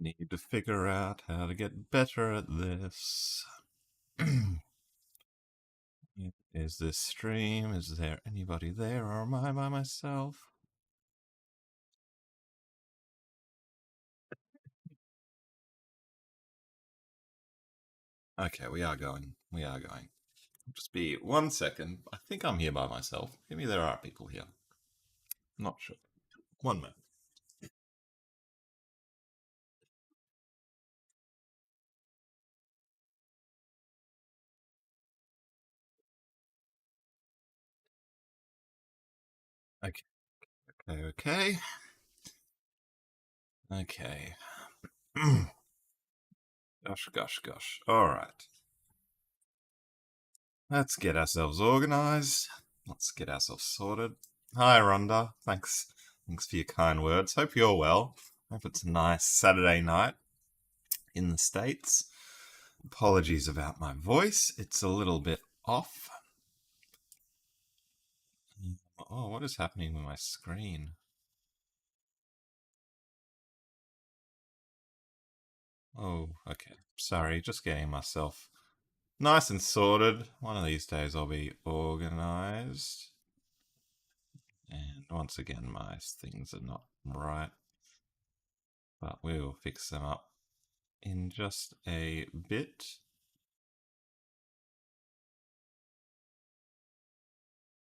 Need to figure out how to get better at this. Is this stream? Is there anybody there, or am I by myself? Okay, we are going. We are going. Just be 1 second. I think I'm here by myself. Maybe there are people here. Not sure. 1 minute. Okay. Okay. Okay. Gosh. All right. Let's get ourselves organized. Let's get ourselves sorted. Hi, Rhonda. Thanks for your kind words. Hope you're well. Hope it's a nice Saturday night in the States. Apologies about my voice. It's a little bit off. Oh, what is happening with my screen? Oh, okay. Sorry, just getting myself nice and sorted. One of these days I'll be organized. And once again, my things are not right. But we will fix them up in just a bit.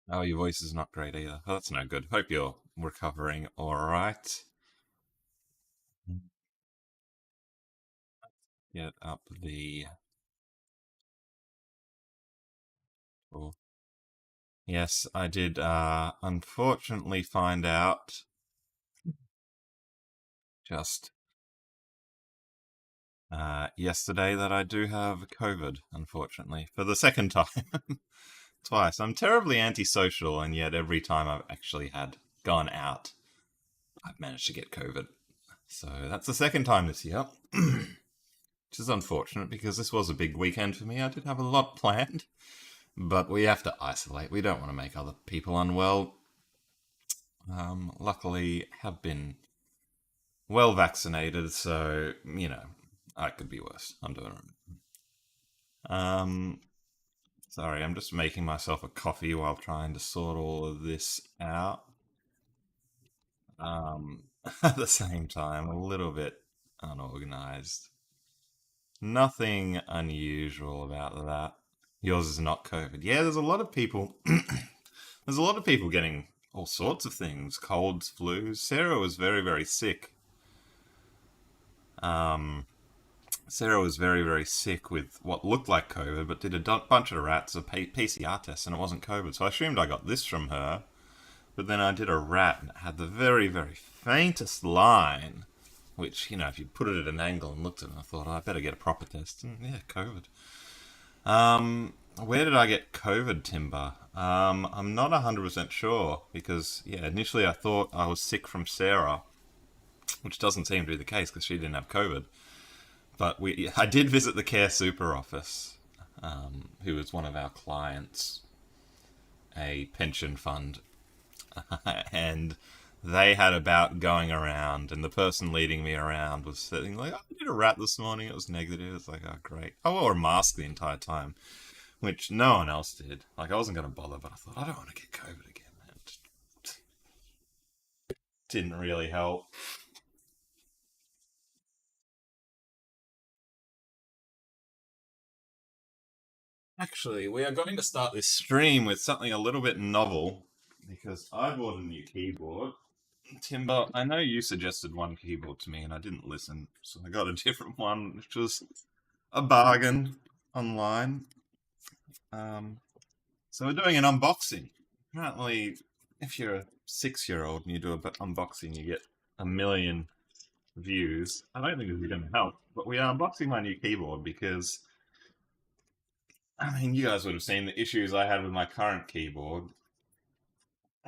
Oh, your voice is not great either. Oh, that's no good. Hope you're recovering all right. Get up the... Oh. Yes, I did unfortunately find out just yesterday that I do have COVID, unfortunately, for the second time. Twice. I'm terribly antisocial, and yet every time I've actually gone out, I've managed to get COVID. So that's the second time this year, which is unfortunate because this was a big weekend for me. I did have a lot planned, but we have to isolate. We don't want to make other people unwell. Luckily, have been well vaccinated, so I could be worse. I'm doing it. Sorry, I'm just making myself a coffee while trying to sort all of this out. At the same time, a little bit unorganized. Nothing unusual about that. Yours is not COVID. Yeah, there's a lot of people. There's a lot of people getting all sorts of things, colds, flus. Sarah was very, very sick. Um, Sarah was very, very sick with what looked like COVID, but did a bunch of rats, a PCR test, and it wasn't COVID. So I assumed I got this from her. But then I did a rat, and it had the very, very faintest line, which, if you put it at an angle and looked at it, I thought, oh, I better get a proper test. And yeah, COVID. Where did I get COVID, Timber? I'm not 100% sure because, yeah, initially I thought I was sick from Sarah, which doesn't seem to be the case because she didn't have COVID. But I did visit the Care Super office, who was one of our clients, a pension fund, and they had a bout going around, and the person leading me around was saying, like, I did a rat this morning, it was negative. It's like, oh, great. I wore a mask the entire time, which no one else did. Like, I wasn't going to bother, but I thought, I don't want to get COVID again. It didn't really help. Actually, we are going to start this stream with something a little bit novel because I bought a new keyboard. Timber, I know you suggested one keyboard to me and I didn't listen, so I got a different one, which was a bargain online. So we're doing an unboxing. Apparently, if you're a 6-year-old and you do an unboxing, you get a million views. I don't think this is going to help, but we are unboxing my new keyboard because, I mean, you guys would have seen the issues I had with my current keyboard.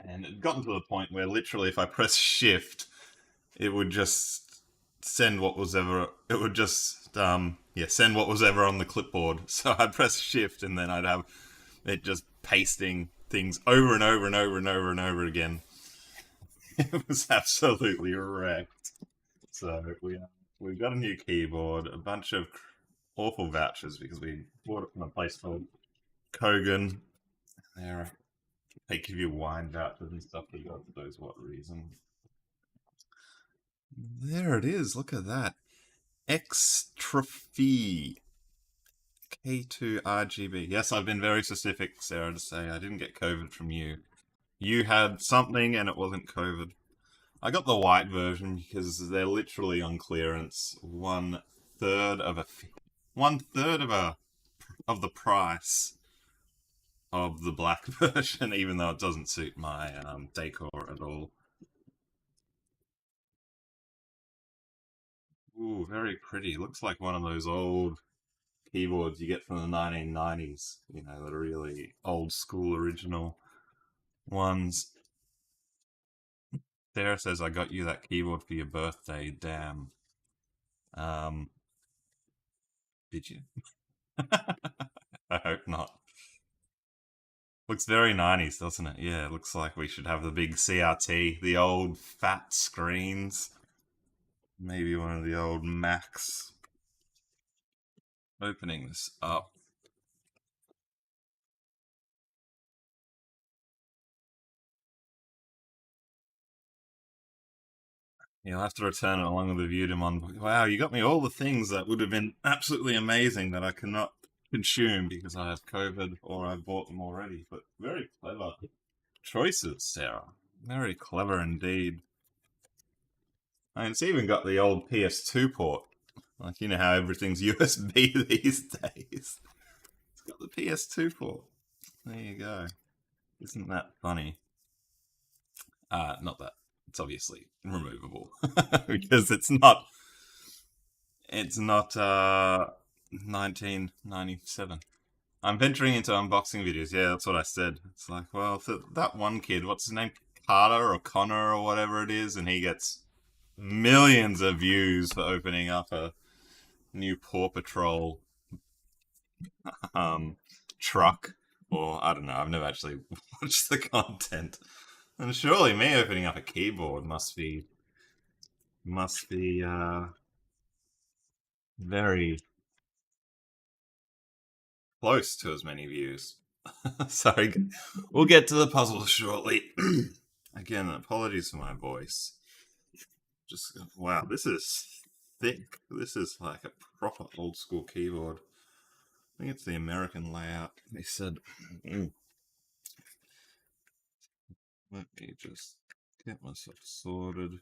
And it gotten to the point where literally if I press shift, it would just send what was ever, it would just, send what was ever on the clipboard. So I'd press shift and then I'd have it just pasting things over and over and over and over and over again. It was absolutely wrecked. So we are we've got a new keyboard, a bunch of awful vouchers because we bought it from a place called Kogan. There, they give you wine vouchers and stuff for God knows what reason. There it is. Look at that. Extra fee. K2 RGB. Yes, I've been very specific, Sarah, to say I didn't get COVID from you. You had something and it wasn't COVID. I got the white version because they're literally on clearance. One third of the price of the black version, even though it doesn't suit my decor at all. Ooh, very pretty. Looks like one of those old keyboards you get from the 1990s. You know, the really old school original ones. Sarah says I got you that keyboard for your birthday. Damn. Um, did you? I hope not. Looks very 90s, doesn't it? Yeah, it looks like we should have the big CRT, the old fat screens. Maybe one of the old Macs. Opening this up. You'll have to return it along with the view to Mon. Wow, you got me all the things that would have been absolutely amazing that I cannot consume because I have COVID or I bought them already. But very clever choices, Sarah. Very clever indeed. I mean, it's even got the old PS2 port. Like, you know how everything's USB these days. It's got the PS2 port. There you go. Isn't that funny? Not that. It's obviously removable because it's not 1997. I'm venturing into unboxing videos. Yeah, that's what I said. It's like, well, for that one kid, what's his name? Carter or Connor or whatever it is, and he gets millions of views for opening up a new Paw Patrol um, truck. Or, I don't know, I've never actually watched the content. And surely me opening up a keyboard must be very close to as many views. Sorry, we'll get to the puzzle shortly. Again, apologies for my voice. Just wow, this is thick. This is like a proper old school keyboard. I think it's the American layout. They said, let me just get myself sorted.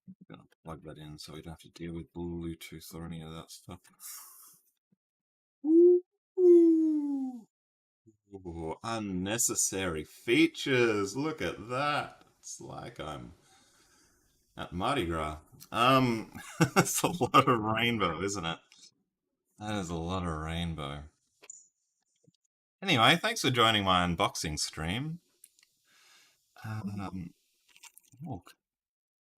I'm gonna plug that in so we don't have to deal with Bluetooth or any of that stuff. Ooh, unnecessary features. Look at that. It's like I'm at Mardi Gras. That's a lot of rainbow, isn't it? That is a lot of rainbow. Anyway, thanks for joining my unboxing stream. Um, oh,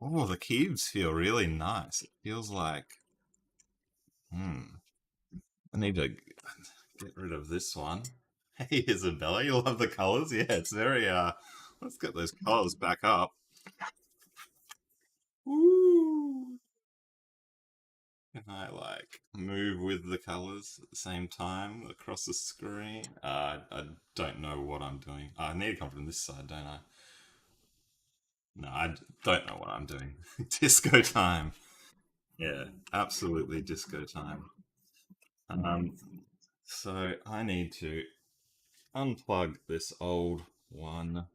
oh, the cubes feel really nice. It feels like, I need to get rid of this one. Hey, Isabella, you love the colors? Yeah, it's very, let's get those colors back up. Ooh. Can I, like, move with the colors at the same time across the screen? I don't know what I'm doing. I need to come from this side, don't I? No, don't know what I'm doing. Disco time. Yeah, absolutely disco time. Um, so I need to unplug this old one.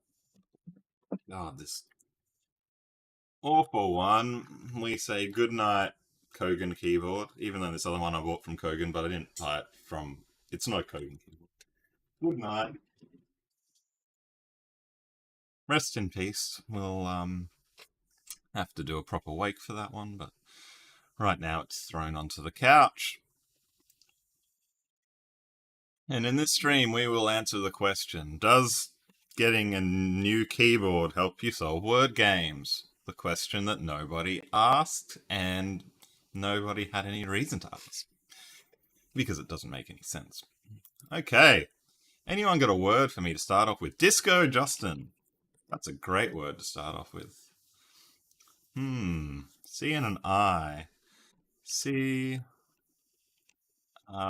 God, this awful one. We say goodnight, Kogan keyboard, even though this other one I bought from Kogan, but I didn't buy it from. It's not a Kogan keyboard. Good night. Rest in peace. We'll have to do a proper wake for that one, but right now it's thrown onto the couch. And in this stream, we will answer the question: does getting a new keyboard help you solve word games? The question that nobody asked and nobody had any reason to ask because it doesn't make any sense. Okay. Anyone got a word for me to start off with? Disco Justin. That's a great word to start off with. C and an I. C.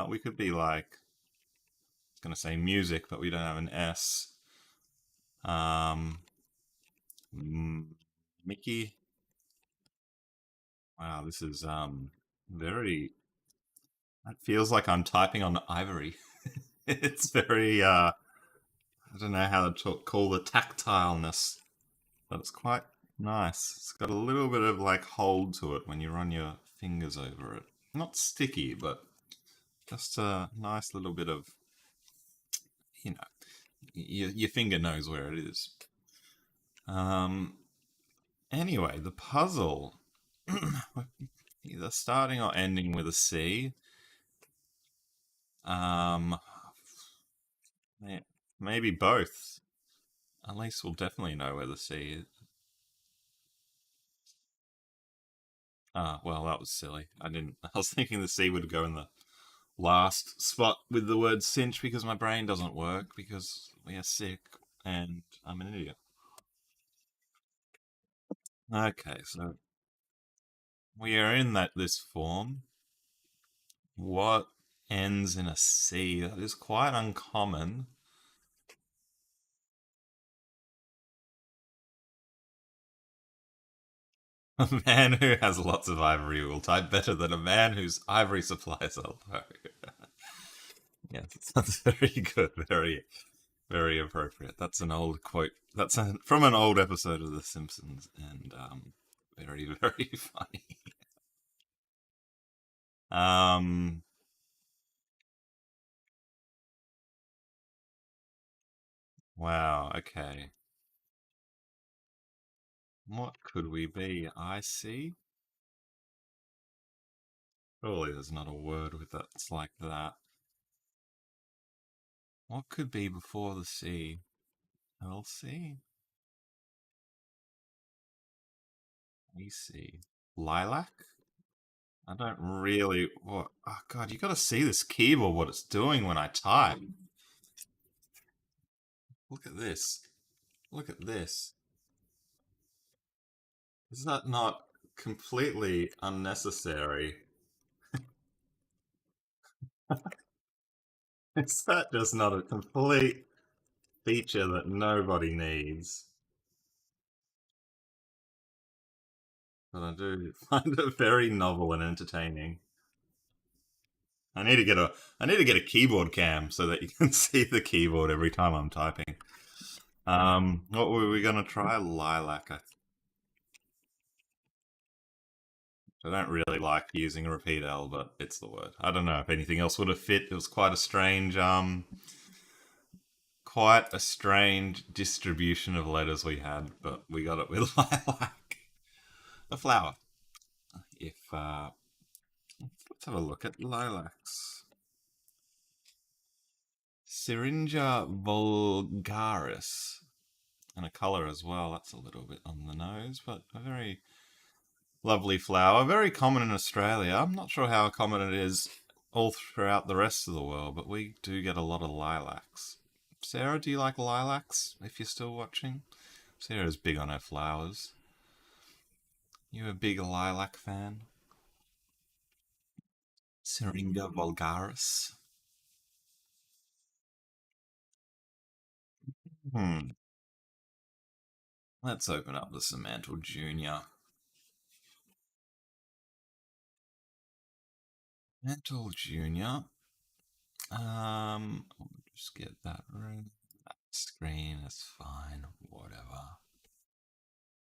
We could be like, I was gonna say music, but we don't have an S. Um, Mickey. Wow, this is very. It feels like I'm typing on ivory. It's very. I don't know how to call the tactileness, but it's quite nice. It's got a little bit of like hold to it when you run your fingers over it. Not sticky, but just a nice little bit of, you know, your finger knows where it is. Um, anyway, the puzzle, either starting or ending with a C. Um, maybe both. At least we'll definitely know where the C is. Ah, well, that was silly. I didn't. I was thinking the C would go in the last spot with the word cinch because my brain doesn't work because we are sick and I'm an idiot. Okay, so we are in this form. What ends in a C? That is quite uncommon. A man who has lots of ivory will type better than a man whose ivory supplies are low. Yes, that's very good. Very, very appropriate. That's an old quote. From an old episode of The Simpsons, and very, very funny. Um, wow. Okay. What could we be? I see. Surely there's not a word with that's like that. What could be before the C? LC? EC? Lilac? I don't really. What? Oh God! You got to see this keyboard. What it's doing when I type. Look at this. Look at this. Is that not completely unnecessary? Is that just not a complete feature that nobody needs? But I do find it very novel and entertaining. I need to get a keyboard cam so that you can see the keyboard every time I'm typing. What were we gonna try? Lilac. I don't really like using a repeat L, but it's the word. I don't know if anything else would have fit. It was quite a strange distribution of letters we had, but we got it with lilac, a flower. If let's have a look at lilacs. Syringa vulgaris, and a color as well. That's a little bit on the nose, but a very lovely flower. Very common in Australia. I'm not sure how common it is all throughout the rest of the world, but we do get a lot of lilacs. Sarah, do you like lilacs if you're still watching? Sarah's big on her flowers. You a big lilac fan? Syringa vulgaris. Hmm. Let's open up the Semantle Junior. Semantle Junior. I'll just get that room. That screen is fine. Whatever.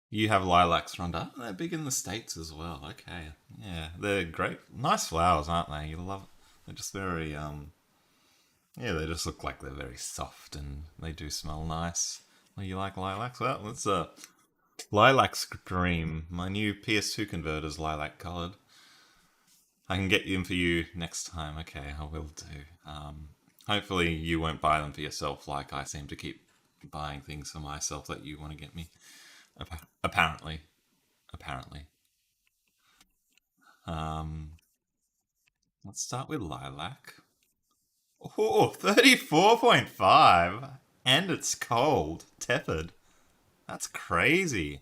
You have lilacs, Rhonda. They're big in the States as well. Okay. Yeah, they're great. Nice flowers, aren't they? You love it. They're just very, yeah, they just look like they're very soft and they do smell nice. Well, you like lilacs? Well, it's a lilac scream. My new PS2 converter's lilac colored. I can get them for you next time. Okay, I will do. Hopefully you won't buy them for yourself like I seem to keep buying things for myself that you want to get me. Apparently. Apparently. Um, let's start with lilac. Oh, 34.5. And it's cold. Tepid. That's crazy.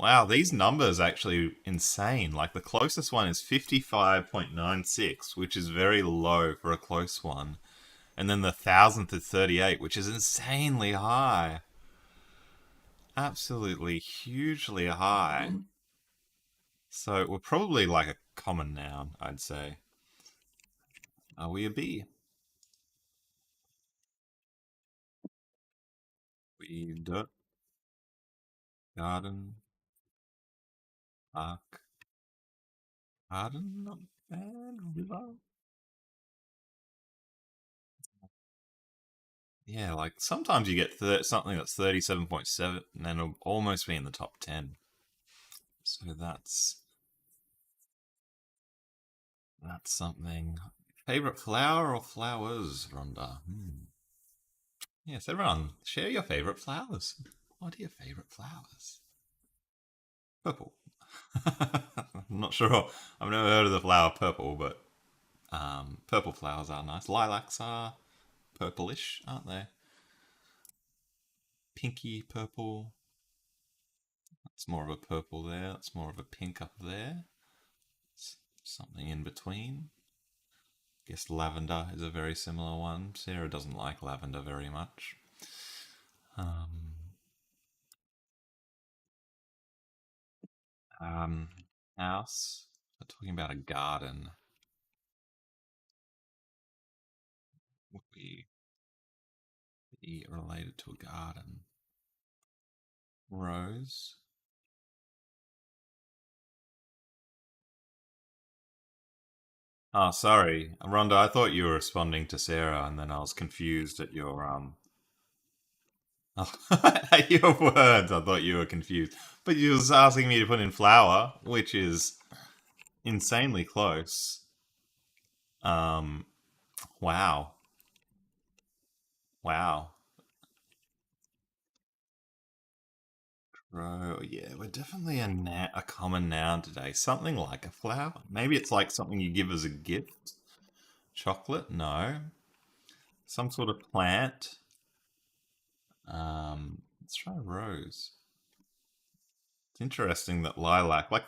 Wow, these numbers actually insane. Like the closest one is 55.96, which is very low for a close one. And then the thousandth is 38, which is insanely high. Absolutely hugely high. So we're probably like a common noun, I'd say. Are we a bee? We dirt, garden, park, garden, not bad, river. Yeah, like sometimes you get something that's 37.7 and then it'll almost be in the top 10. So that's something. Favorite flower or flowers, Rhonda? Yes, everyone, share your favorite flowers. What are your favorite flowers? Purple. I'm not sure. I've never heard of the flower purple, but purple flowers are nice. Lilacs are purplish, aren't they? Pinky purple. That's more of a purple there. That's more of a pink up there. Something in between. Guess lavender is a very similar one. Sarah doesn't like lavender very much. Um, um, House. We're talking about a garden. Would be related to a garden. Rose. Oh, sorry, Rhonda. I thought you were responding to Sarah, and then I was confused at your. At your words. I thought you were confused, but you was asking me to put in flower, which is insanely close. Um, wow, wow. Yeah, we're definitely a common noun today. Something like a flower. Maybe it's like something you give as a gift. Chocolate? No. Some sort of plant. Let's try rose. It's interesting that lilac, like,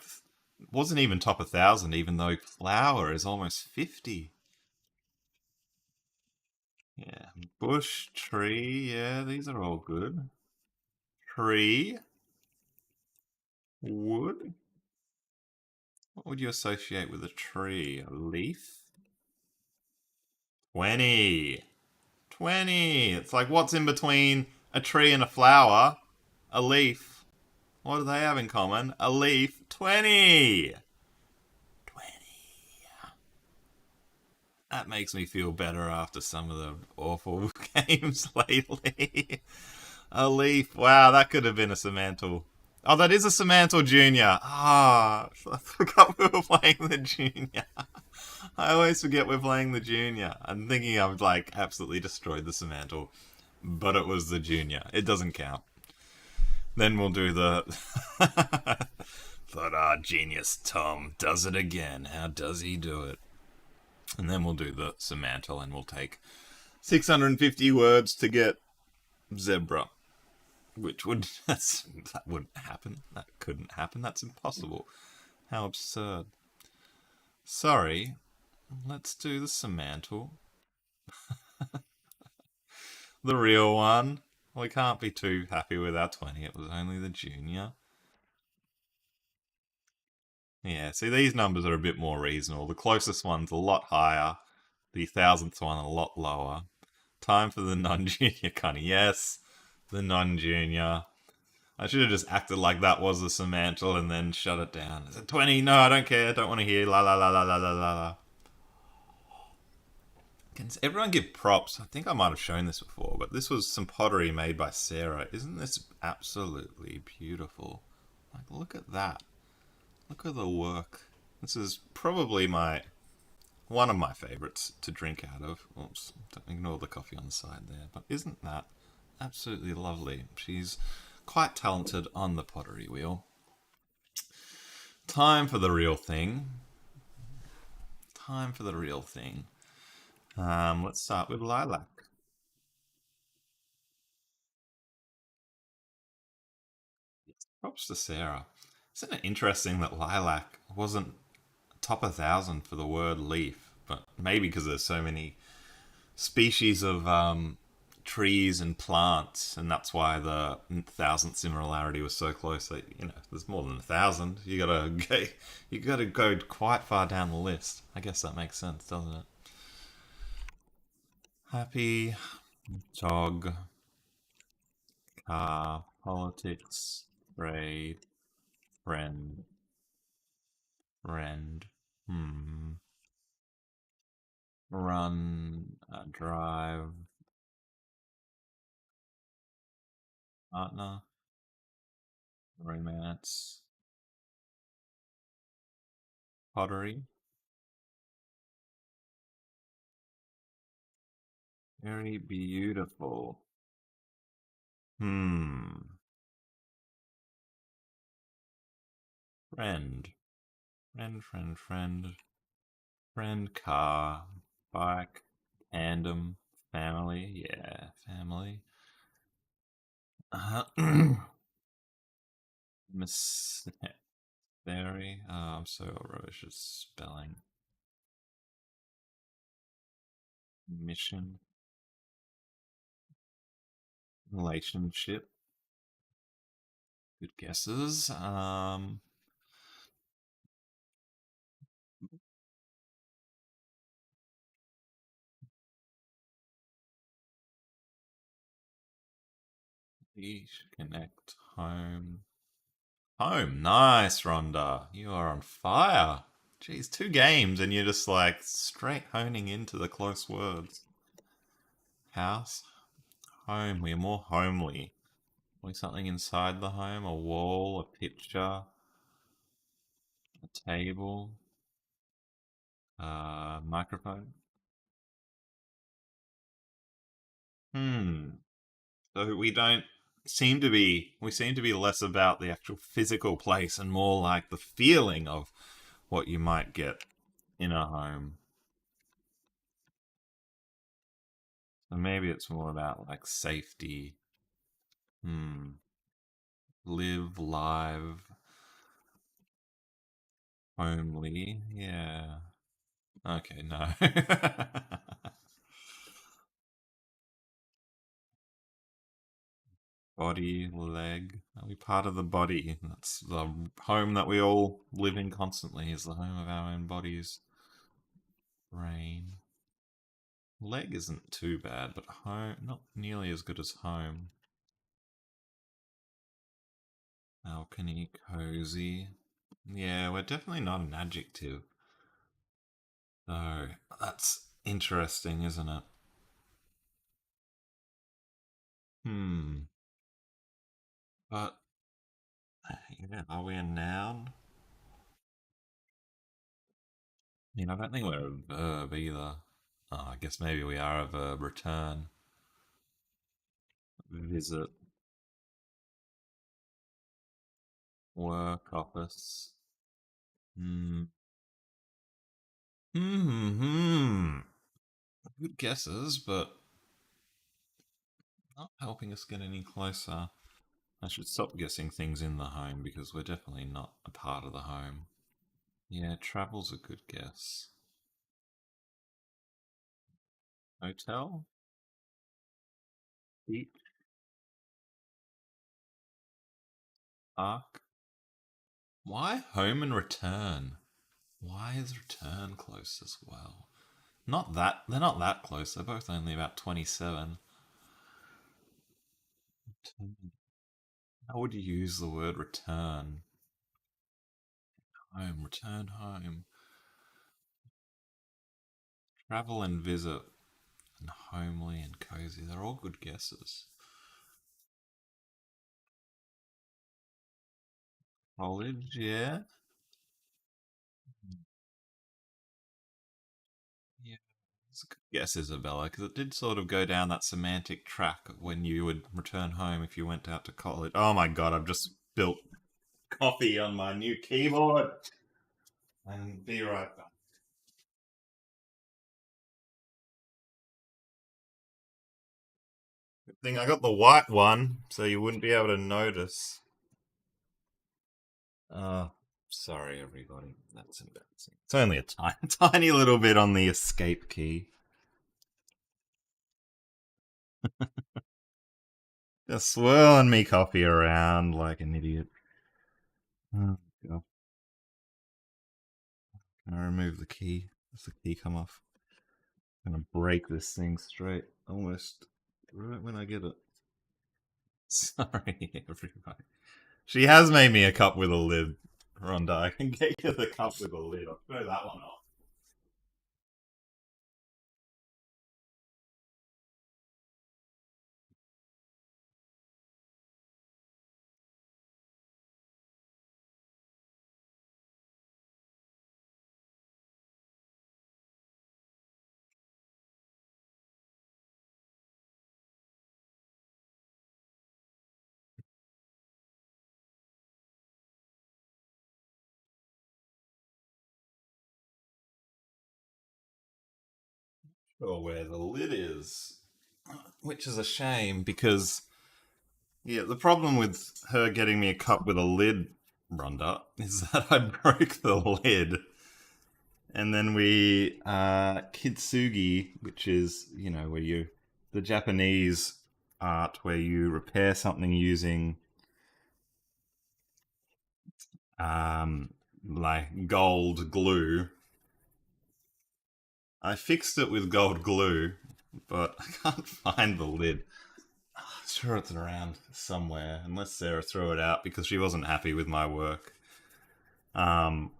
wasn't even top 1,000, even though flower is almost 50. Yeah. Bush, tree, yeah, these are all good. Tree, wood. What would you associate with a tree? A leaf? 20. 20. It's like what's in between a tree and a flower? A leaf. What do they have in common? A leaf. 20. 20. That makes me feel better after some of the awful games lately. A leaf. Wow, that could have been a Semantle. Oh, that is a Semantle Junior. Ah, I forgot we were playing the Junior. I always forget we're playing the Junior. I'm thinking I've like absolutely destroyed the Semantle, but it was the Junior. It doesn't count. Then we'll do the. But our genius Tom does it again. How does he do it? And then we'll do the Semantle, and we'll take 650 words to get zebra, which would that wouldn't happen. That couldn't happen. That's impossible. How absurd. Sorry. Let's do the Semantle. The real one. We can't be too happy with our 20. It was only the Junior. Yeah, see, these numbers are a bit more reasonable. The closest one's a lot higher. The thousandth one a lot lower. Time for the non-junior, Connie. Yes, the non-junior. I should have just acted like that was the Semantle and then shut it down. Is it 20? No, I don't care. I don't want to hear la la la la la la la la. Can everyone give props? I think I might have shown this before, but this was some pottery made by Sarah. Isn't this absolutely beautiful? Like, look at that. Look at the work. This is probably one of my favorites to drink out of. Oops, don't ignore the coffee on the side there. But isn't that absolutely lovely? She's quite talented on the pottery wheel. Time for the real thing. Time for the real thing. Let's start with lilac. Props to Sarah. Isn't it interesting that lilac wasn't top 1,000 for the word leaf? But maybe because there's so many species of trees and plants, and that's why the thousandth similarity was so close. That there's more than 1,000. You gotta go quite far down the list. I guess that makes sense, doesn't it? Happy, dog, car, politics, trade, friend, friend, run, drive, partner, romance, pottery, very beautiful. Hmm. Friend. Friend, friend, friend. Friend, car, bike, tandem, family. Yeah, family. Uh, Miss Theory. I'm so rubbish at spelling. Mission. Relationship. Good guesses. Each connect home. Home. Nice, Rhonda. You are on fire. Geez, 2 games and you're just like straight honing into the close words. House, home. We are more homely. Like something inside the home, a wall, a picture, a table, a microphone. Hmm. So we seem to be less about the actual physical place and more like the feeling of what you might get in a home. So maybe it's more about like safety. Hmm. Live, live, homely. Yeah. Okay, no. Body, leg. Are we part of the body? That's the home that we all live in constantly, is the home of our own bodies. Brain. Leg isn't too bad, but home, not nearly as good as home. Balcony, cozy. Yeah, we're definitely not an adjective. So that's interesting, isn't it? Hmm. But, are we a noun? I don't think we're a verb either. Oh, I guess maybe we are a verb. Return, visit, work, office. Hmm. Hmm. Good guesses, but not helping us get any closer. I should stop guessing things in the home because we're definitely not a part of the home. Yeah, travel's a good guess. Hotel? Beach? Park? Why home and return? Why is return close as well? They're not that close. They're both only about 27. How would you use the word return? Home, return home. Travel and visit, and homely and cozy. They're all good guesses. College, yeah. Yeah, it's a good guess, Isabella, because it did sort of go down that semantic track when you would return home if you went out to college. Oh my god, I've just spilt coffee on my new keyboard. And be right back. Good thing I got the white one, so you wouldn't be able to notice. Uh, sorry, everybody. That's embarrassing. It's only a tiny, tiny little bit on the escape key. Just swirling me coffee around like an idiot. Oh, God. Can I remove the key? Does the key come off? I'm gonna break this thing straight. Almost right when I get it. Sorry, everybody. She has made me a cup with a lid. Rhonda, I can get you the cup with a lid. I'll throw that one off. Sure, where the lid is. Which is a shame because, yeah, the problem with her getting me a cup with a lid, Rhonda, is that I broke the lid. And then we, kintsugi, which is, where the Japanese art where you repair something using, um, like gold glue. I fixed it with gold glue, but I can't find the lid. I'm sure it's around somewhere, unless Sarah threw it out because she wasn't happy with my work. Um,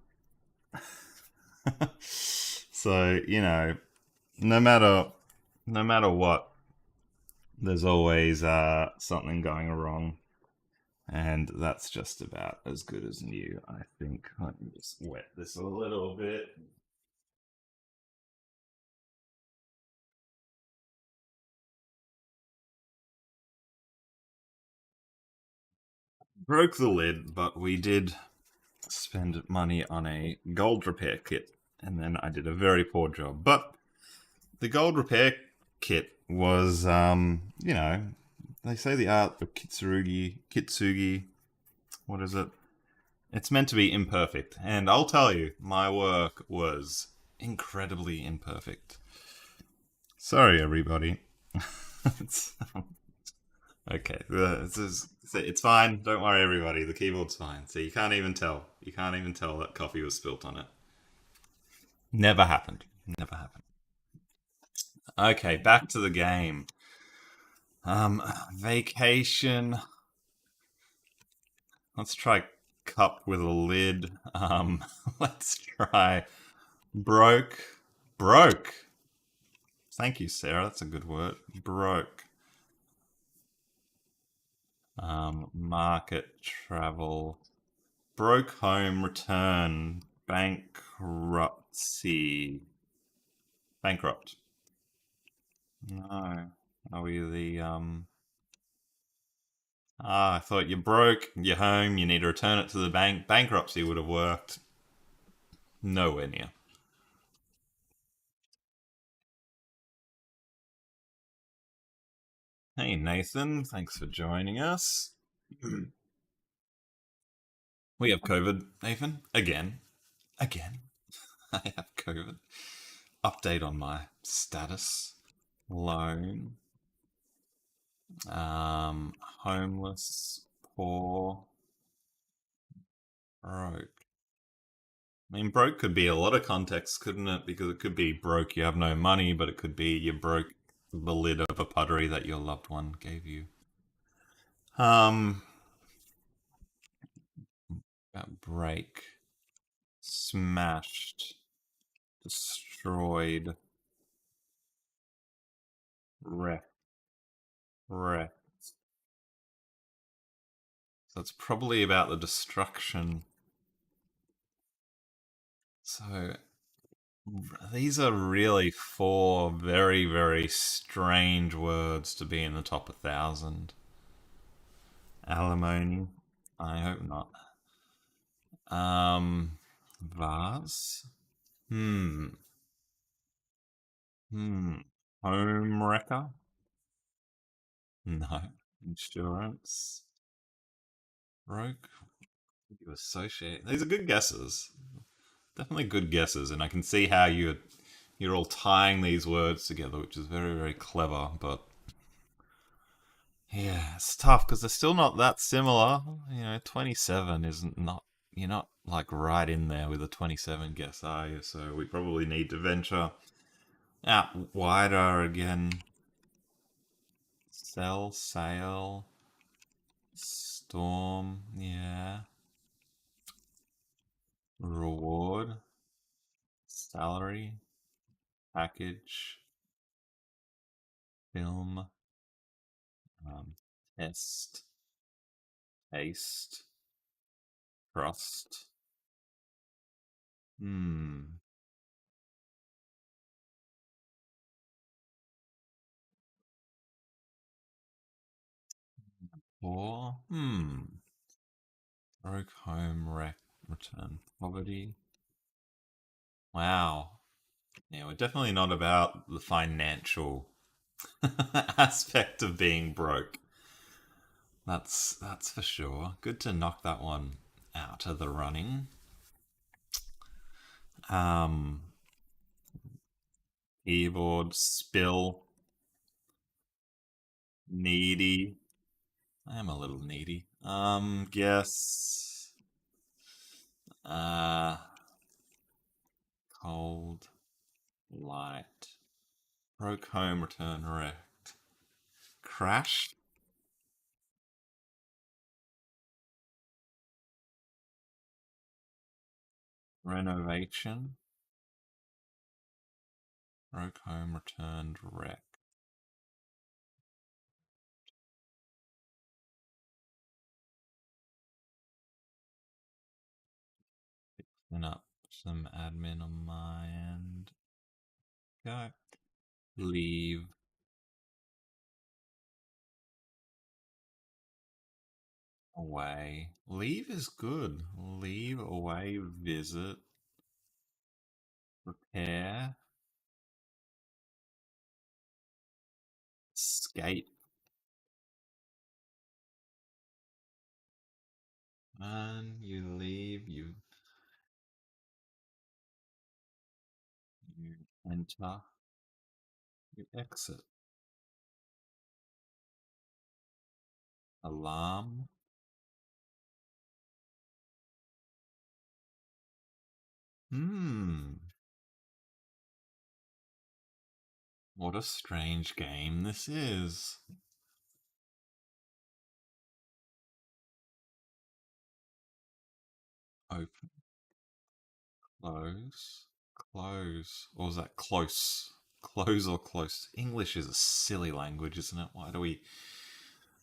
so no matter no matter what, there's always something going wrong, and that's just about as good as new, I think. Let me just wet this a little bit. Broke the lid, but we did spend money on a gold repair kit, and then I did a very poor job. But the gold repair kit was, they say the art of kitsugi, what is it? It's meant to be imperfect, and I'll tell you, my work was incredibly imperfect. Sorry, everybody. it's, okay, it's fine. Don't worry, everybody. The keyboard's fine. So you can't even tell. You can't even tell that coffee was spilt on it. Never happened. Never happened. Okay, back to the game. Vacation. Let's try cup with a lid. Let's try broke. Broke. Thank you, Sarah. That's a good word. Broke. Market travel. Broke home return. Bankruptcy. Bankrupt. No. Are we the. I thought you broke, you're home, you need to return it to the bank. Bankruptcy would have worked. Nowhere near. Hey, Nathan. Thanks for joining us. We have COVID, Nathan. Again. Again. I have COVID. Update on my status. Loan. Homeless. Poor. Broke. I mean, broke could be a lot of contexts, couldn't it? Because it could be broke, you have no money, but it could be you broke the lid of a pottery that your loved one gave you. Um, break, smashed, destroyed, wrecked, wrecked. So it's probably about the destruction. So these are really four very, very strange words to be in the top 1,000. Alimony. I hope not. Vase. Hmm. Hmm. Home wrecker. No. Insurance. Broke. You associate. These are good guesses. Definitely good guesses, and I can see how you're all tying these words together, which is very, very clever. But yeah, it's tough because they're still not that similar. 27 isn't not. You're not like right in there with a 27 guess, are you? So we probably need to venture out wider again. Sell, sail, storm, yeah. Reward, salary, package, film, um, test, taste, trust. Hmm. Or, broke home, wreck, return, poverty. Wow. Yeah, we're definitely not about the financial aspect of being broke. That's for sure. Good to knock that one out of the running. Um, Keyboard, spill, needy. I am a little needy. Guess. Uh, Cold, light. Broke home, return wrecked. Crash, renovation. Broke home, returned wrecked. Fixing up some admin on my end. Go. Leave away. Leave is good. Leave away, visit, repair, skate. And you leave, you enter, you exit. Alarm. Hmm. What a strange game this is. Open, close, close. Or was that close? Close or close? English is a silly language, isn't it? Why do we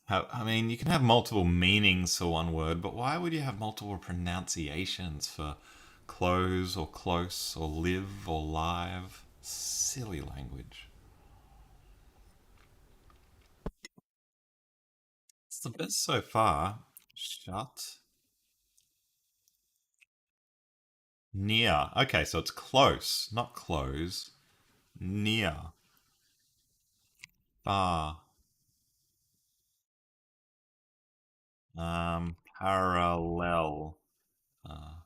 have. I mean, you can have multiple meanings for one word, but why would you have multiple pronunciations for close or close or live or live? Silly language. It's the best so far. Shut. Near. Okay, so it's close, not close. Near. Far. Parallel. Uh,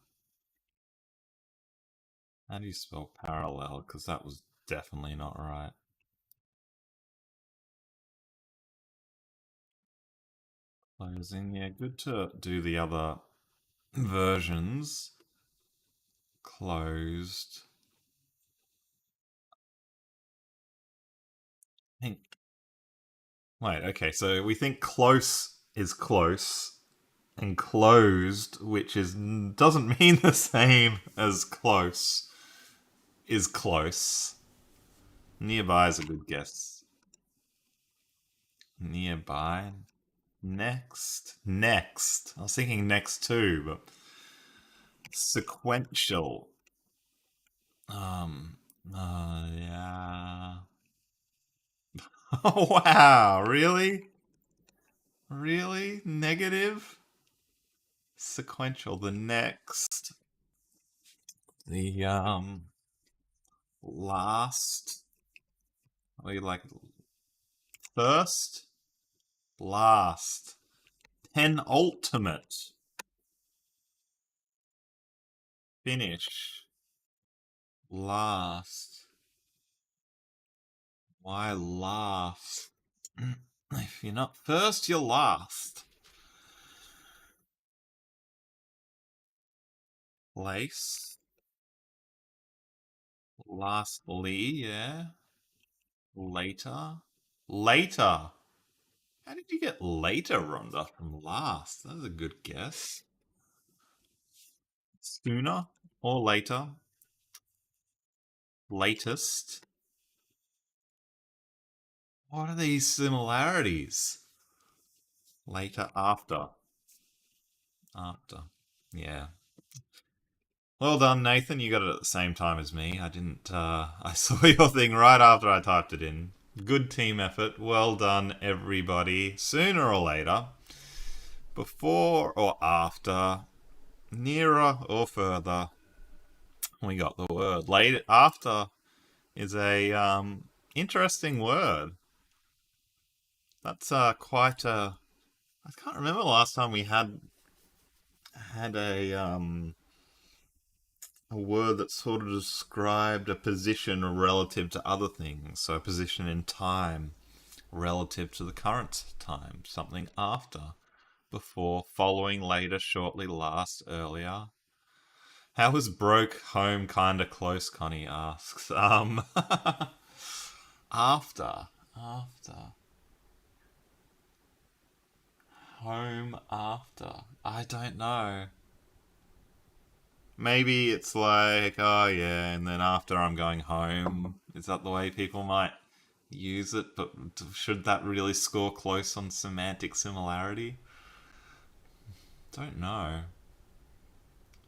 how do you spell parallel? Because that was definitely not right. Closing. Yeah, good to do the other versions. Closed. Think. Wait, okay, so we think close is close, and closed, which is doesn't mean the same as close, is close. Nearby is a good guess. Nearby. Next. Next. I was thinking next too, but sequential. Um. Yeah. Oh wow! Really? Really? Negative? Sequential. The next. The last. What do you like? First. Last. Penultimate. Finish. Last. Why last? If you're not first, you're last. Place. Lastly, yeah. Later. Later. How did you get later, Rhonda, from last? That was a good guess. Sooner or later? Latest. What are these similarities? Later, after. After. Yeah. Well done, Nathan. You got it at the same time as me. I didn't, I saw your thing right after I typed it in. Good team effort. Well done, everybody. Sooner or later, before or after, nearer or further, we got the word. Later, after is a interesting word. That's quite a. I can't remember the last time we had a word that sort of described a position relative to other things. So a position in time relative to the current time. Something after, before, following, later, shortly, last, earlier. How was broke home kinda close? Connie asks. After, after, home after. I don't know. Maybe it's like, oh yeah, and then after I'm going home. Is that the way people might use it? But should that really score close on semantic similarity? Don't know.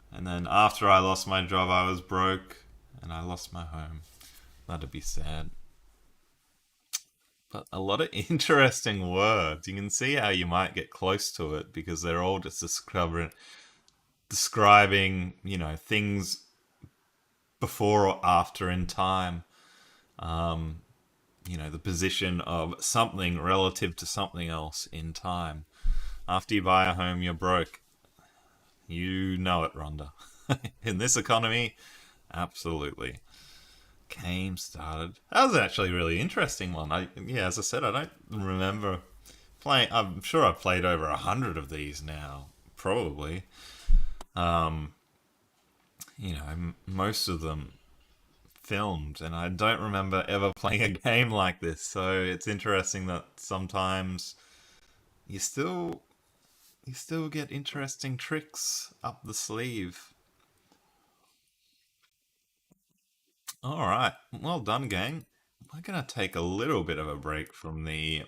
And then after I lost my job, I was broke and I lost my home. That'd be sad. But a lot of interesting words. You can see how you might get close to it because they're all just describing, things before or after in time. The position of something relative to something else in time. After you buy a home, you're broke. You know it, Rhonda. In this economy, absolutely. Game started. That was actually a really interesting one. As I said, I don't remember playing. I'm sure I've played over 100 of these now, probably. Um, most of them filmed, and I don't remember ever playing a game like this. So it's interesting that sometimes you still you still get interesting tricks up the sleeve. All right, well done, gang. We're gonna take a little bit of a break from the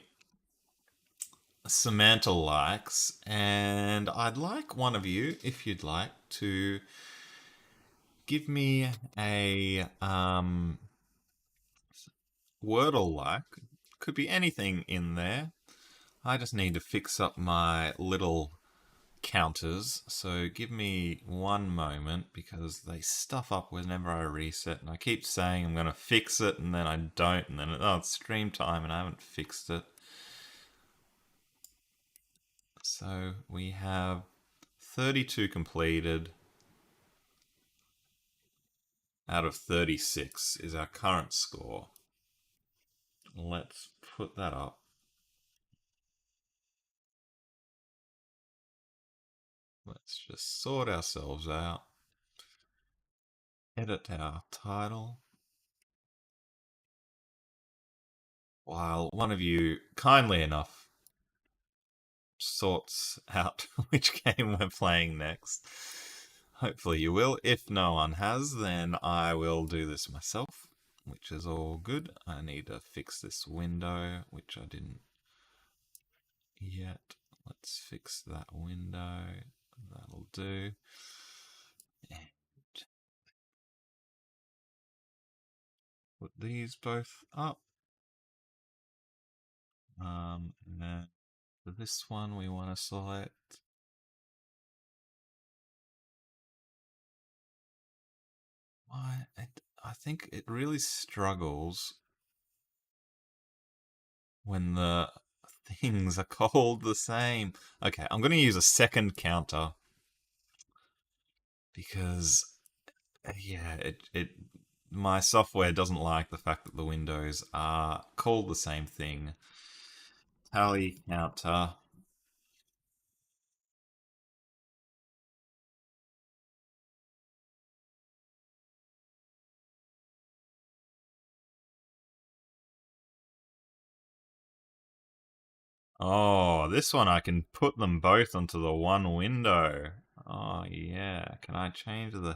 Semantle likes, and I'd like one of you, if you'd like, to give me a Wordle like. Could be anything in there. I just need to fix up my little counters, so give me one moment because they stuff up whenever I reset, and I keep saying I'm going to fix it, and then I don't, and then it's stream time and I haven't fixed it. So we have 32 completed out of 36 is our current score. Let's put that up. Let's just sort ourselves out. Edit our title. While one of you, kindly enough, sorts out which game we're playing next. Hopefully you will. If no one has, then I will do this myself, which is all good. I need to fix this window, which I didn't yet. Let's fix that window. That'll do. And put these both up. And then for this one, we want to select. I think it really struggles when the things are called the same. Okay, I'm going to use a second counter because Yeah, it my software doesn't like the fact that the windows are called the same thing. Tally counter. Oh, this one I can put them both onto the one window. Oh yeah. Can I change the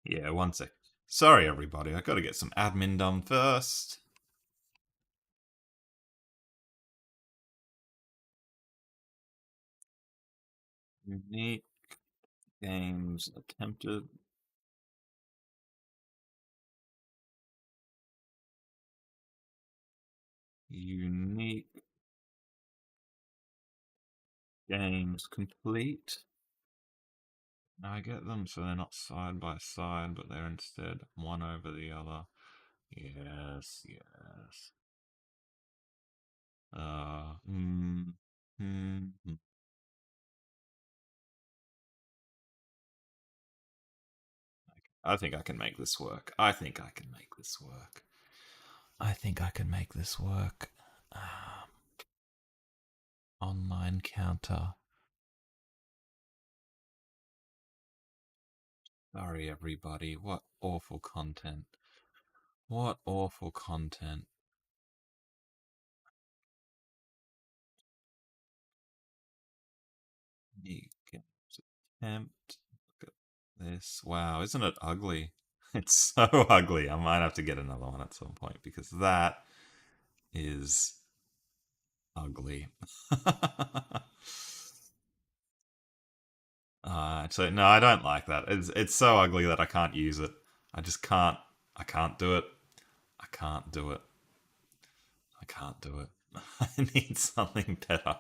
Yeah, one sec. Sorry everybody, I gotta get some admin done first. Unique games attempted. Unique games complete. Now I get them so they're not side by side, but they're instead one over the other. Yes, yes. Uh, mm, mm. I think I can make this work. I think I can make this work. I think I can make this work. Online counter. Sorry, everybody. What awful content. What awful content. You can attempt. Look at this. Wow, isn't it ugly? It's so ugly. I might have to get another one at some point because that is ugly. So no, I don't like that. It's so ugly that I can't use it. I just can't. I can't do it. I can't do it. I can't do it. I need something better.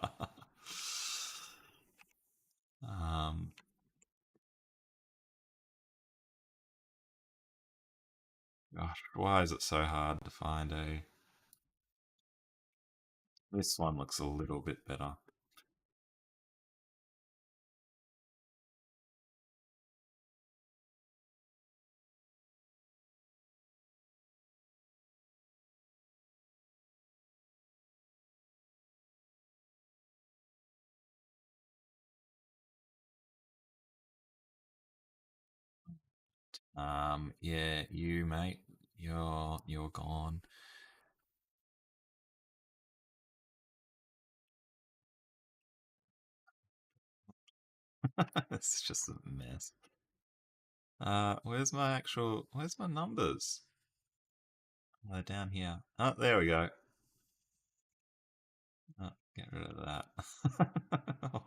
um, Gosh, why is it so hard to find a? This one looks a little bit better. Yeah, you mate, you're gone. It's just a mess. Where's my numbers? They're down here. Oh, there we go. Oh, get rid of that.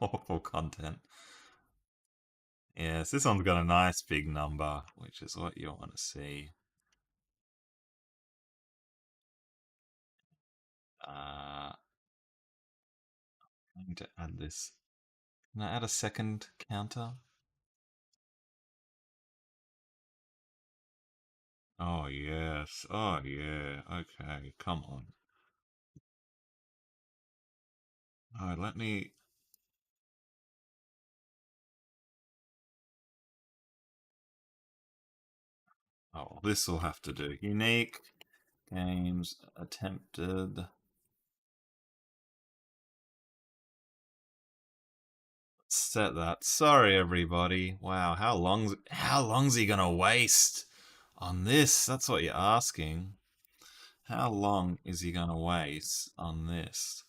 Awful content. Yes, this one's got a nice big number, which is what you want to see. I'm going to add this. Can I add a second counter? Oh, yes. Oh, yeah. Okay, come on. Alright, let me. Oh, this will have to do. Unique games attempted. Set that. Sorry, everybody. Wow, how long's he gonna waste on this? That's what you're asking. How long is he gonna waste on this?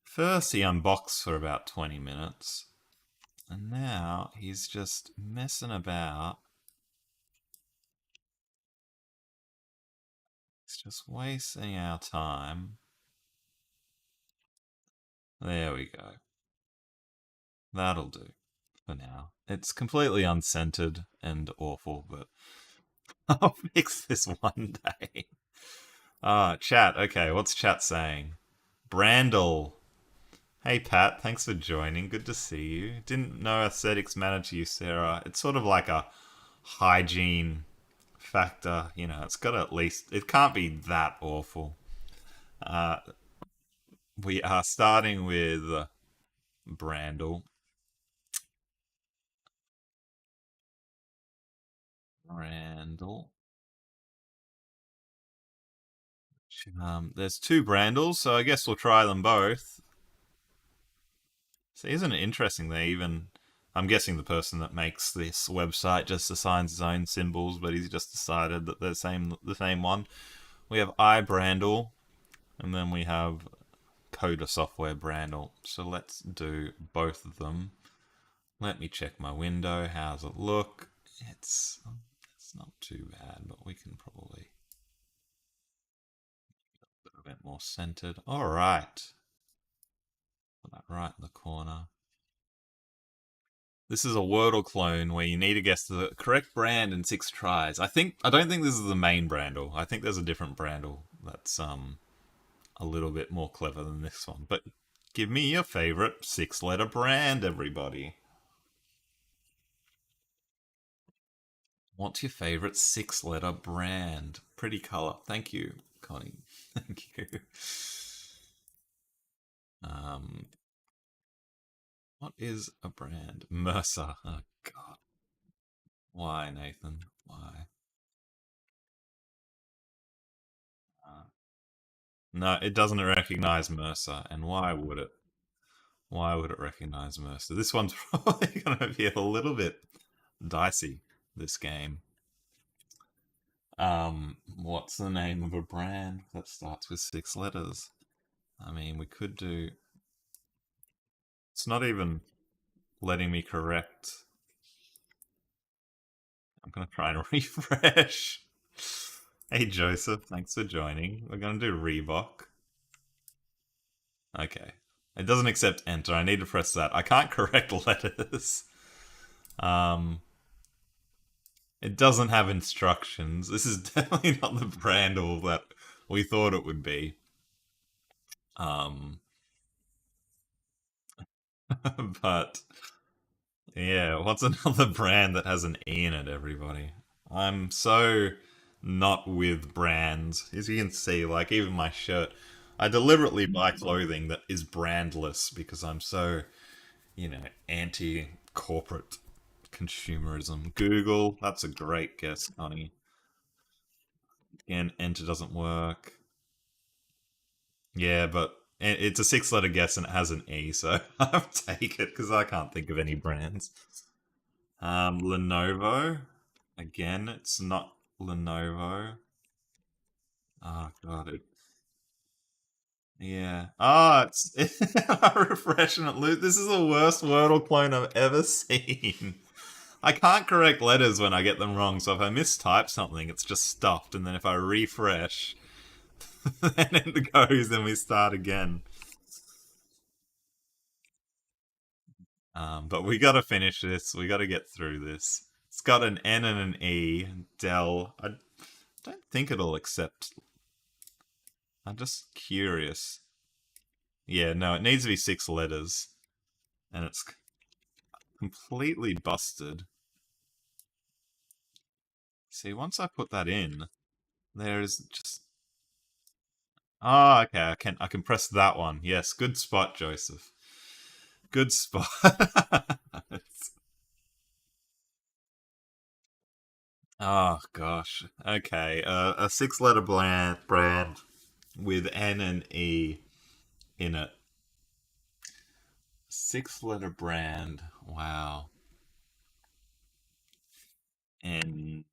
First, he unboxed for about 20 minutes, and now he's just messing about. He's just wasting our time. There we go. That'll do for now. It's completely unscented and awful, but I'll fix this one day. Chat. Okay, what's chat saying? Brandel. Hey Pat, thanks for joining. Good to see you. Didn't know aesthetics mattered to you, Sarah. It's sort of like a hygiene factor. You know, it's got to at least. It can't be that awful. Uh, we are starting with Brandel. Brandle. There's two Brandles, so I guess we'll try them both. So isn't it interesting they even I'm guessing the person that makes this website just assigns his own symbols, but he's just decided that they're the same one. We have iBrandle, and then we have Coda Software Brandle. So let's do both of them. Let me check my window. How's it look? It's not too bad, but we can probably get a bit more centered. All right, put that right in the corner. This is a Wordle clone where you need to guess the correct brand in 6 tries. I don't think this is the main Brandle. I think there's a different Brandle that's a little bit more clever than this one. But give me your favorite 6-letter brand, everybody. What's your favorite 6-letter brand? Pretty color. Thank you, Connie. Thank you. Um, what is a brand? Mercer. Oh God. Why, Nathan? Why? Uh, no, it doesn't recognize Mercer, and why would it? Why would it recognize Mercer? This one's probably going to be a little bit dicey. This game. What's the name of a brand that starts with 6 letters? I mean, we could do. It's not even letting me correct. I'm gonna try and refresh. Hey Joseph, thanks for joining. We're gonna do Reebok. Okay. It doesn't accept enter. I need to press that. I can't correct letters. Um, it doesn't have instructions. This is definitely not the Brandle that we thought it would be. Um, but yeah, what's another brand that has an E in it, everybody? I'm so not with brands. As you can see, like even my shirt, I deliberately buy clothing that is brandless because I'm so, anti corporate consumerism. Google, that's a great guess, honey. Again, enter doesn't work. Yeah, but it's a 6-letter guess and it has an E, so I'll take it because I can't think of any brands. Lenovo. Again, it's not Lenovo. Oh god, yeah. Oh, it's refresh and it This is the worst Wordle clone I've ever seen. I can't correct letters when I get them wrong, so if I mistype something, it's just stuffed, and then if I refresh, then it goes, and we start again. But we gotta finish this. We gotta get through this. It's got an N and an E. Dell. I don't think it'll accept. I'm just curious. Yeah, no, it needs to be 6 letters, and it's completely busted. See, once I put that in, there's just okay. I can press that one. Yes, good spot, Joseph. Good spot. Oh gosh. Okay, a 6-letter brand with N and E in it. 6-letter brand. Wow. Entropy.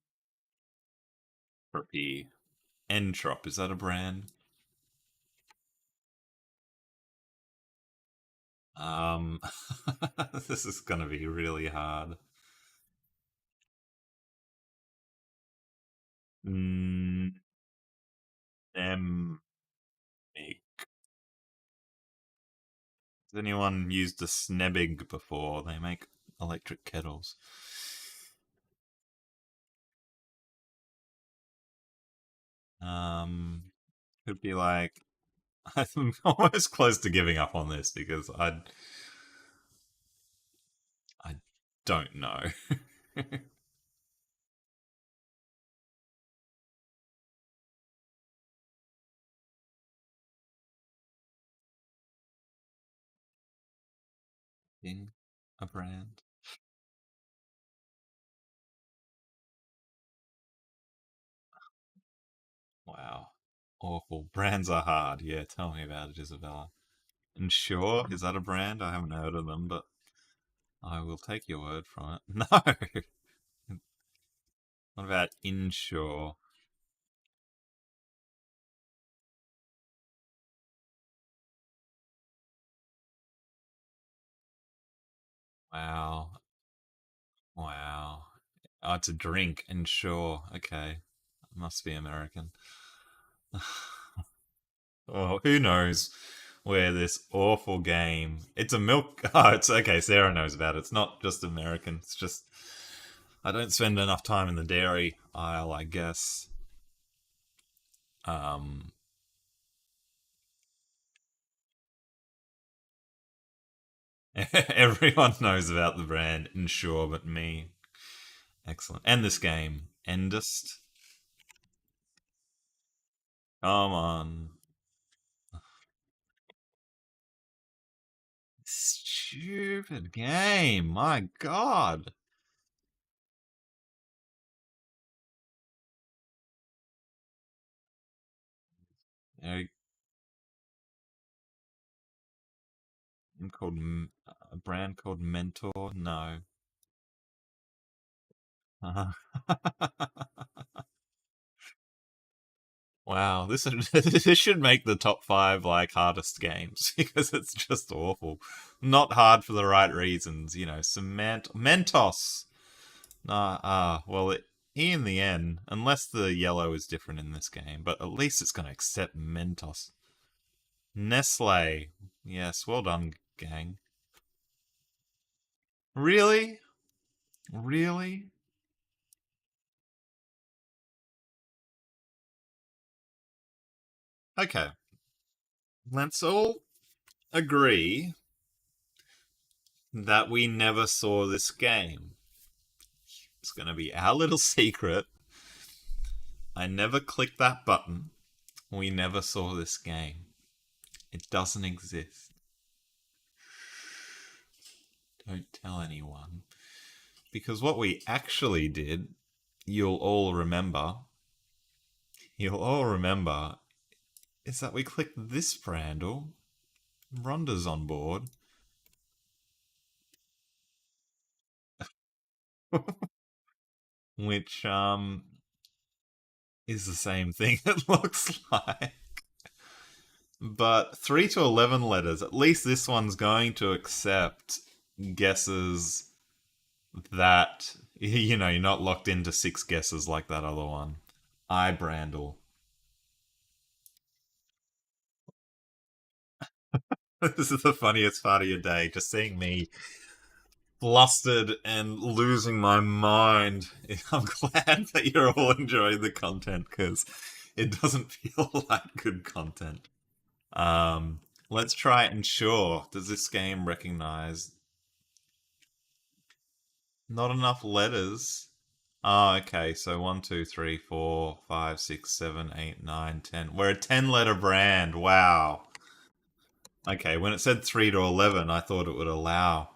Entrop. Is that a brand? Um, this is gonna be really hard. Mm, em- Has anyone used a Snebig before? They make electric kettles. Um, could be like I'm almost close to giving up on this because I don't know. In a brand. Wow. Awful. Brands are hard. Yeah, tell me about it, Isabella. Ensure, is that a brand? I haven't heard of them, but I will take your word from it. No. What about Insure? Wow. Wow. Oh, it's a drink. Ensure. Okay. Must be American. Oh, who knows where this awful game. It's a milk. Oh, it's okay. Sarah knows about it. It's not just American. It's just I don't spend enough time in the dairy aisle, I guess. Um, everyone knows about the brand Ensure, but me. Excellent. And this game, Endist. Come on. Stupid game. My God. A a brand called Mentor. No. Uh-huh. Wow, this should make the top five like hardest games because it's just awful. Not hard for the right reasons, you know. Mentos. Well, E in the end, unless the yellow is different in this game, but at least it's going to accept Mentos. Nestle. Yes, well done, gang. Really? Really? Okay, let's all agree that we never saw this game. It's going to be our little secret. I never clicked that button. We never saw this game. It doesn't exist. Don't tell anyone. Because what we actually did, you'll all remember, you'll all remember, is that we clicked this brandle. Rhonda's on board. Which, is the same thing, it looks like. But 3 to 11 letters, at least this one's going to accept guesses that, you know, you're not locked into six guesses like that other one. I Brandle. This is the funniest part of your day, just seeing me flustered and losing my mind. I'm glad that you're all enjoying the content because it doesn't feel like good content. Um, let's try Ensure. Does this game recognize not enough letters? Oh, okay. So 1, 2, 3, 4, 5, 6, 7, 8, 9, 10. We're a 10-letter brand. Wow. Okay, when it said 3 to 11, I thought it would allow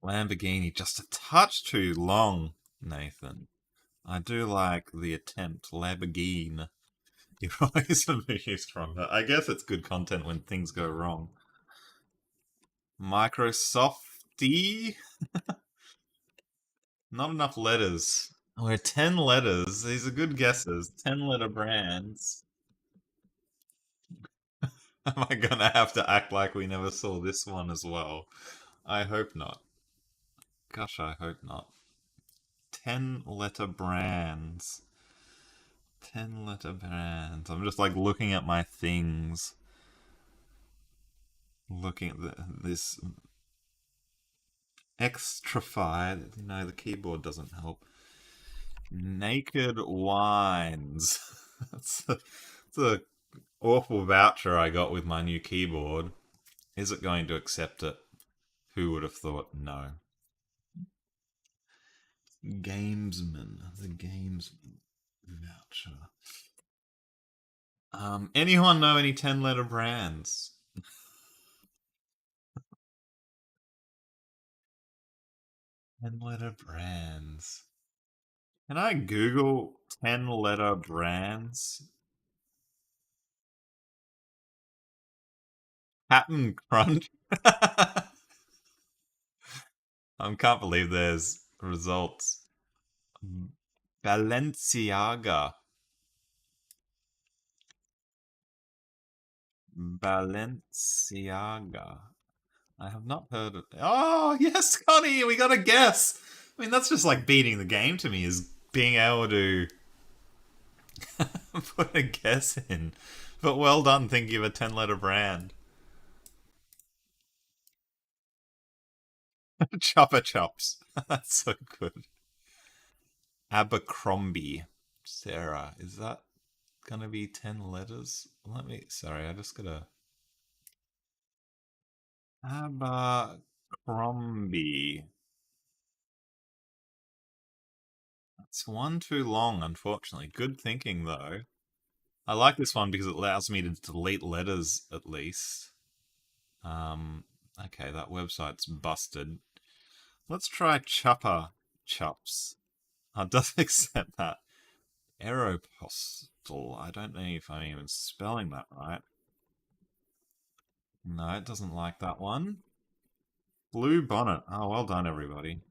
Lamborghini just a touch too long, Nathan. I do like the attempt, Lamborghini. You're always amused from that. I guess it's good content when things go wrong. Microsofty? Not enough letters. We're 10 letters. These are good guesses. 10-letter brands. Am I gonna have to act like we never saw this one as well? I hope not. Gosh, I hope not. 10-letter brands. 10-letter brands. I'm just like looking at my things. Looking at this extrafy. No, the keyboard doesn't help. Naked wines. That's a awful voucher I got with my new keyboard. Is it going to accept it? Who would have thought no? Gamesman. The Gamesman voucher. Anyone know any 10-letter brands? 10-letter brands. Can I Google 10-letter brands? Captain Crunch. I can't believe there's results. Balenciaga. Balenciaga. I have not heard of. Oh, yes, Connie, we got a guess. I mean, that's just like beating the game to me, is being able to put a guess in. But well done thinking of a 10-letter brand. Chopper Chops. That's so good. Abercrombie. Sarah, is that gonna be 10 letters? Let me. Sorry, I just gotta. Abercrombie. It's one too long, unfortunately. Good thinking, though. I like this one because it allows me to delete letters at least. Um, okay, that website's busted. Let's try Chupper Chups. It does accept that. Aeropostal. I don't know if I'm even spelling that right. No, it doesn't like that one. Blue Bonnet. Oh, well done, everybody.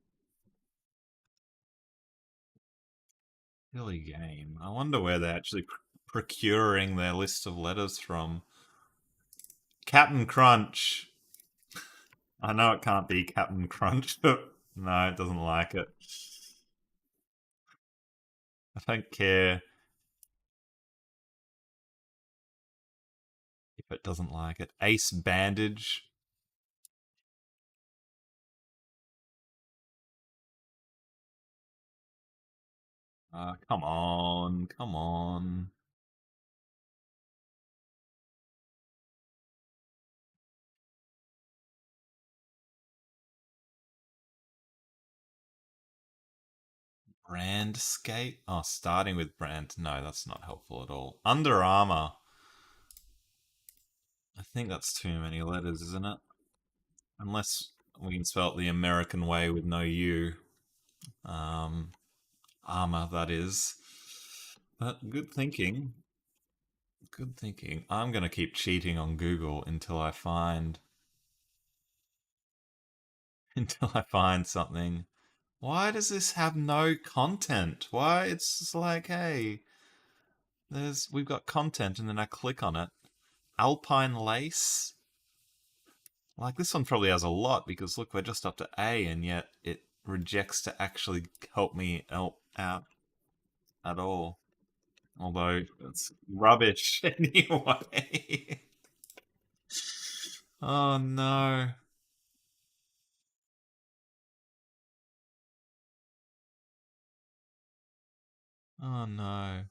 Silly game. I wonder where they're actually procuring their list of letters from. Captain Crunch. I know it can't be Captain Crunch, but no, it doesn't like it. I don't care if it doesn't like it. Ace Bandage. Come on, come on. Brandscape? Oh, starting with brand. No, that's not helpful at all. Under Armour. I think that's too many letters, isn't it? Unless we can spell it the American way with no U. Um, armor, that is. But good thinking. Good thinking. I'm going to keep cheating on Google until I find until I find something. Why does this have no content? Why it's just like, hey, we've got content, and then I click on it. Alpine lace. Like this one probably has a lot because look, we're just up to A, and yet it rejects to actually help me out at all. Although it's rubbish anyway. Oh no. Oh no.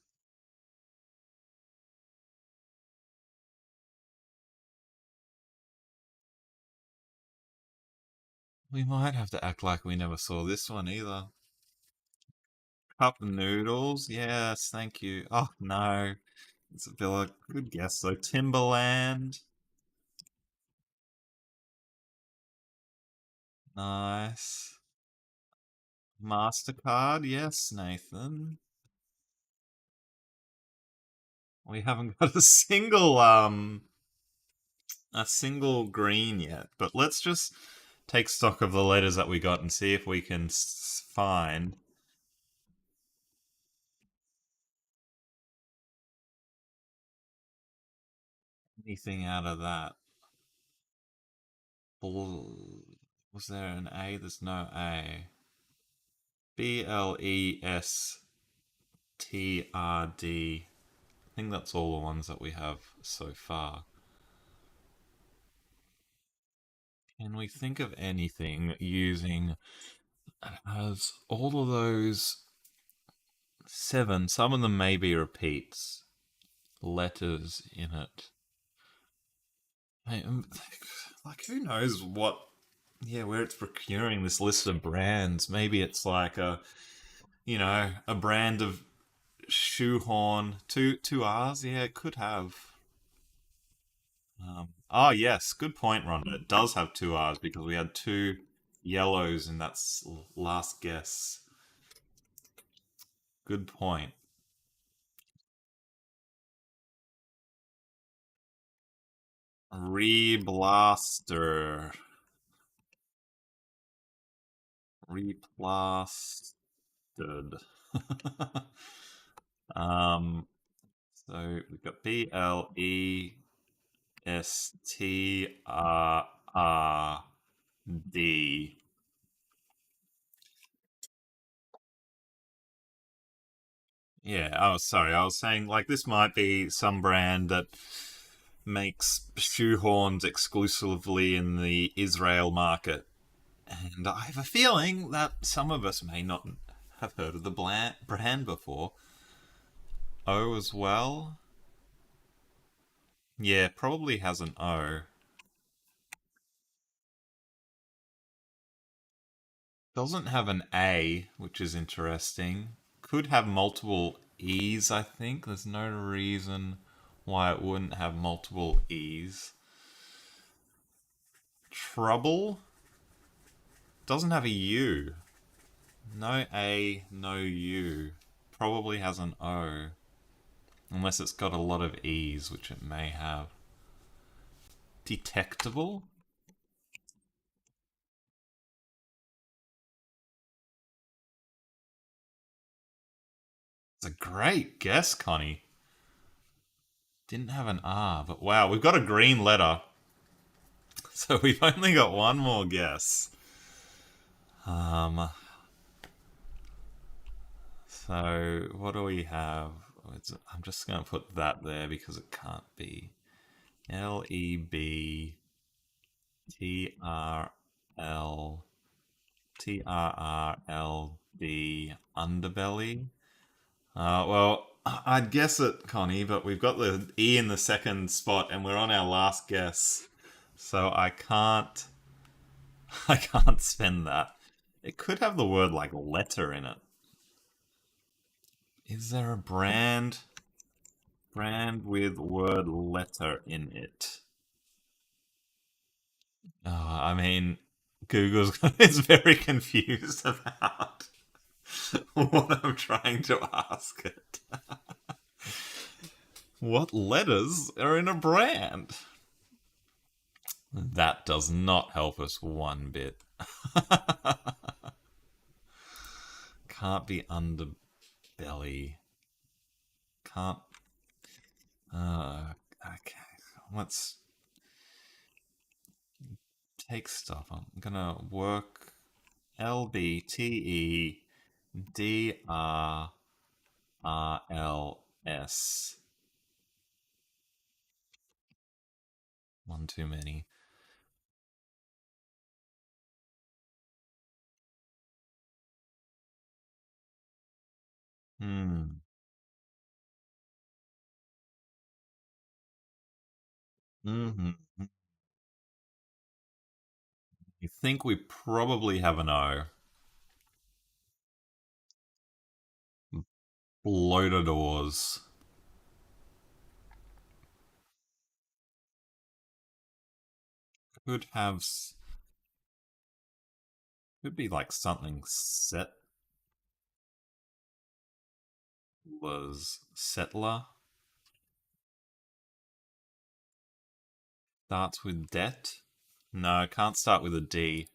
We might have to act like we never saw this one either. Cup noodles, yes, thank you. Oh no. It's a bit like good guess though. Timberland. Nice. MasterCard, yes, Nathan. We haven't got a single green yet, but let's just take stock of the letters that we got and see if we can find anything out of that. Was there an A? There's no A. BLESTRD. I think that's all the ones that we have so far. Can we think of anything using has all of those seven? Some of them may be repeats. Letters in it. Hey, like who knows what? Yeah, where it's procuring this list of brands. Maybe it's like a brand of shoehorn. Two R's. Yeah, it could have. Oh yes, good point, Rhonda. It does have two R's because we had two yellows in that last guess. Good point. Reblaster. Replastered. um, so we've got Blestrrd. Yeah, oh, sorry. I was saying, like, this might be some brand that makes shoehorns exclusively in the Israel market. And I have a feeling that some of us may not have heard of the brand before. O as well? Yeah, probably has an O. Doesn't have an A, which is interesting. Could have multiple E's, I think. There's no reason why it wouldn't have multiple E's. Trouble doesn't have a U. No A, no U. Probably has an O. Unless it's got a lot of E's, which it may have. Detectable? It's a great guess, Connie. Didn't have an R, but wow, we've got a green letter. So we've only got one more guess. Um, so what do we have? I'm just going to put that there because it can't be. Lebrtrrld underbelly. Well, I'd guess it, Connie, but we've got the E in the second spot, and we're on our last guess, so I can't. I can't spend that. It could have the word like letter in it. Is there a brand with word letter in it? I mean, Google's is very confused about what I'm trying to ask it. What letters are in a brand? That does not help us one bit. Can't be underbelly. Can't. Okay. Let's take stuff. I'm gonna work Lbtedrrls. One too many. Hmm. Mm-hmm. You think we probably have an O. Bloatadors. Could have. Could be like something set was settler. Starts with det. No, it can't start with a D,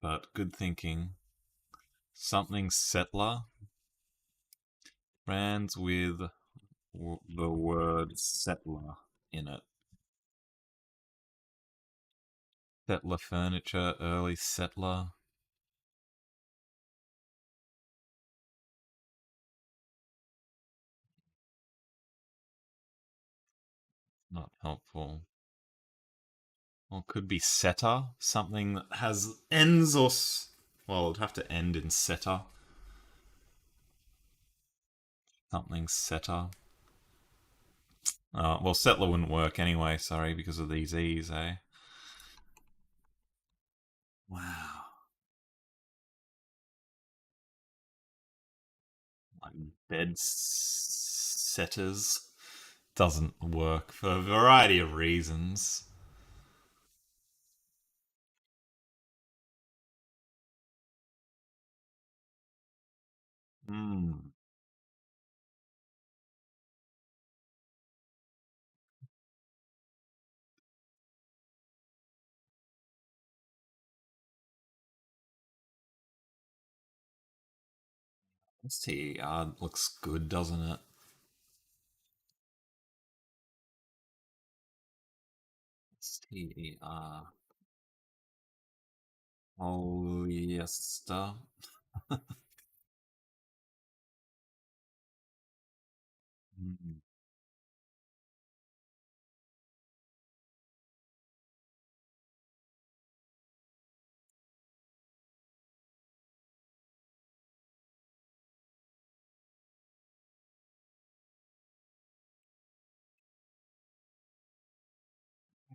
but good thinking. Something settler. Brands with the word settler in it. Settler furniture, early settler. Not helpful. Or could be setter. Something that has ends or. Well, it'd have to end in setter. Something setter. Well, settler wouldn't work anyway, sorry, because of these E's, eh? Wow. Like bed setters doesn't work for a variety of reasons. Hmm. STER looks good, doesn't it? STER. Oh, yes. Hmm.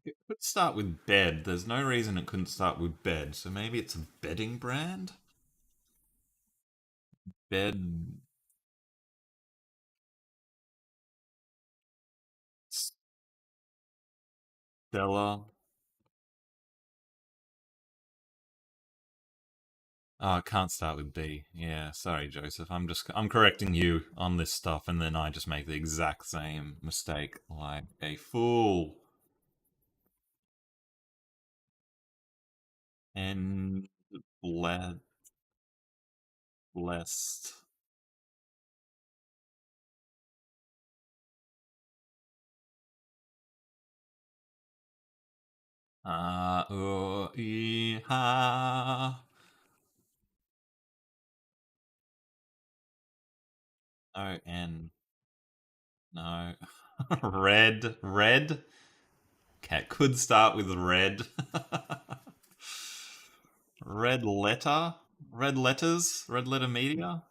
It could start with bed. There's no reason it couldn't start with bed. So maybe it's a bedding brand? Bed Stella. Oh, it can't start with B. Yeah, sorry, Joseph. I'm correcting you on this stuff, and then I just make the exact same mistake like a fool. And ble- blessed. Ha. O N. No. Red. Cat could start with red. Red letter. Red letters. Red letter media.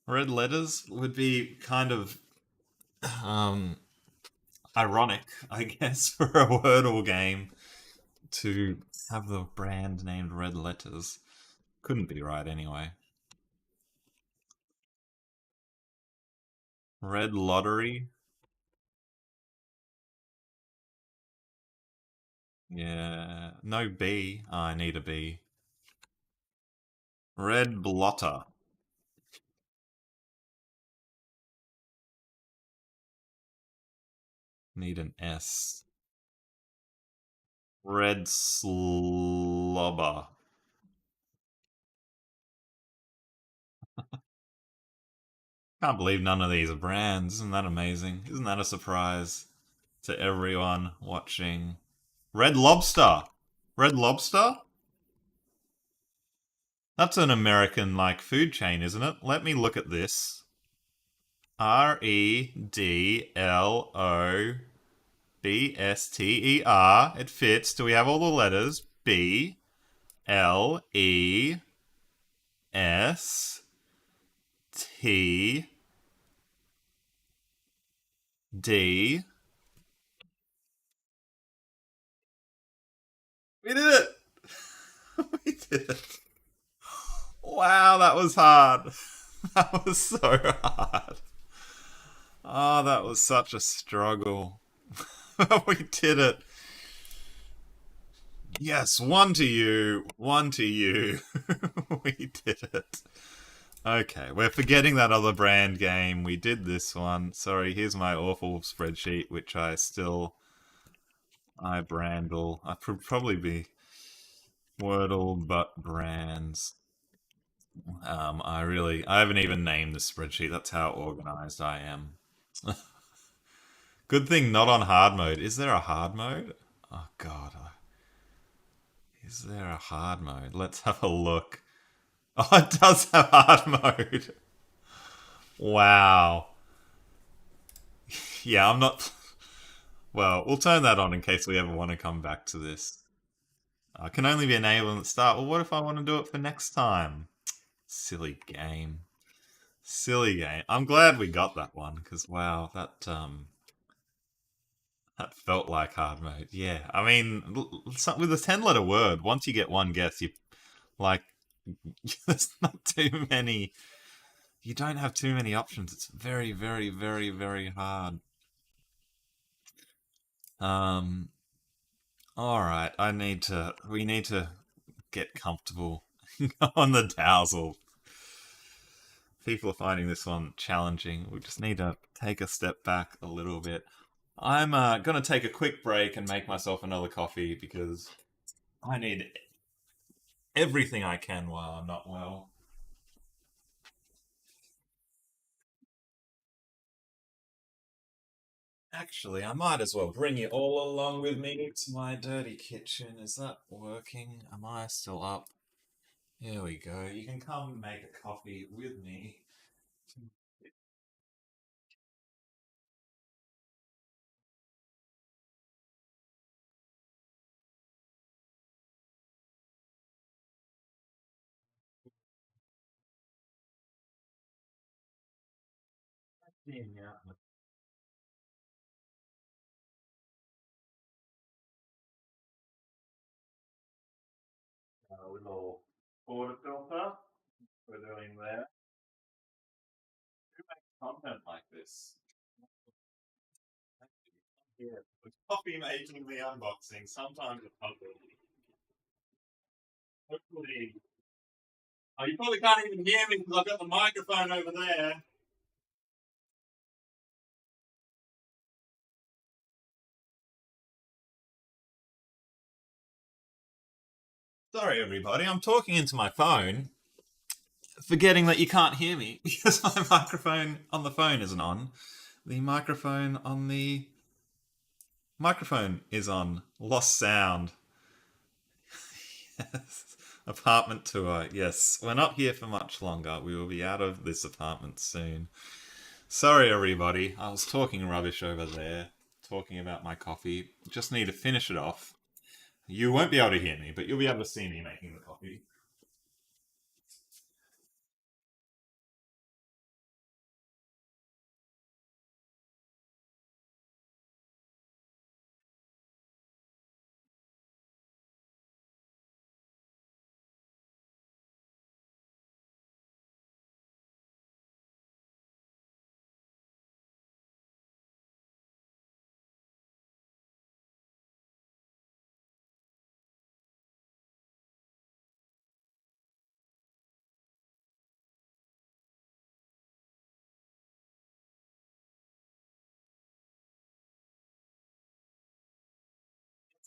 Red letters would be kind of um ironic, I guess, for a Wordle game to have the brand named Red Letters. Couldn't be right anyway. Red Lottery. Yeah. No B. Oh, I need a B. Red Blotter. Need an S. Red Slobber. Can't believe none of these are brands. Isn't that amazing? Isn't that a surprise to everyone watching? Red Lobster. Red Lobster? That's an American like food chain, isn't it? Let me look at this. Redlobster. It fits. Do we have all the letters? Blestd. We did it! We did it. Wow, that was hard. That was so hard. Oh, that was such a struggle. We did it. Yes, one to you, one to you. We did it. Okay, we're forgetting that other brand game. We did this one. Sorry, here's my awful spreadsheet, which I brandle. I probably be Wordle, but brands. I haven't even named the spreadsheet. That's how organized I am. Good thing not on hard mode. Is there a hard mode? Oh god, is there a hard mode? Let's have a look. Oh, it does have hard mode. Wow. Yeah, I'm not. Well, we'll turn that on in case we ever want to come back to this. I can only be enabled at the start. Well, what if I want to do it for next time? Silly game. Silly game. I'm glad we got that one because wow, that felt like hard mode. Yeah, I mean, with a 10-letter word, once you get one guess, you like there's not too many. You don't have too many options. It's very, very, very, very hard. Um. All right. We need to get comfortable on the Dowsel. people are finding this one challenging. We just need to take a step back a little bit. I'm gonna take a quick break and make myself another coffee because I need everything I can while I'm not well. Actually, I might as well bring you all along with me to my dirty kitchen. Is that working? Am I still up? Here we go. You can come make a coffee with me. Yeah. A little water filter we're doing there. Who makes content like this? Yeah. With coffee making the unboxing, sometimes it's ugly. Hopefully. Oh, you probably can't even hear me because I've got the microphone over there. Sorry, everybody. I'm talking into my phone, forgetting that you can't hear me because my microphone on the phone isn't on. The microphone on the microphone is on. Lost sound. Yes. Apartment tour. Yes. We're not here for much longer. We will be out of this apartment soon. Sorry, everybody. I was talking rubbish over there, talking about my coffee. Just need to finish it off. You won't be able to hear me, but you'll be able to see me making the coffee.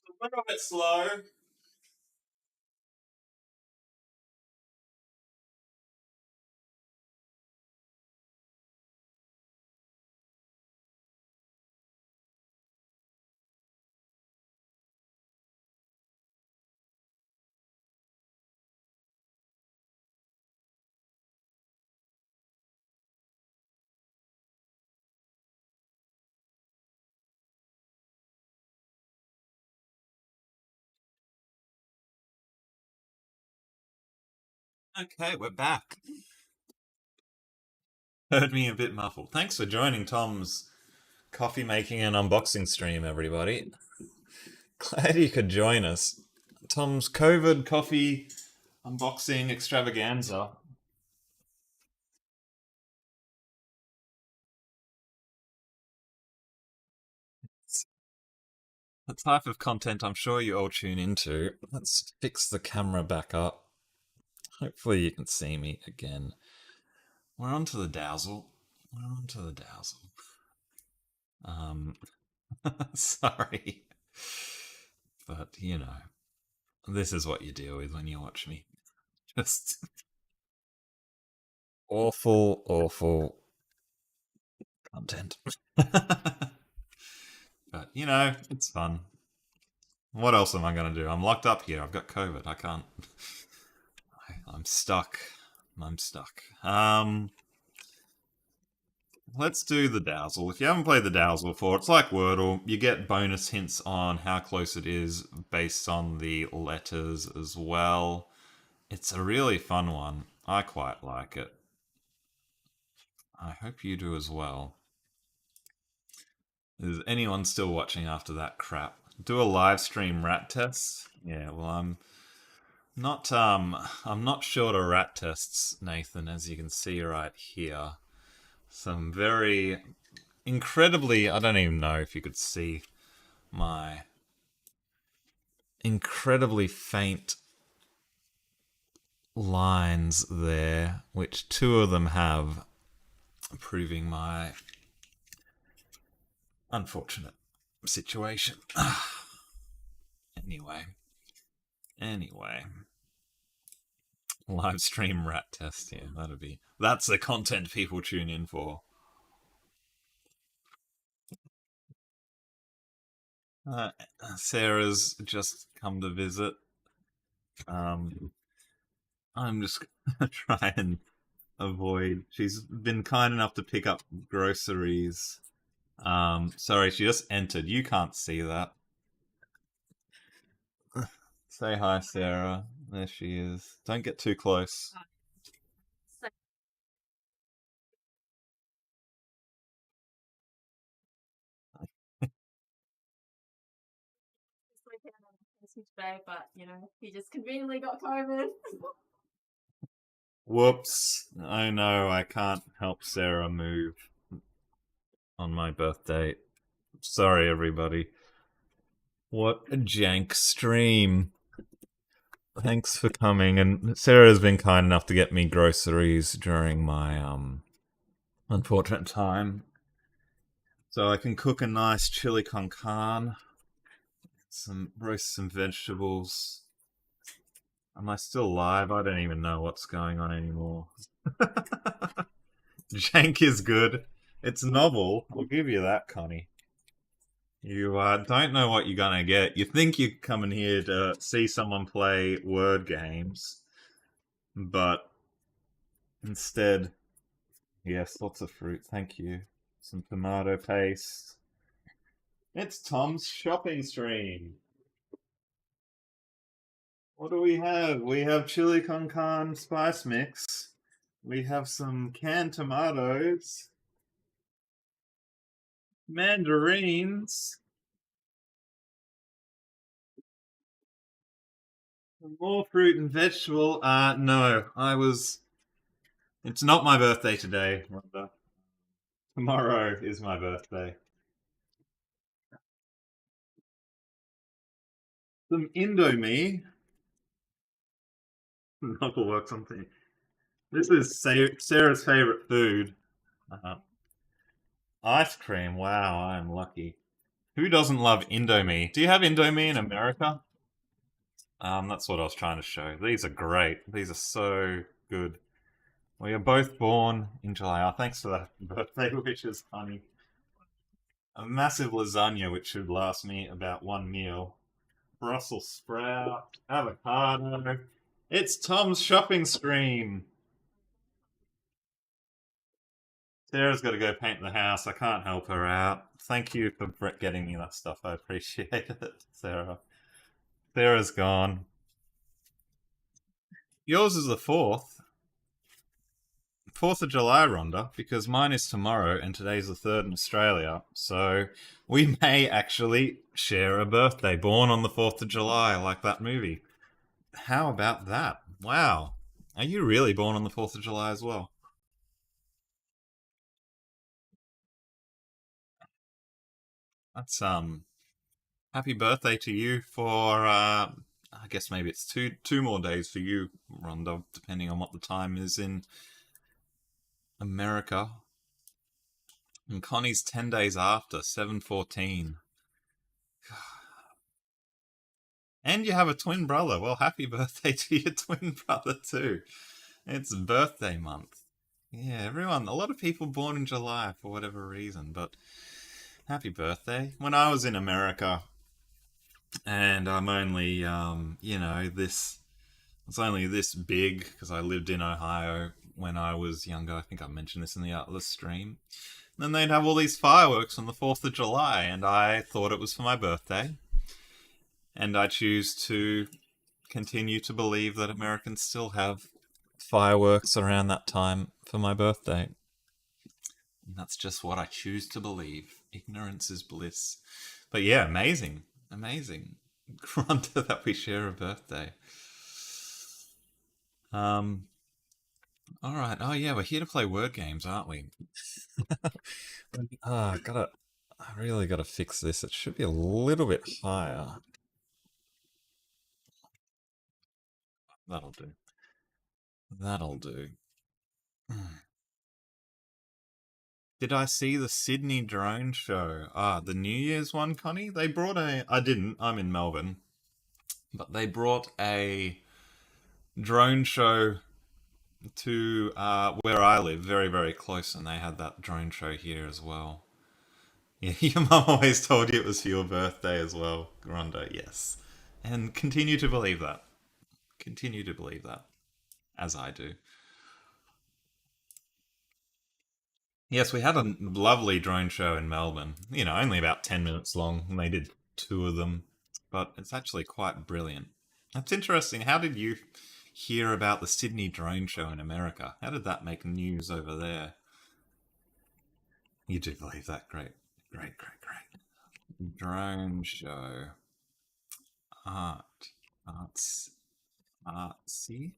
It's a little bit slow. Okay, we're back. Heard me a bit muffled. Thanks for joining Tom's coffee making and unboxing stream, everybody. Glad you could join us. Tom's COVID coffee unboxing extravaganza. It's the type of content I'm sure you all tune into. Let's fix the camera back up. Hopefully you can see me again. We're on to the dazzle. We're on to the dazzle. Um, sorry. But, this is what you deal with when you watch me. Just awful, awful content. But, it's fun. What else am I going to do? I'm locked up here. I've got COVID. I can't. I'm stuck. I'm stuck. Let's do the Dazzle. If you haven't played the Dazzle before, it's like Wordle. You get bonus hints on how close it is based on the letters as well. It's a really fun one. I quite like it. I hope you do as well. Is anyone still watching after that crap? Do a live stream rat test? Yeah, well I'm not short of rat tests, Nathan, as you can see right here. Some very incredibly, I don't even know if you could see my incredibly faint lines there, which two of them have, proving my unfortunate situation. anyway, anyway, live stream rat test. Yeah, that's the content people tune in for. Uh, Sarah's just come to visit. Um, I'm just gonna try and avoid. She's been kind enough to pick up groceries. Sorry, she just entered. You can't see that. Say hi, Sarah. There she is. Don't get too close. Today, but he just conveniently got COVID. Whoops. Oh no, I can't help Sarah move on my birthday. Sorry, everybody. What a jank stream. Thanks for coming. And Sarah's been kind enough to get me groceries during my unfortunate time. So I can cook a nice chili con carne, roast some vegetables. Am I still live? I don't even know what's going on anymore. Jank is good. It's novel. I'll give you that, Connie. You don't know what you're gonna get. You think you're coming here to see someone play word games, but instead, yes, lots of fruit. Thank you. Some tomato paste. It's Tom's shopping stream. What do we have? We have chili con carne spice mix. We have some canned tomatoes, mandarins, more fruit and vegetable. No, I was. It's not my birthday today, Rhonda. Tomorrow is my birthday. Some Indomie. Knuckle work something. This is Sarah's favorite food. Uh, Ice cream. Wow, I am lucky. Who doesn't love Indomie? Do you have Indomie in America? That's what I was trying to show. These are great. These are so good. We are both born in July. Oh, thanks for that birthday wishes, honey. A massive lasagna, which should last me about one meal. Brussels sprout, avocado. It's Tom's shopping stream. Sarah's got to go paint the house. I can't help her out. Thank you for getting me that stuff. I appreciate it, Sarah. Sarah's gone. Yours is the 4th. 4th of July, Rhonda, because mine is tomorrow and today's the 3rd in Australia. So we may actually share a birthday. Born on the 4th of July, like that movie. How about that? Wow. Are you really born on the 4th of July as well? That's happy birthday to you for I guess maybe it's two more days for you, Rhonda, depending on what the time is in America. And Connie's 10 days after, 7/14. And you have a twin brother. Well, happy birthday to your twin brother too. It's birthday month. Yeah, everyone, a lot of people born in July for whatever reason, but happy birthday. When I was in America, and I'm only, this, it's only this big because I lived in Ohio when I was younger. I think I mentioned this in the Atlas stream. Then they'd have all these fireworks on the 4th of July, and I thought it was for my birthday. And I choose to continue to believe that Americans still have fireworks around that time for my birthday. And that's just what I choose to believe. Ignorance is bliss. But yeah, amazing. Amazing. Granta that we share a birthday. All right. Oh yeah, we're here to play word games, aren't we? I really gotta fix this. It should be a little bit higher. That'll do. That'll do. Did I see the Sydney drone show? Ah, the New Year's one, Connie? They brought a. I didn't. I'm in Melbourne. But they brought a drone show to where I live, very, very close, and they had that drone show here as well. Yeah, your mum always told you it was for your birthday as well, Rondo, yes. And continue to believe that. Continue to believe that, as I do. Yes, we had a lovely drone show in Melbourne. Only about 10 minutes long, and they did two of them. But it's actually quite brilliant. That's interesting. How did you hear about the Sydney drone show in America? How did that make news over there? You do believe that? Great. Great, great, great. Drone show. Art. Arts. Artsy.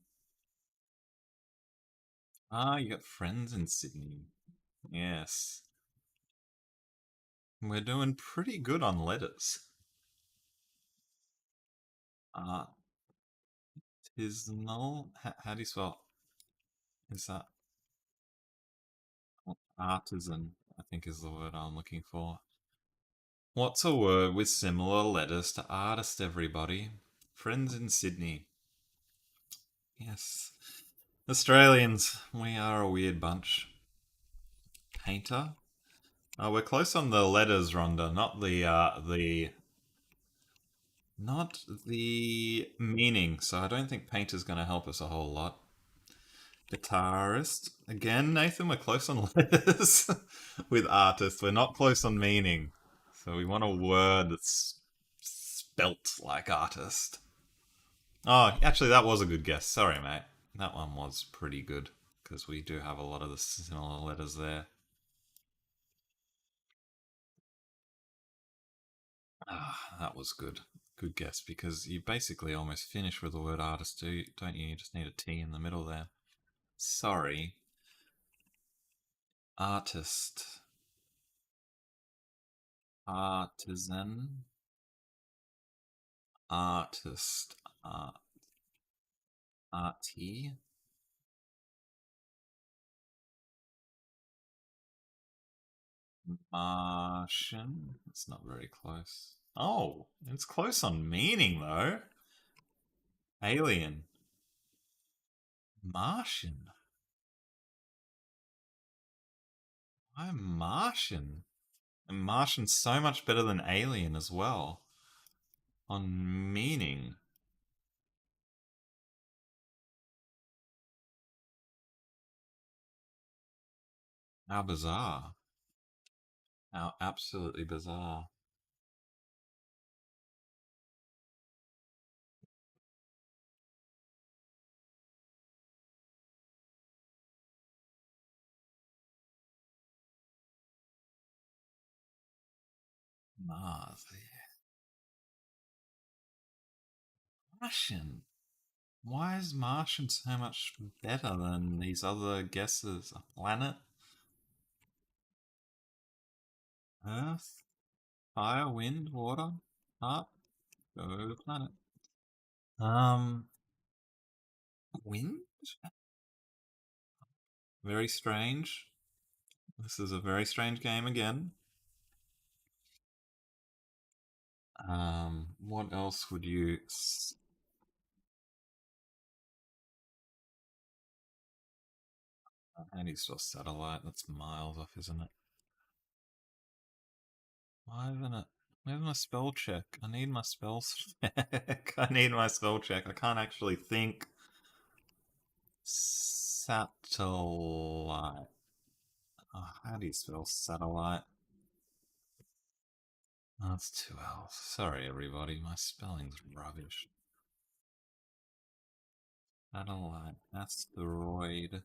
Ah, you got friends in Sydney. Yes. We're doing pretty good on letters. Artisanal. How do you spell? Is that artisan? I think is the word I'm looking for. What's a word with similar letters to artist, everybody? Friends in Sydney. Yes. Australians, we are a weird bunch. Painter. We're close on the letters, Rhonda, not the meaning. So I don't think painter's going to help us a whole lot. Guitarist. Again, Nathan, we're close on letters. With artist, we're not close on meaning. So we want a word that's spelt like artist. Oh, actually, that was a good guess. Sorry, mate. That one was pretty good because we do have a lot of the similar letters there. Ah, that was good. Good guess because you basically almost finish with the word artist, don't you? You just need a T in the middle there. Sorry. Artist. Artisan. Artist. Arty. Martian. It's not very close. Oh, it's close on meaning though. Alien. Martian. I'm Martian. And Martian's so much better than Alien as well. On meaning. How bizarre. How absolutely bizarre. Mars. Martian. Why is Martian so much better than these other guesses? A planet? Earth? Fire, wind, water? Heart? Go planet. Um, Wind? Very strange. This is a very strange game again. What else would you? How do you spell satellite? That's miles off, isn't it? Why isn't it? Where's my spell check? I need my spell check. I need my spell check. I can't actually think. Satellite. Oh, how do you spell satellite? Oh, that's two L's. Sorry, everybody. My spelling's rubbish. Satellite. Asteroid.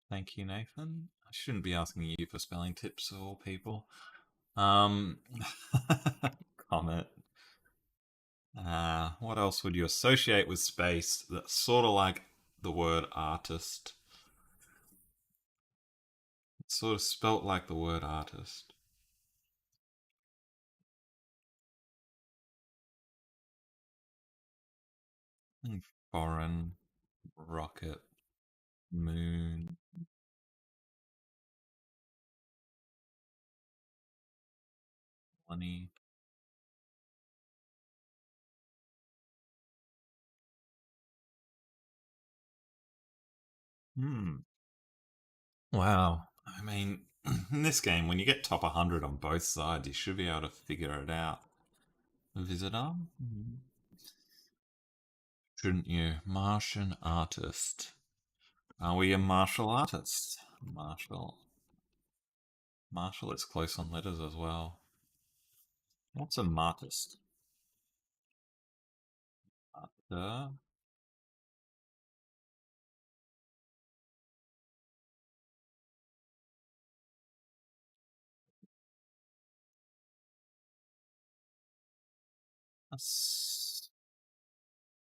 Thank you, Nathan. I shouldn't be asking you for spelling tips of all people. Um, Comet. What else would you associate with space that's sort of like the word artist? It's sort of spelt like the word artist. Foreign, rocket, moon, money. Hmm. Wow. I mean, in this game, when you get top 100 on both sides, you should be able to figure it out. Visitor? Shouldn't you? Martian artist. Are we a martial artist? Martial. Martial is close on letters as well. What's a martist? Arter.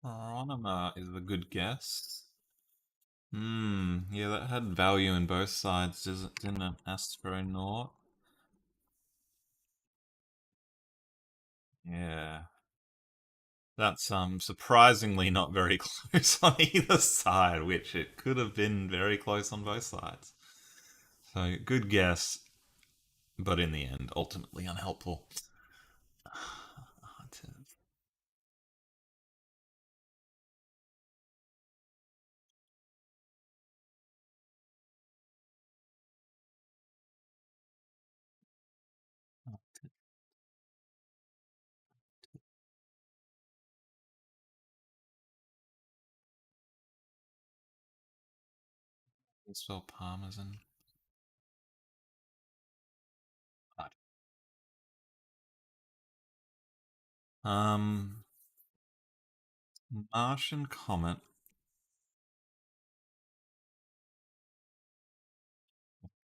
Astronomer is a good guess. Yeah, that had value in both sides, didn't it? Astronaut. Yeah. That's surprisingly not very close on either side, which it could have been very close on both sides. So good guess, but in the end, ultimately unhelpful. Spell parmesan. Um, Martian comet.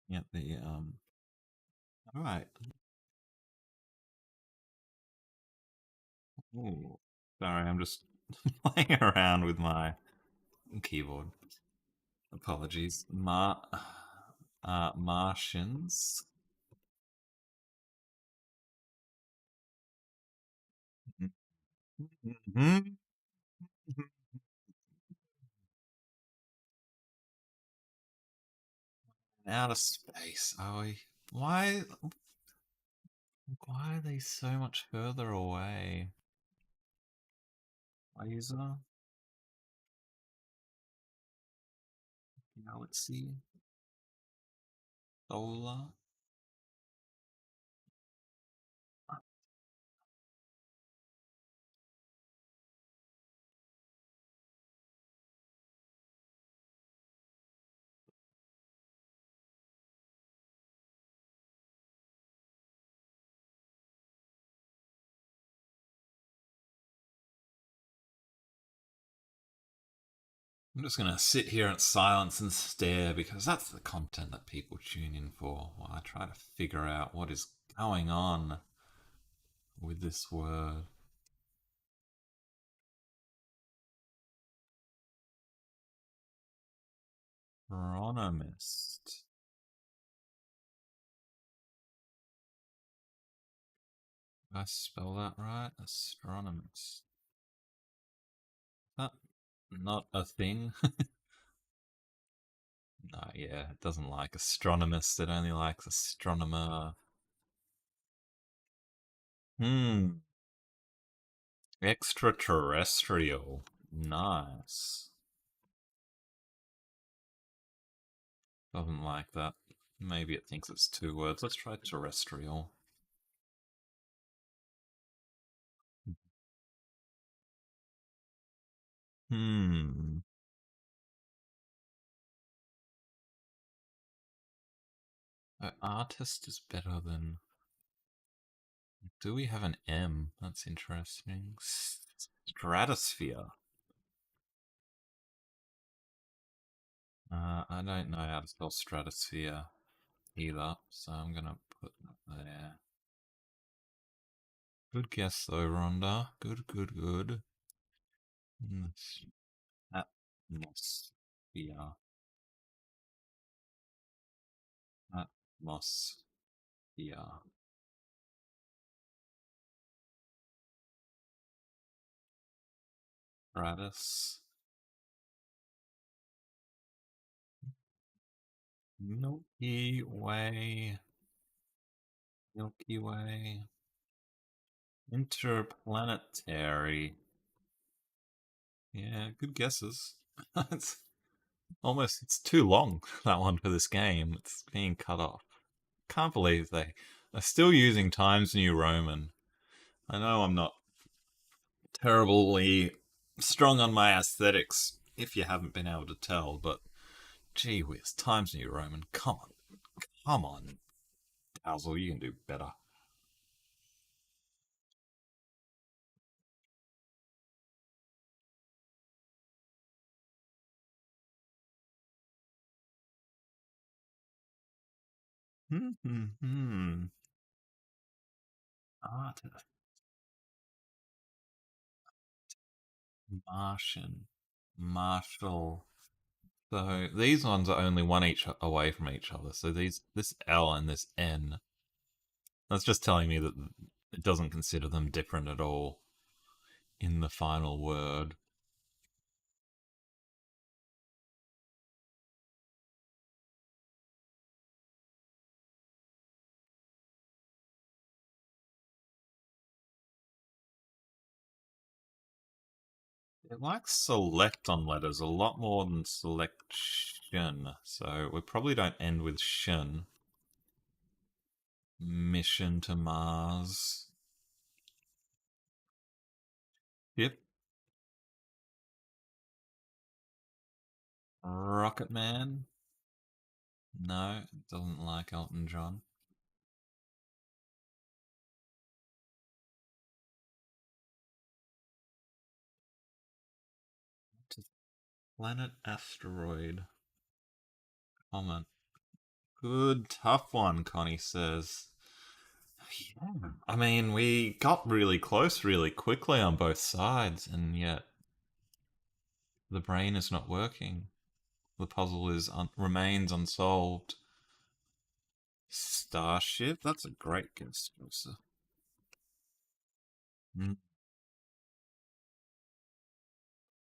Yeah, the. All right. Ooh. Sorry, I'm just playing around with my keyboard. Apologies. Martians. Mhm. Outer space. Are we? Why? Why are they so much further away? Laser, galaxy, solar. I'm just gonna sit here in silence and stare because that's the content that people tune in for while I try to figure out what is going on with this word. Astronomist. Did I spell that right? Astronomist. That not a thing? No, yeah, it doesn't like astronomist. It only likes astronomer. Hmm. Extraterrestrial. Nice. Doesn't like that. Maybe it thinks it's two words. Let's try terrestrial. Hmm. Artist is better than. Do we have an M? That's interesting. Stratosphere. I don't know how to spell stratosphere either, so I'm gonna put that there. Good guess though, Rhonda. Good, good, good. Atmosphere. Atmosphere. Stratus. Milky Way. Milky Way. Interplanetary. Yeah, good guesses. It's almost, it's too long, that one for this game. It's being cut off. Can't believe they are still using Times New Roman. I know I'm not terribly strong on my aesthetics, if you haven't been able to tell, but gee whiz, Times New Roman, come on, Dazzle, you can do better. Artist, Martian, Marshall. So these ones are only one each away from each other. So this L and this N. That's just telling me that it doesn't consider them different at all in the final word. It likes select on letters a lot more than selection. So we probably don't end with shin. Mission to Mars. Yep. Rocket Man. No, it doesn't like Elton John. Planet Asteroid. Comment. Good, tough one, Connie says. Yeah. I mean, we got really close really quickly on both sides, and yet the brain is not working. The puzzle remains unsolved. Starship? That's a great guess, Joseph. Hmm.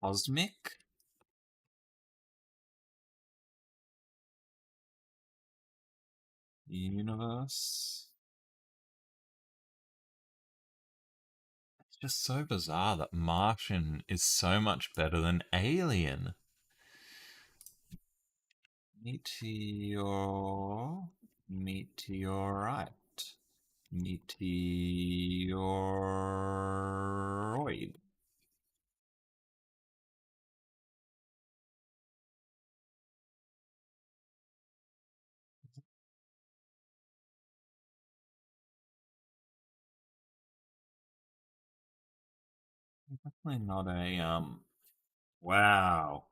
Cosmic? Universe? It's just so bizarre that Martian is so much better than Alien. Meteor. Meteorite. Meteoroid. Definitely not a wow.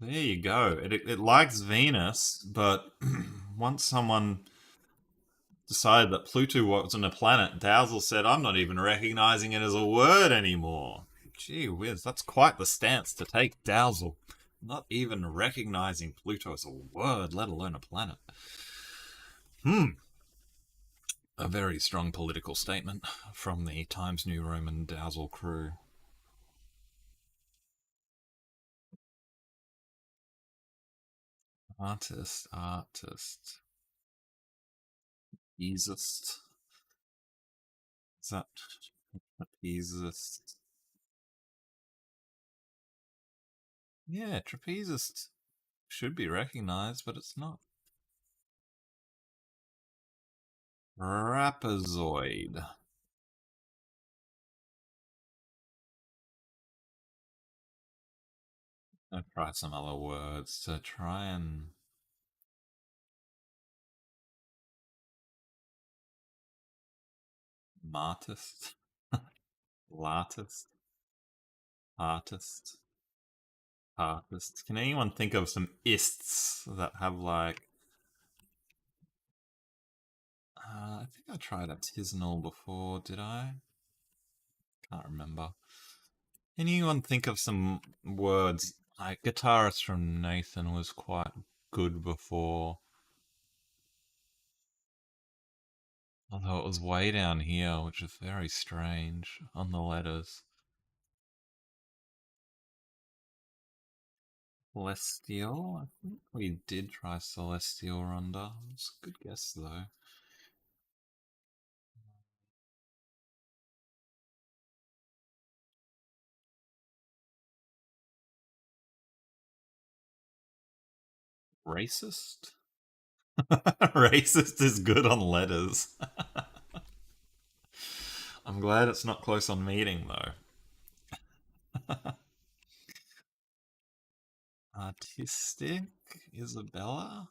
There you go. It likes Venus, but once someone decided that Pluto wasn't a planet, Dowsel said, I'm not even recognizing it as a word anymore. Gee whiz, that's quite the stance to take, Dowsel. Not even recognizing Pluto as a word, let alone a planet. A very strong political statement from the Times New Roman Dowsel crew. Artist. Easist. Is that trapezist? Yeah, trapezist should be recognized, but it's not. Trapezoid. I'll try some other words to try and. Martist. Latist. Artist. Artist. Can anyone think of some ists that have like. I think I tried artisanal before, did I? Can't remember. Anyone think of some words? Like guitarist from Nathan was quite good before. Although it was way down here, which is very strange on the letters. Celestial? I think we did try Celestial, Rhonda. It's a good guess, though. Racist? Racist is good on letters. I'm glad it's not close on meaning, though. Artistic? Isabella?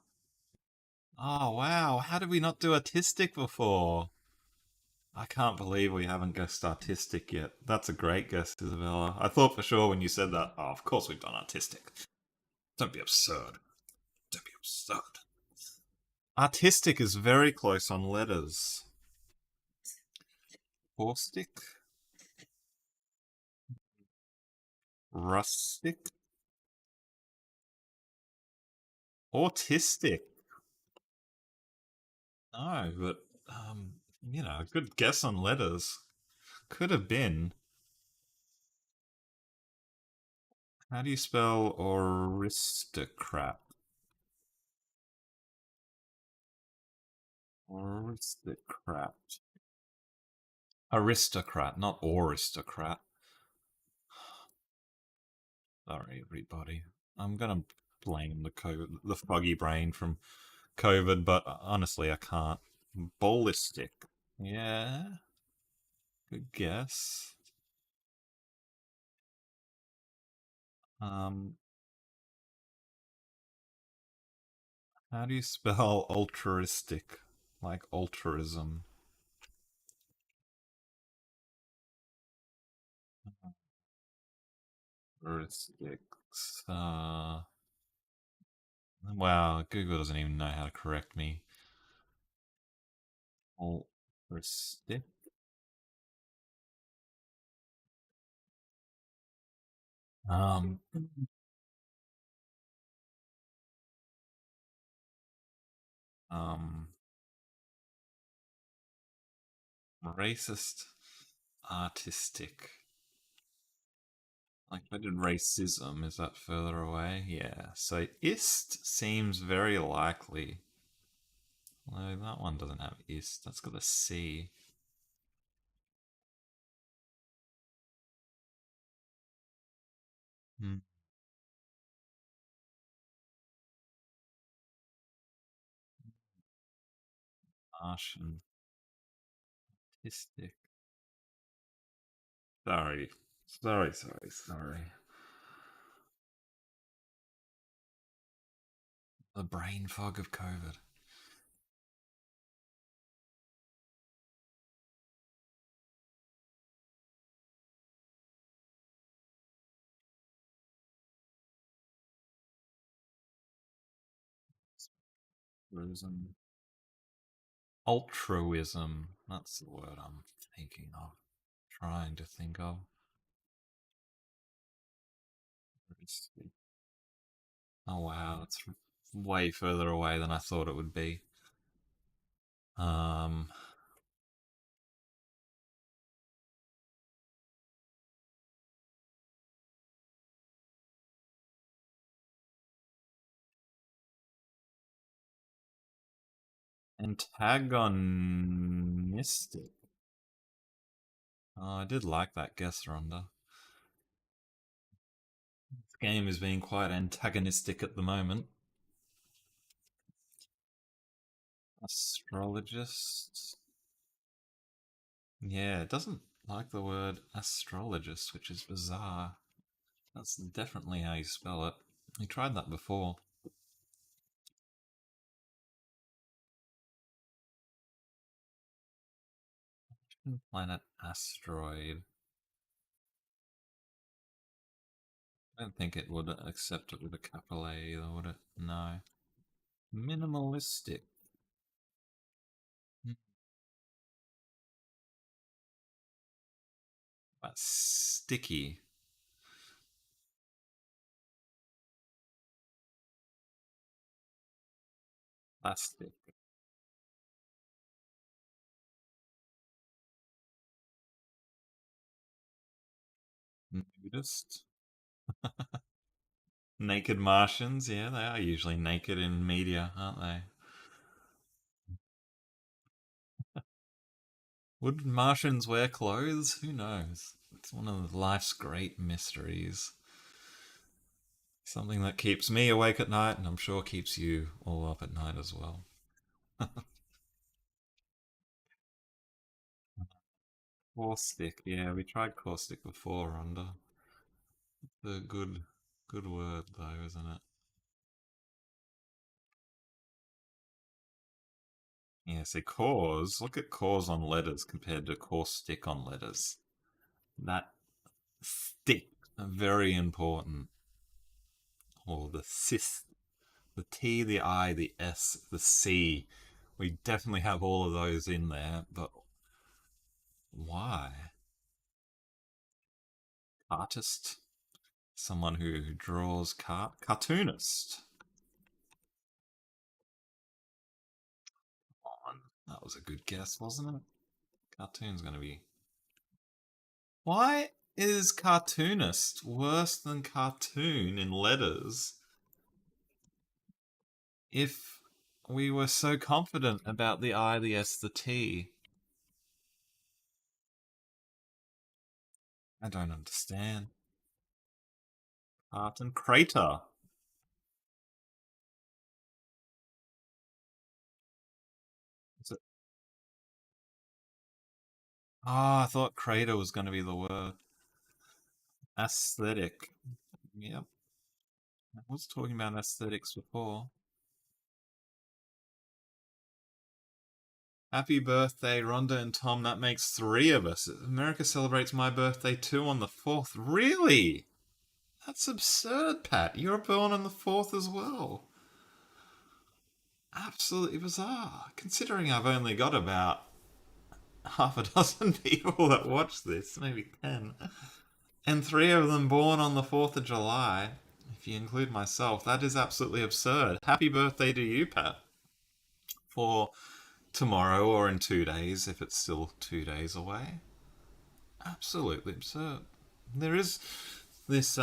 Oh, wow. How did we not do artistic before? I can't believe we haven't guessed artistic yet. That's a great guess, Isabella. I thought for sure when you said that, oh, of course we've done artistic. Don't be absurd. Don't be absurd. Artistic is very close on letters. Caustic? Rustic? Autistic? No, but, a good guess on letters. Could have been. How do you spell aristocrat? Aristocrat. Aristocrat, not aristocrat. Sorry, everybody. I'm gonna blame the foggy brain from COVID, but honestly, I can't. Ballistic. Yeah, good guess. Um, how do you spell altruistic? Like altruism. Heuristics. Wow, Google doesn't even know how to correct me. Altruistic. Um, um, racist, artistic. Like, I did racism. Is that further away? Yeah. So ist seems very likely. No, that one doesn't have ist. That's got a C. Hmm. Martian. Artistic. Sorry. Sorry. The brain fog of COVID. Altruism. Altruism. That's the word I'm thinking of. Trying to think of. Oh wow, that's way further away than I thought it would be. Um, Antagonistic. Oh, I did like that guess, Rhonda. This game is being quite antagonistic at the moment. Astrologist. Yeah, it doesn't like the word astrologist, which is bizarre. That's definitely how you spell it. We tried that before. Planet asteroid. I don't think it would accept it with a capital A either, would it? No. Minimalistic. Hmm. That's sticky. Plastic. Nudist. Naked Martians, yeah, they are usually naked in media, aren't they? Would Martians wear clothes? Who knows? It's one of life's great mysteries. Something that keeps me awake at night, and I'm sure keeps you all up at night as well. Caustic, yeah, we tried caustic before, Rhonda. The good word though, isn't it? Yeah, see, cause, look at cause on letters compared to caustic on letters. That stick, very important. Or the cis, the T, the I, the S, the C. We definitely have all of those in there, but why? Artist? Someone who draws cartoonist. On. That was a good guess, wasn't it? Cartoon's gonna be. Why is cartoonist worse than cartoon in letters if we were so confident about the I, the S, the T? I don't understand. Art and crater. Is it? Ah, I thought crater was going to be the word. Aesthetic. Yep. I was talking about aesthetics before. Happy birthday, Rhonda and Tom. That makes three of us. America celebrates my birthday too on the 4th. Really? That's absurd, Pat. You're born on the 4th as well. Absolutely bizarre. Considering I've only got about half a dozen people that watch this, maybe 10. And three of them born on the 4th of July. If you include myself, that is absolutely absurd. Happy birthday to you, Pat. For tomorrow or in 2 days, if it's still 2 days away. Absolutely absurd. There is this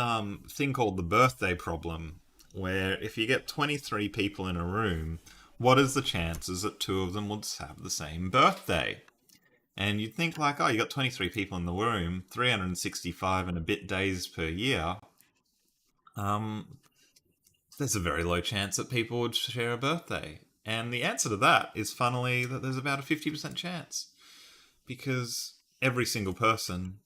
thing called the birthday problem, where if you get 23 people in a room, what is the chances that two of them would have the same birthday? And you'd think like, oh, you got 23 people in the room, 365 and a bit days per year. Um, there's a very low chance that people would share a birthday. And the answer to that is funnily that there's about a 50% chance. Because every single person,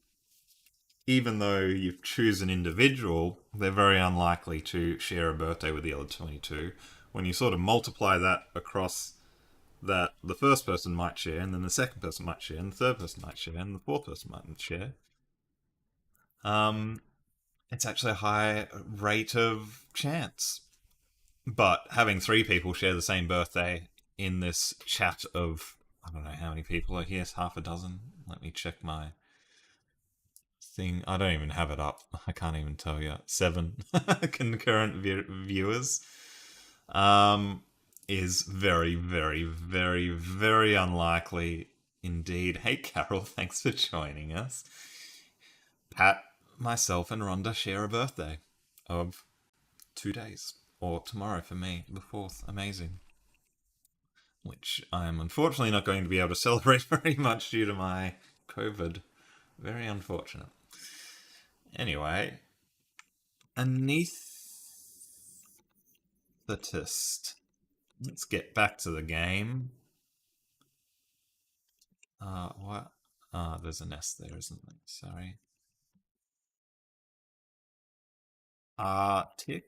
even though you choose an individual, they're very unlikely to share a birthday with the other 22. When you sort of multiply that across that the first person might share, and then the second person might share, and the third person might share, and the fourth person might share, um, it's actually a high rate of chance. But having three people share the same birthday in this chat of, I don't know how many people are here, half a dozen. Let me check my thing. I don't even have it up. I can't even tell you. 7 concurrent viewers. Um, is very, very, very, very unlikely indeed. Hey, Carol, thanks for joining us. Pat, myself, and Rhonda share a birthday of 2 days, or tomorrow for me, the 4th. Amazing. Which I am unfortunately not going to be able to celebrate very much due to my COVID. Very unfortunate. Anyway, anesthetist. Let's get back to the game. What? There's an S there, isn't there? Sorry. Arctic.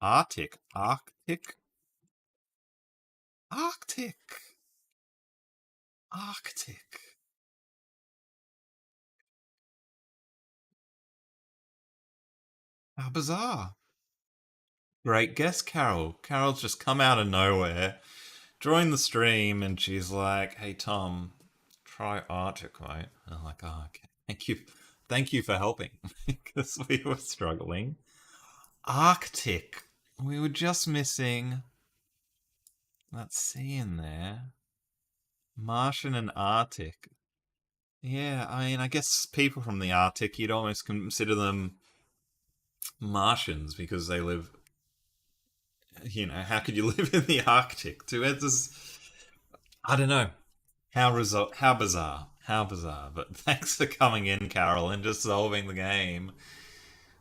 Arctic. Arctic. Arctic. Arctic. How bizarre. Great guess, Carol. Carol's just come out of nowhere, joined the stream, and she's like, "Hey Tom, try Arctic, mate." And I'm like, "Oh, okay. Thank you, thank you for helping," because we were struggling. Arctic. We were just missing that C in there. Martian and Arctic. Yeah, I mean, I guess people from the Arctic, you'd almost consider them Martians because they live. How could you live in the Arctic? I don't know. How bizarre. How bizarre. But thanks for coming in, Carol, and just solving the game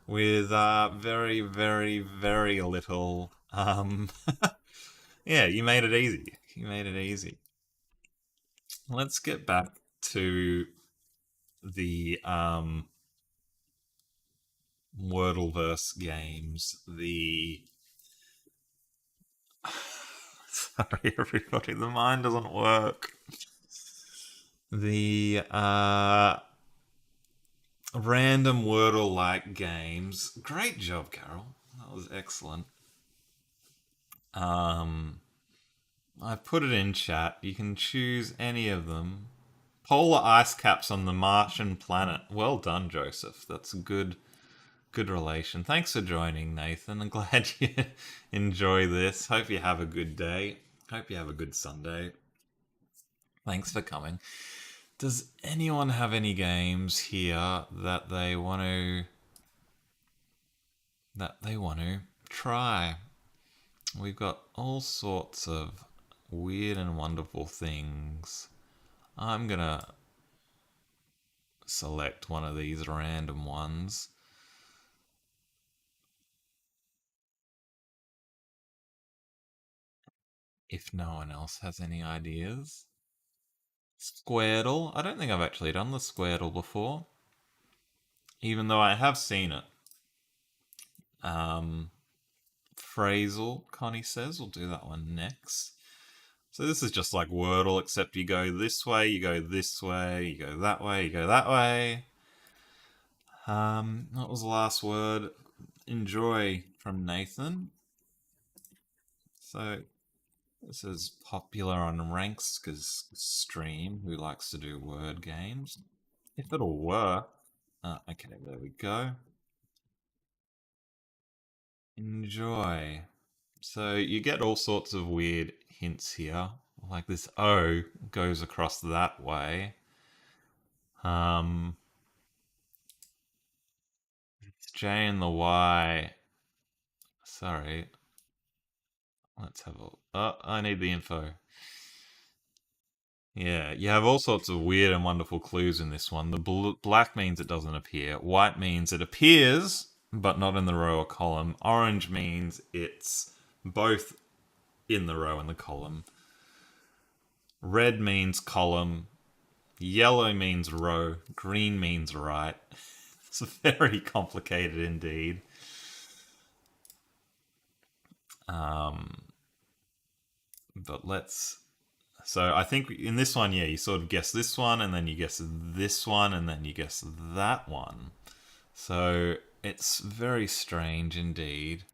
with very, very, very little. Yeah, you made it easy. You made it easy. Let's get back to the Wordleverse games. Sorry, everybody, the mind doesn't work. The random Wordle like games. Great job, Carol. That was excellent. Um, I put it in chat. You can choose any of them. Polar ice caps on the Martian planet. Well done, Joseph. That's a good relation. Thanks for joining, Nathan. I'm glad you enjoy this. Hope you have a good day. Hope you have a good Sunday. Thanks for coming. Does anyone have any games here that they want to try? We've got all sorts of weird and wonderful things. I'm gonna select one of these random ones. If no one else has any ideas. Squirtle. I don't think I've actually done the Squirtle before, even though I have seen it. Um, Phrasal, Connie says. We'll do that one next. So this is just like Wordle, except you go this way, you go this way, you go that way, you go that way. What was the last word? Enjoy from Nathan. So this is popular on Ranks' stream, who likes to do word games. If it'll work. Okay, there we go. Enjoy. So you get all sorts of weird hints here. Like this O goes across that way. Um, J and the Y. Sorry. Let's have a. Oh, I need the info. Yeah, you have all sorts of weird and wonderful clues in this one. The black means it doesn't appear. White means it appears, but not in the row or column. Orange means it's both in the row and the column. Red means column. Yellow means row. Green means right. It's very complicated indeed. But let's. So I think in this one, yeah, you sort of guess this one, and then you guess this one, and then you guess that one. So it's very strange indeed.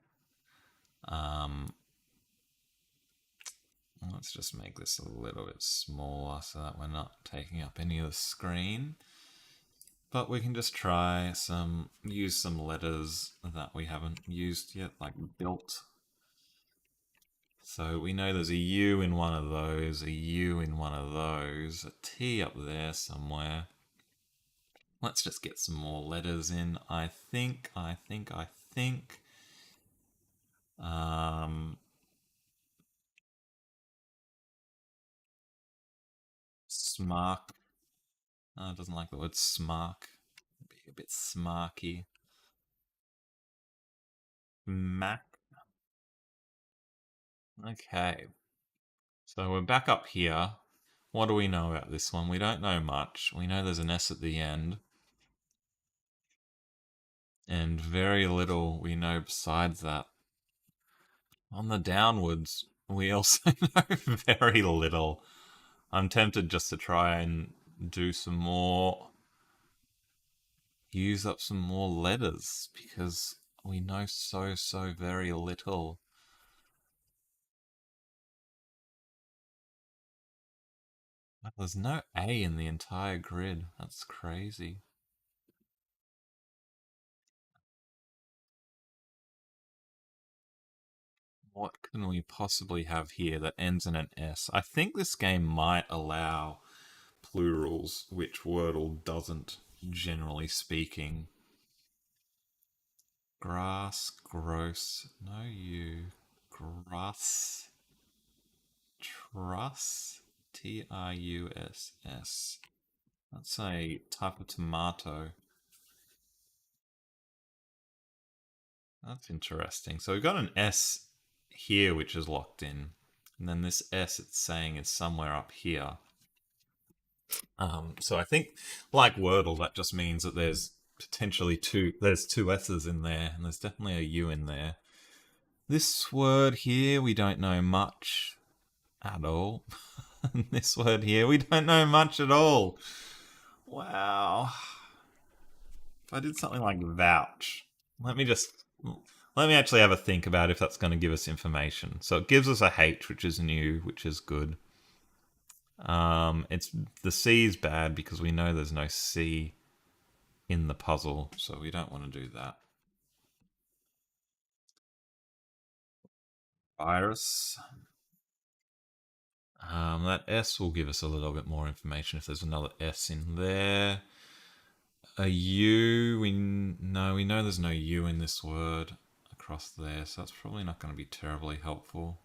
Let's just make this a little bit smaller so that we're not taking up any of the screen. But we can just use some letters that we haven't used yet, like built. So we know there's a U in one of those, a U in one of those, a T up there somewhere. Let's just get some more letters in. I think. Smark. Doesn't like the word smark. Be a bit smarky. Mac. Okay. So we're back up here. What do we know about this one? We don't know much. We know there's an S at the end. And very little we know besides that. On the downwards, we also know very little. I'm tempted just to try and do some more, use up some more letters because we know so very little. There's no A in the entire grid. That's crazy. What can we possibly have here that ends in an S? I think this game might allow plurals, which Wordle doesn't, generally speaking. Grass, gross. No, you. Grass. Truss. Truss. That's a type of tomato. That's interesting. So we've got an S here which is locked in. And then this S it's saying is somewhere up here. So I think, like Wordle, that just means that there's potentially there's two S's in there, and there's definitely a U in there. This word here, we don't know much at all. This word here, we don't know much at all. Wow. If I did something like vouch, let me just let me actually have a think about if that's going to give us information. So it gives us a H, which is new, which is good. It's the C is bad because we know there's no C in the puzzle, so we don't want to do that. Virus. That S will give us a little bit more information if there's another S in there. A U, we know there's no U in this word across there, so that's probably not going to be terribly helpful.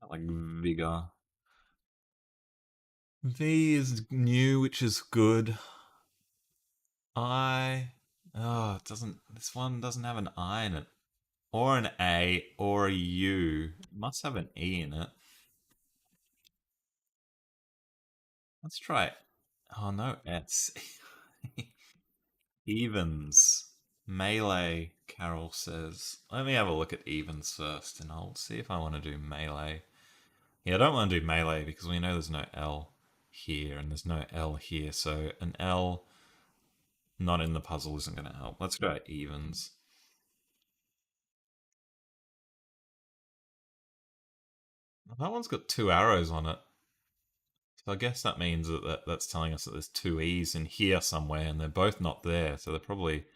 Like vigor. V is new, which is good. I, oh, it doesn't. This one doesn't have an I in it, or an A, or a U. It must have an E in it. Let's try it. Oh no, S. Evens. Melee, Carol says. Let me have a look at evens first, and I'll see if I want to do melee. Yeah, I don't want to do melee because we know there's no L here, and there's no L here, so an L not in the puzzle isn't going to help. Let's go evens. That one's got two arrows on it. So I guess that means that's telling us that there's two E's in here somewhere, and they're both not there. So they're probably,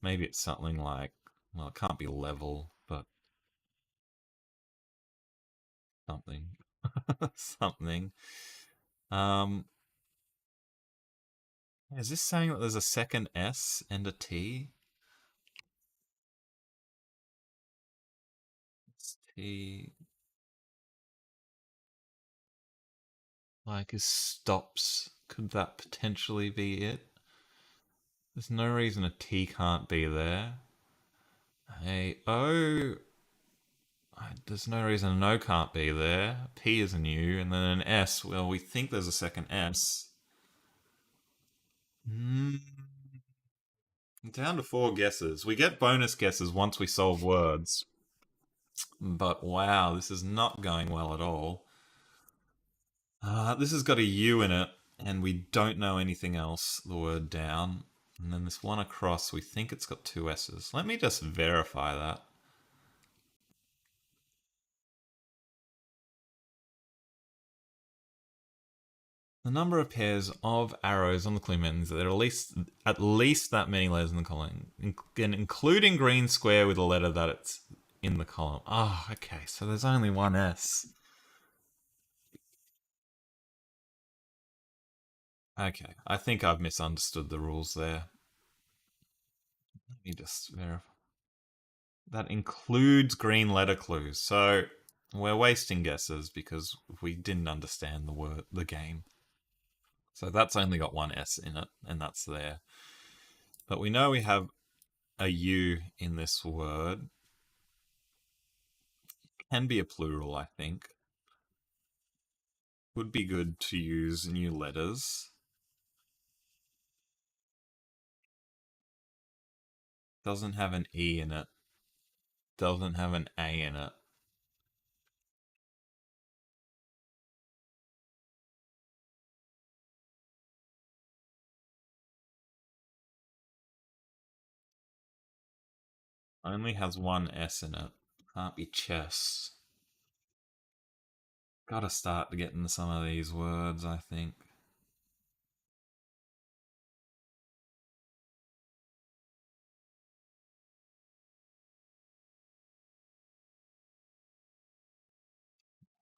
maybe it's something like, well, it can't be level, but something. Something. Um, is this saying that there's a second S and a T? It's T. Like, is stops? Could that potentially be it? There's no reason a T can't be there. A O. There's no reason an O can't be there. P is a U, and then an S. Well, we think there's a second S. Mm, down to four guesses. We get bonus guesses once we solve words. But wow, this is not going well at all. This has got a U in it, and we don't know anything else, the word down. And then this one across, we think it's got two S's. Let me just verify that. The number of pairs of arrows on the clue means that there are at least that many letters in the column, including green square with a letter that it's in the column. Oh, okay, so there's only one S. Okay, I think I've misunderstood the rules there. Let me just verify. That includes green letter clues. So we're wasting guesses because we didn't understand the game. So that's only got one S in it, and that's there. But we know we have a U in this word. Can be a plural, I think. Would be good to use new letters. Doesn't have an E in it. Doesn't have an A in it. Only has one S in it. Can't be chess. Gotta start getting some of these words, I think.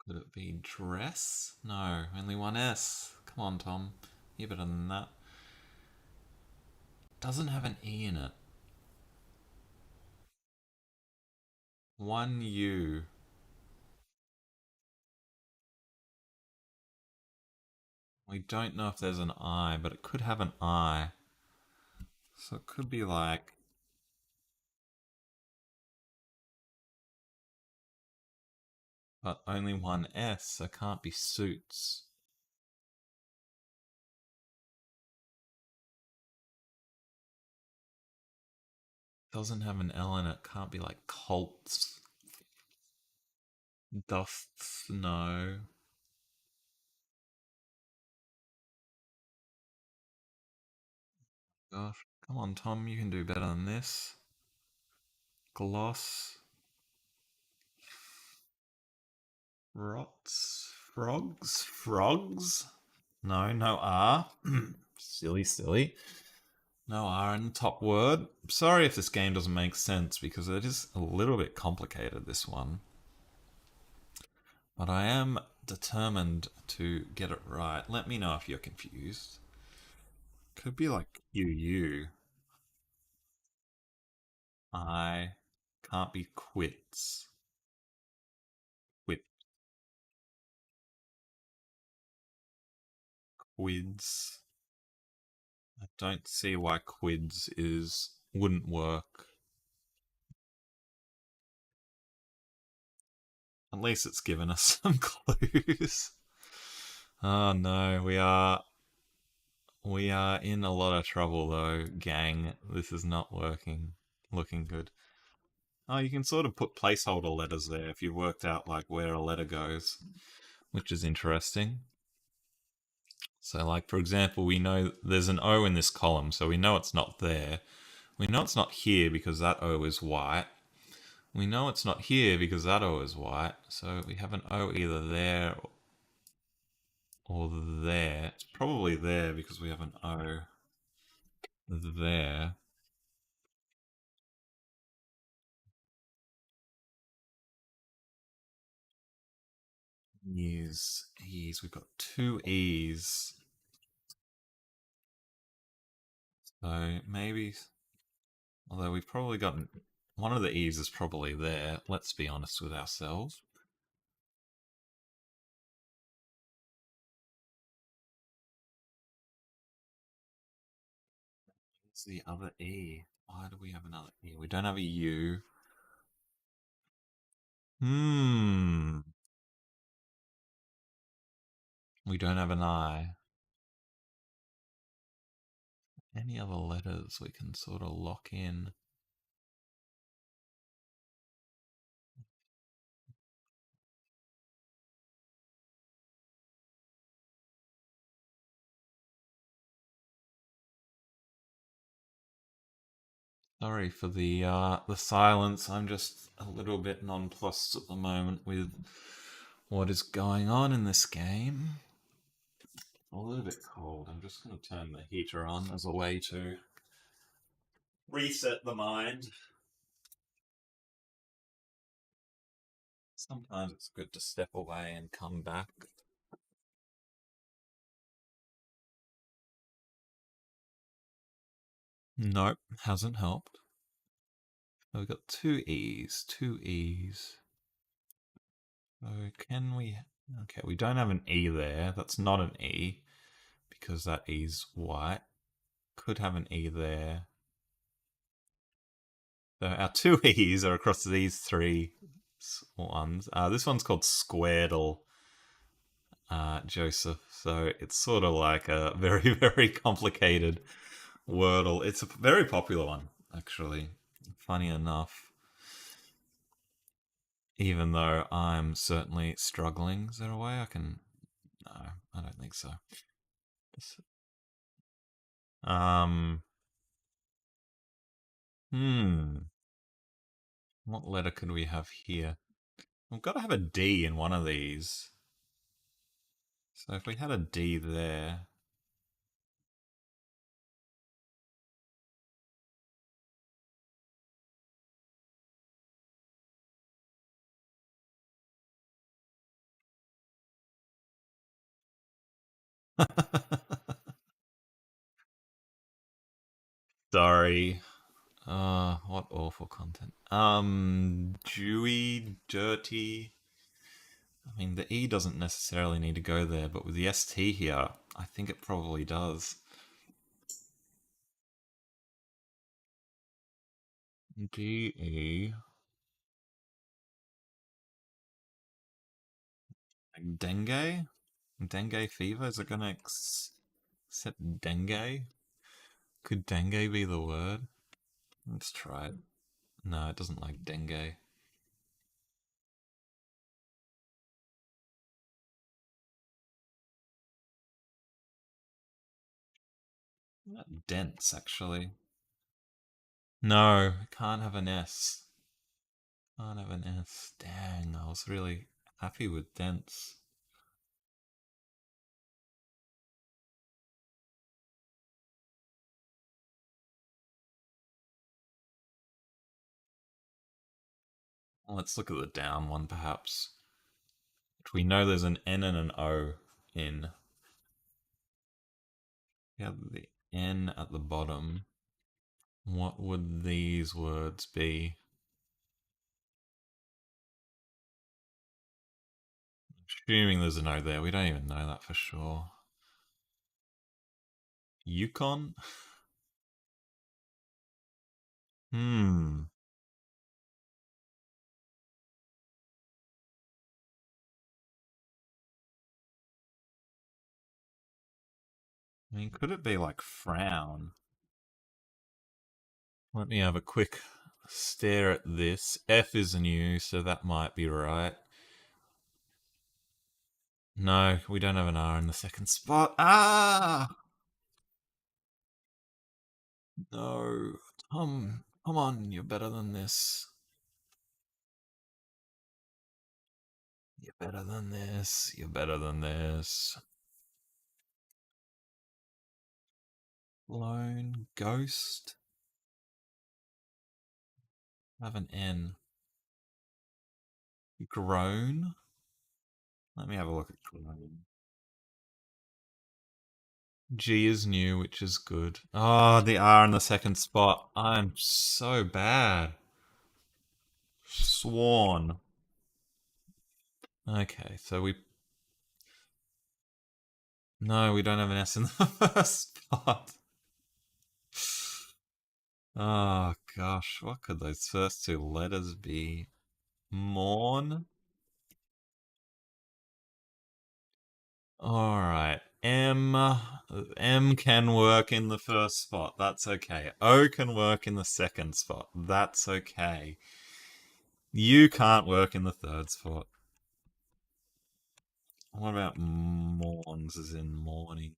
Could it be dress? No, only one S. Come on, Tom. You're better than that. Doesn't have an E in it. One U. We don't know if there's an I, but it could have an I. So it could be like, but only one S, so can't be suits. Doesn't have an L in it, can't be like Colts. Dusts, no. Gosh, come on, Tom, you can do better than this. Gloss, rots, frogs, frogs. No, no R. Silly, silly. No R in the top word. Sorry if this game doesn't make sense because it is a little bit complicated, this one. But I am determined to get it right. Let me know if you're confused. Could be like UU. I can't be quits. Quit. Quids. I don't see why quids is wouldn't work. At least it's given us some clues. Oh no, we are in a lot of trouble though, gang. This is not working. Looking good. Oh, you can sort of put placeholder letters there if you've worked out like where a letter goes, which is interesting. So like for example, we know there's an O in this column, so we know it's not there. We know it's not here because that O is white. We know it's not here because that O is white. So we have an O either there or there. It's probably there because we have an O there. E's. E's. We've got two E's. So maybe, although we've probably got one of the E's is probably there. Let's be honest with ourselves. What's the other E? Why do we have another E? We don't have a U. Hmm. We don't have an I. Any other letters we can sort of lock in? Sorry for the silence. I'm just a little bit nonplussed at the moment with what is going on in this game. A little bit cold. I'm just going to turn the heater on as a way to reset the mind. Sometimes it's good to step away and come back. Nope, hasn't helped. We've got two E's, two E's. So can we... Okay, we don't have an E there. That's not an E because that E's white. Could have an E there. So our two E's are across these three ones. This one's called Squaredle, Joseph. So it's sort of like a very, very complicated Wordle. It's a very popular one, actually. Funny enough. Even though I'm certainly struggling. Is there a way I can... No, I don't think so. Um, hmm. What letter could we have here? We've got to have a D in one of these. So if we had a D there... Sorry. What awful content. Dewy, dirty. I mean, the E doesn't necessarily need to go there, but with the ST here, I think it probably does. DE. Like dengue? Dengue fever? Is it gonna accept dengue? Could dengue be the word? Let's try it. No, it doesn't like dengue. Dense, actually. No, it can't have an S. Can't have an S. Dang, I was really happy with dense. Let's look at the down one, perhaps. We know there's an N and an O in. We have the N at the bottom. What would these words be? Assuming there's an O there, we don't even know that for sure. Yukon? Hmm. I mean, could it be like frown? Let me have a quick stare at this. F is new, so that might be right. No, we don't have an R in the second spot. Ah! No. Tom, come on, you're better than this. You're better than this. You're better than this. Lone ghost. Have an N. Groan. Let me have a look at groan. G is new, which is good. Oh, the R in the second spot. I'm so bad. Sworn. Okay, so we. No, we don't have an S in the first spot. Oh gosh, what could those first two letters be? Mourn? Alright. M can work in the first spot. That's okay. O can work in the second spot. That's okay. U can't work in the third spot. What about mourns as in morning?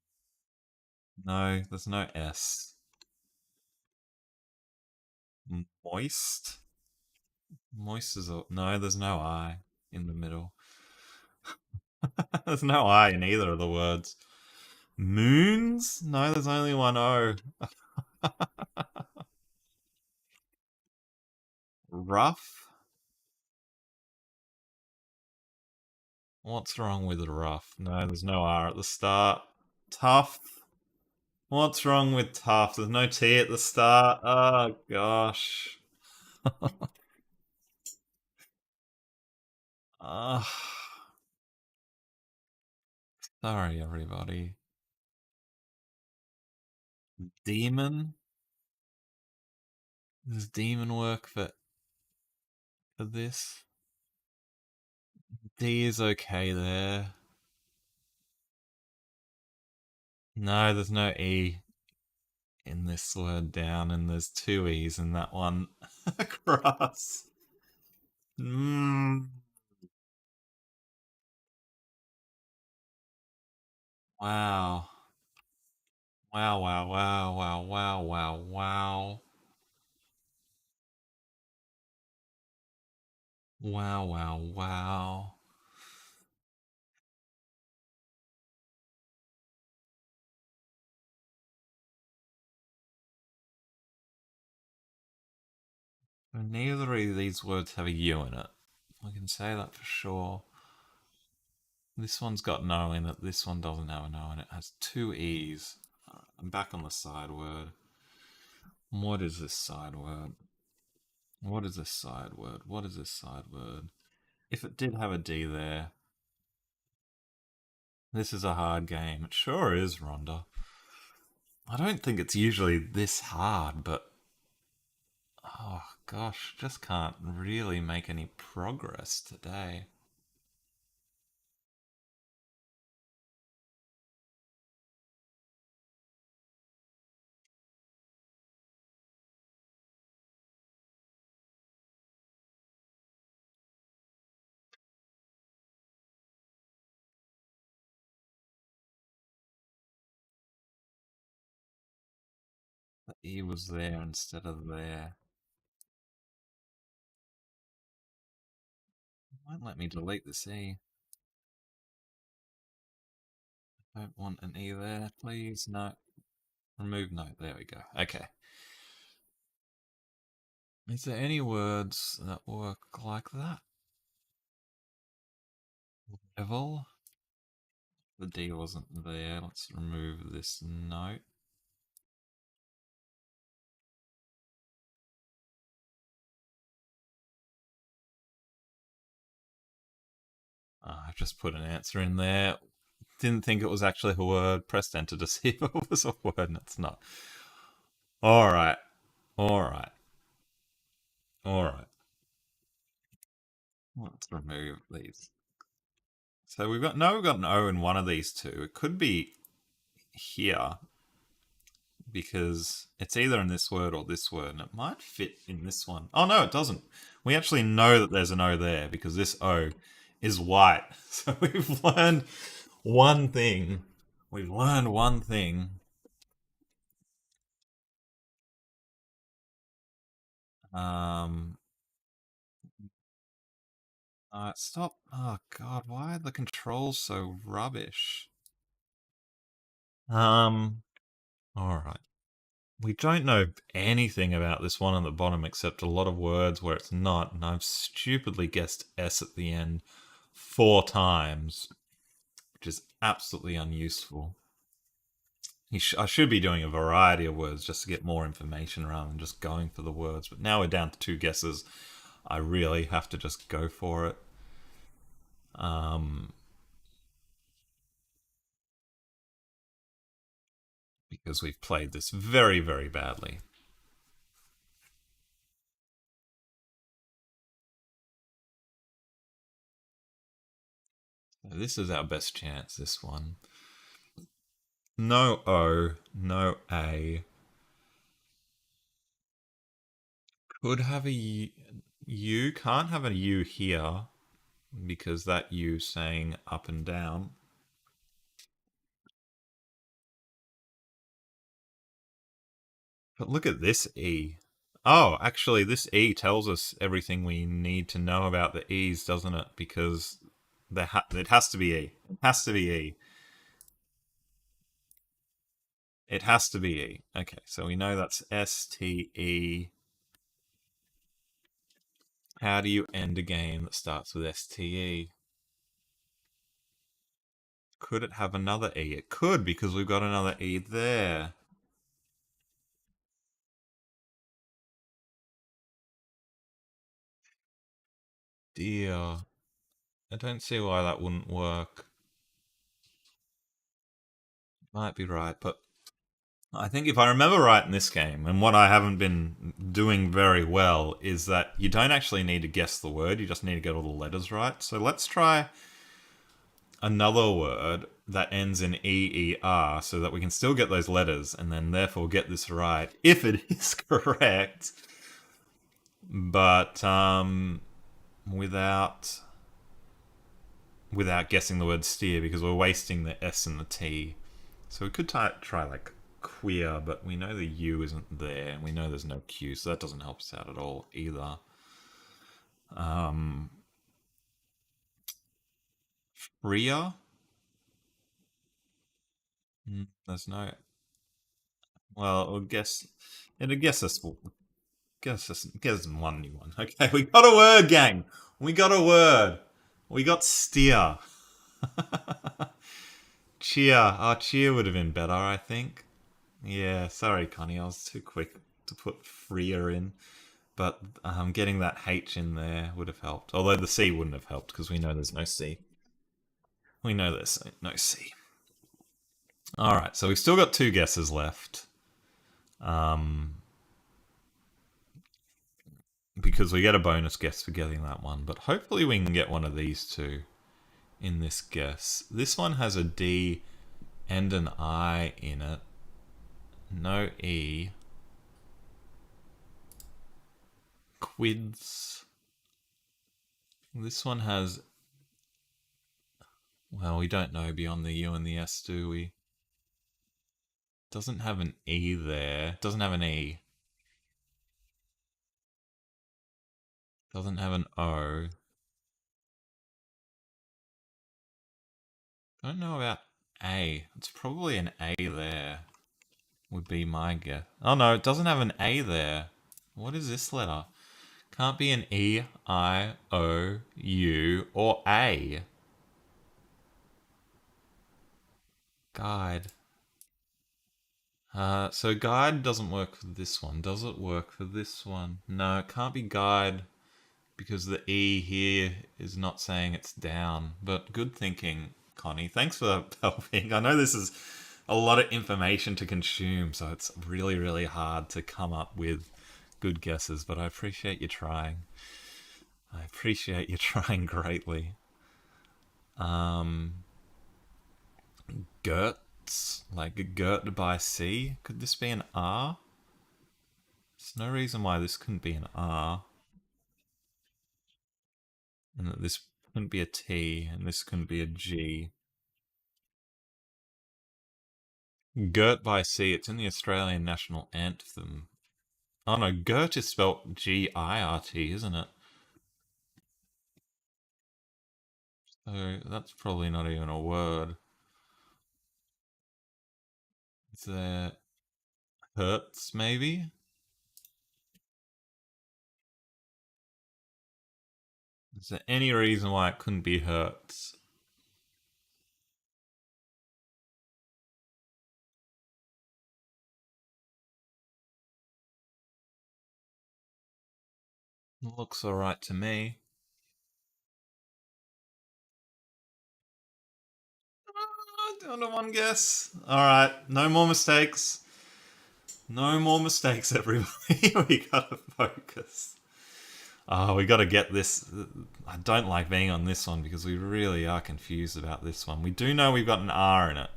No, there's no S. Moist? Moist is a... No, there's no I in the middle. There's no I in either of the words. Moons? No, there's only one O. Rough? What's wrong with rough? No, there's no R at the start. Tough? What's wrong with tough? There's no T at the start. Oh, gosh. Ah, sorry, everybody. Demon? Does demon work for this? D is okay there. No, there's no E in this word down, and there's two E's in that one. Cross. Mm. Wow. Wow, wow, wow, wow, wow, wow, wow. Wow, wow, wow. Neither of these words have a U in it. I can say that for sure. This one's got no in it. This one doesn't have an O in it. It has two E's. I'm back on the side word. What is this side word? What is this side word? What is this side word? If it did have a D there, this is a hard game. It sure is, Rhonda. I don't think it's usually this hard, but oh gosh, just can't really make any progress today. The E was there instead of there. It won't let me delete this E. I don't want an E there, please. No. Remove note. There we go. Okay. Is there any words that work like that? Level? The D wasn't there. Let's remove this note. I've just put an answer in there. Didn't think it was actually a word. Pressed enter to see if it was a word, and it's not. Alright. Alright. Alright. Let's remove these. So we've got an O in one of these two. It could be here because it's either in this word or this word, and it might fit in this one. Oh no, it doesn't. We actually know that there's an O there because this O is white. So we've learned one thing. We've learned one thing. Stop. Oh god, why are the controls so rubbish? Alright. We don't know anything about this one on the bottom except a lot of words where it's not, and I've stupidly guessed S at the end 4 times, which is absolutely unuseful. I should be doing a variety of words just to get more information rather than just going for the words, but now we're down to 2 guesses. I really have to just go for it. Because we've played this very, very badly. So this is our best chance, this one. No O, no A. Could have a U, can't have a U here because that U saying up and down. But look at this E. Oh, actually, this E tells us everything we need to know about the E's, doesn't it? Because it has to be E. It has to be E. It has to be E. Okay, so we know that's S-T-E. How do you end a game that starts with S-T-E? Could it have another E? It could, because we've got another E there. Dear. I don't see why that wouldn't work. Might be right, but I think if I remember right in this game, and what I haven't been doing very well, is that you don't actually need to guess the word, you just need to get all the letters right. So let's try another word that ends in E-E-R so that we can still get those letters and then therefore get this right, if it is correct. But without guessing the word steer, because we're wasting the S and the T. So we could try like queer, but we know the U isn't there, and we know there's no Q, so that doesn't help us out at all either. Freer? There's no. Well, we'll guess. It'll guess us. Guess one new one. Okay, we got a word, gang. We got a word. We got steer. Cheer. Oh, cheer would have been better, I think. Yeah, sorry, Connie. I was too quick to put freer in. But getting that H in there would have helped. Although the C wouldn't have helped because we know there's no C. We know there's no C. All right, so we've still got two guesses left. Because we get a bonus guess for getting that one. But hopefully we can get one of these two in this guess. This one has a D and an I in it. No E. Quids. This one has... Well, we don't know beyond the U and the S, do we? Doesn't have an E there. Doesn't have an E. Doesn't have an O. Don't know about A. It's probably an A there. Would be my guess. Oh no, it doesn't have an A there. What is this letter? Can't be an E, I, O, U, or A. Guide. So guide doesn't work for this one. Does it work for this one? No, it can't be guide because the E here is not saying it's down. But good thinking, Connie. Thanks for helping. I know this is a lot of information to consume, so it's really, really hard to come up with good guesses, but I appreciate you trying. I appreciate you trying greatly. Gertz, like Gert by C. Could this be an R? There's no reason why this couldn't be an R. And that this couldn't be a T, and this couldn't be a G. Gert by C, it's in the Australian national anthem. Oh no, Gert is spelt G-I-R-T, isn't it? So that's probably not even a word. Is there Hertz, maybe? Is there any reason why it couldn't be Hertz? Looks alright to me. Down to one guess. Alright, no more mistakes. No more mistakes, everybody. We gotta focus. We gotta get this. I don't like being on this one because we really are confused about this one. We do know we've got an R in it.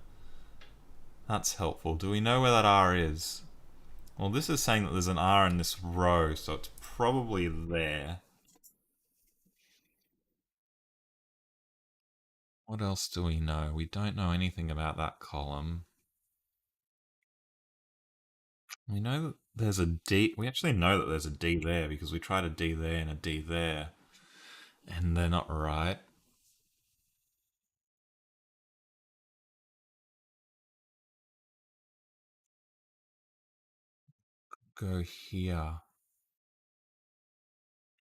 That's helpful. Do we know where that R is? Well, this is saying that there's an R in this row, so it's probably there. What else do we know? We don't know anything about that column. We know that there's a D. We actually know that there's a D there because we tried a D there and a D there. And they're not right. Go here.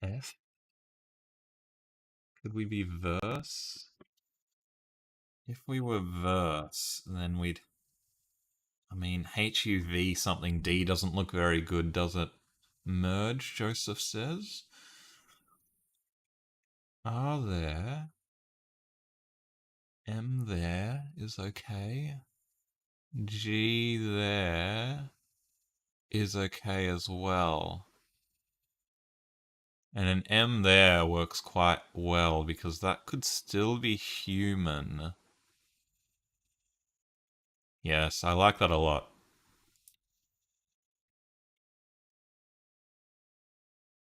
F? Could we be verse? If we were verse, then we'd... I mean, HUV something D doesn't look very good, does it? Merge, Joseph says. R there. M there is okay. G there is okay as well. And an M there works quite well because that could still be human. Yes, I like that a lot.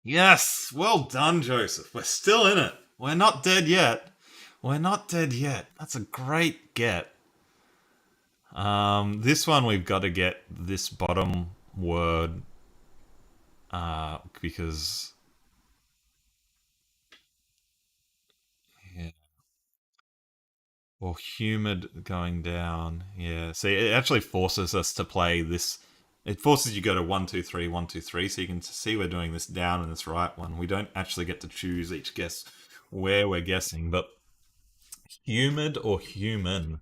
Yes! Well done, Joseph. We're still in it. We're not dead yet. We're not dead yet. That's a great get. This one we've got to get this bottom word because yeah. Or humid going down. Yeah. See, it actually forces us to play this. It forces you to go to 1, 2, 3, 1, 2, 3, so you can see we're doing this down in this right one. We don't actually get to choose each guess where we're guessing, but humid or human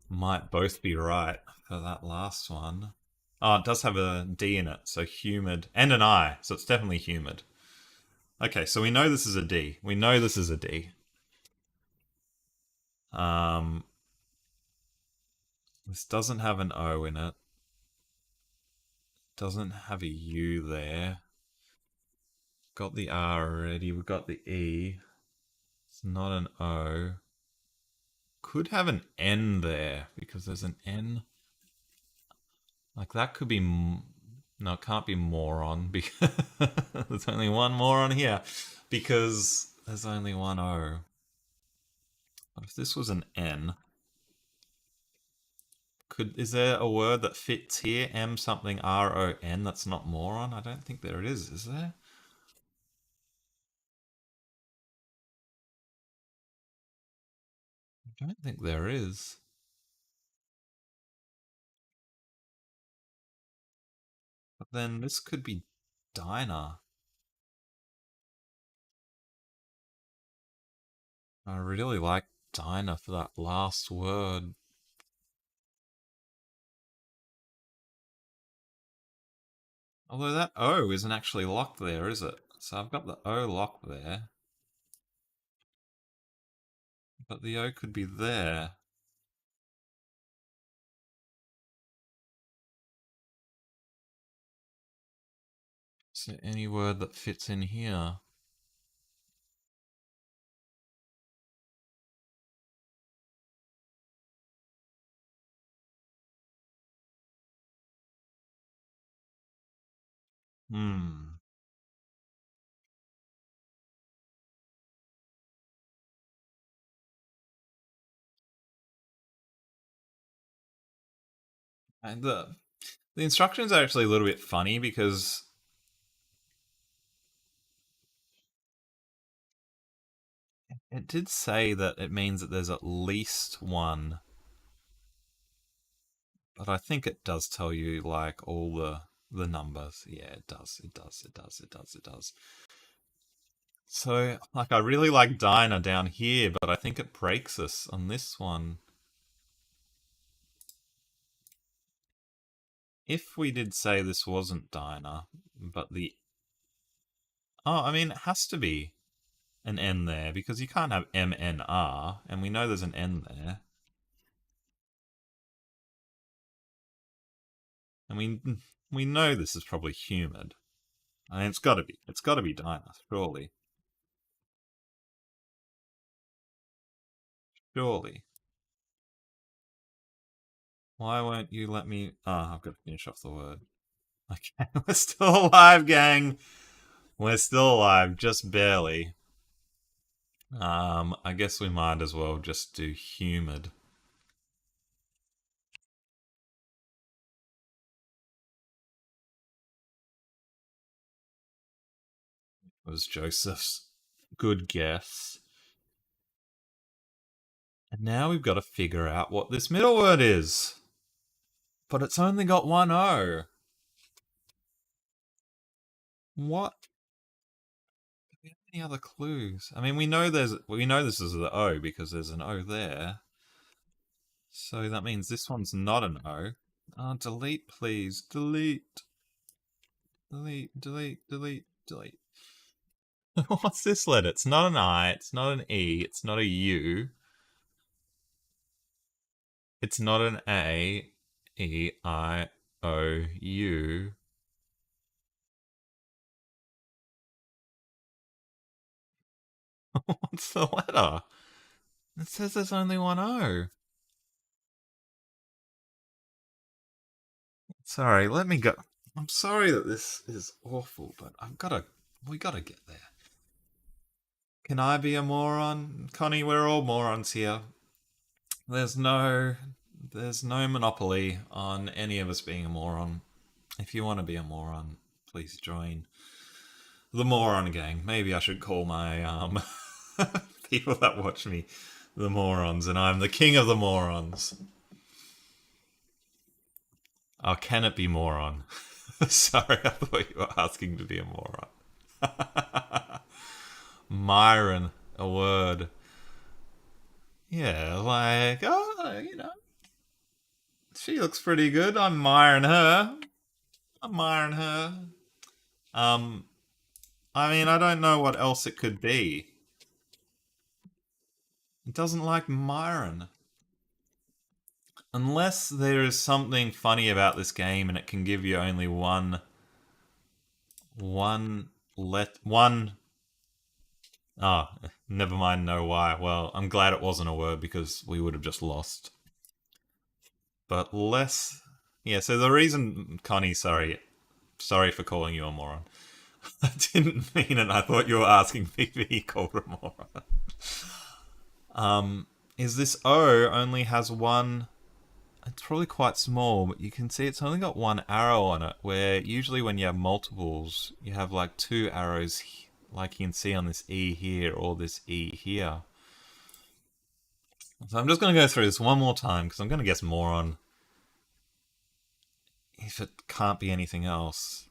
might both be right for that last one. Oh, it does have a D in it, so humid. And an I, so it's definitely humid. Okay, so we know this is a D. We know this is a D. Um, this doesn't have an O in it. Doesn't have a U there. Got the R already. We've got the E. It's not an O. Could have an N there because there's an N. Like that could be. No, it can't be moron because there's only one moron here because there's only one O. But if this was an N, is there a word that fits here? M something RON that's not moron? I don't think there is there? I don't think there is. But then this could be diner. I really like diner for that last word. Although that O isn't actually locked there, is it? So I've got the O locked there. But the O could be there. Is there any word that fits in here? Hmm. And the instructions are actually a little bit funny because it did say that it means that there's at least one, but I think it does tell you like all the numbers. Yeah, it does. It does. It does. It does. It does. So, like, I really like diner down here, but I think it breaks us on this one. If we did say this wasn't diner, but the I mean, it has to be an N there because you can't have MNR, and we know there's an N there. And we know this is probably humid. I mean, it's got to be. It's got to be diner, surely. Surely. Why won't you let me? Oh, I've got to finish off the word. Okay, we're still alive, gang. We're still alive, just barely. I guess we might as well just do humid. It was Joseph's good guess. And now we've got to figure out what this middle word is. But it's only got one O. What? Do we have any other clues? I mean, we know this is the O because there's an O there. So that means this one's not an O. Delete, please. Delete. Delete, delete, delete, delete. What's this letter? It's not an I, it's not an E, it's not a U. It's not an A, E, I, O, U. What's the letter? It says there's only one O. Sorry, let me go. I'm sorry that this is awful, but we gotta get there. Can I be a moron? Connie, we're all morons here. There's no there's no monopoly on any of us being a moron. If you want to be a moron, please join the moron gang. Maybe I should call my people that watch me the morons, and I'm the king of the morons. Oh, can it be moron? Sorry, I thought you were asking to be a moron. Myron, a word. Yeah, like, oh, she looks pretty good. I'm Myron her. admiring her. Um, I mean, I don't know what else it could be. It doesn't like Myron. Unless there is something funny about this game and it can give you only one. Ah, never mind, no why. Well, I'm glad it wasn't a word because we would have just lost. But less. Yeah, so the reason, Connie, sorry for calling you a moron. I didn't mean it. I thought you were asking me if he called a moron. Is this O only has one. It's probably quite small, but you can see it's only got one arrow on it, where usually when you have multiples, you have like two arrows, like you can see on this E here or this E here. So I'm just going to go through this one more time, because I'm going to guess moron if it can't be anything else.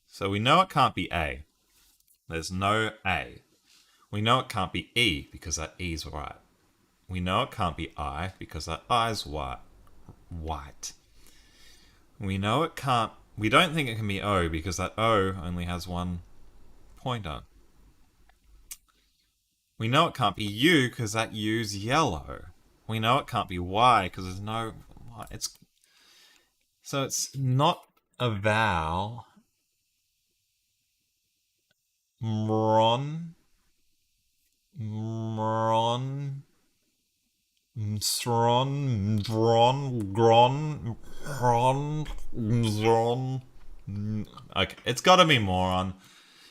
So we know it can't be A. There's no A. We know it can't be E, because that E's right. We know it can't be I, because that I's white. We know it can't. We don't think it can be O because that O only has one pointer. We know it can't be U because that U's yellow. We know it can't be Y because there's no. It's not a vowel. Mron. Sron, Dron, Gron, Hron, Zron. Okay, it's gotta be moron.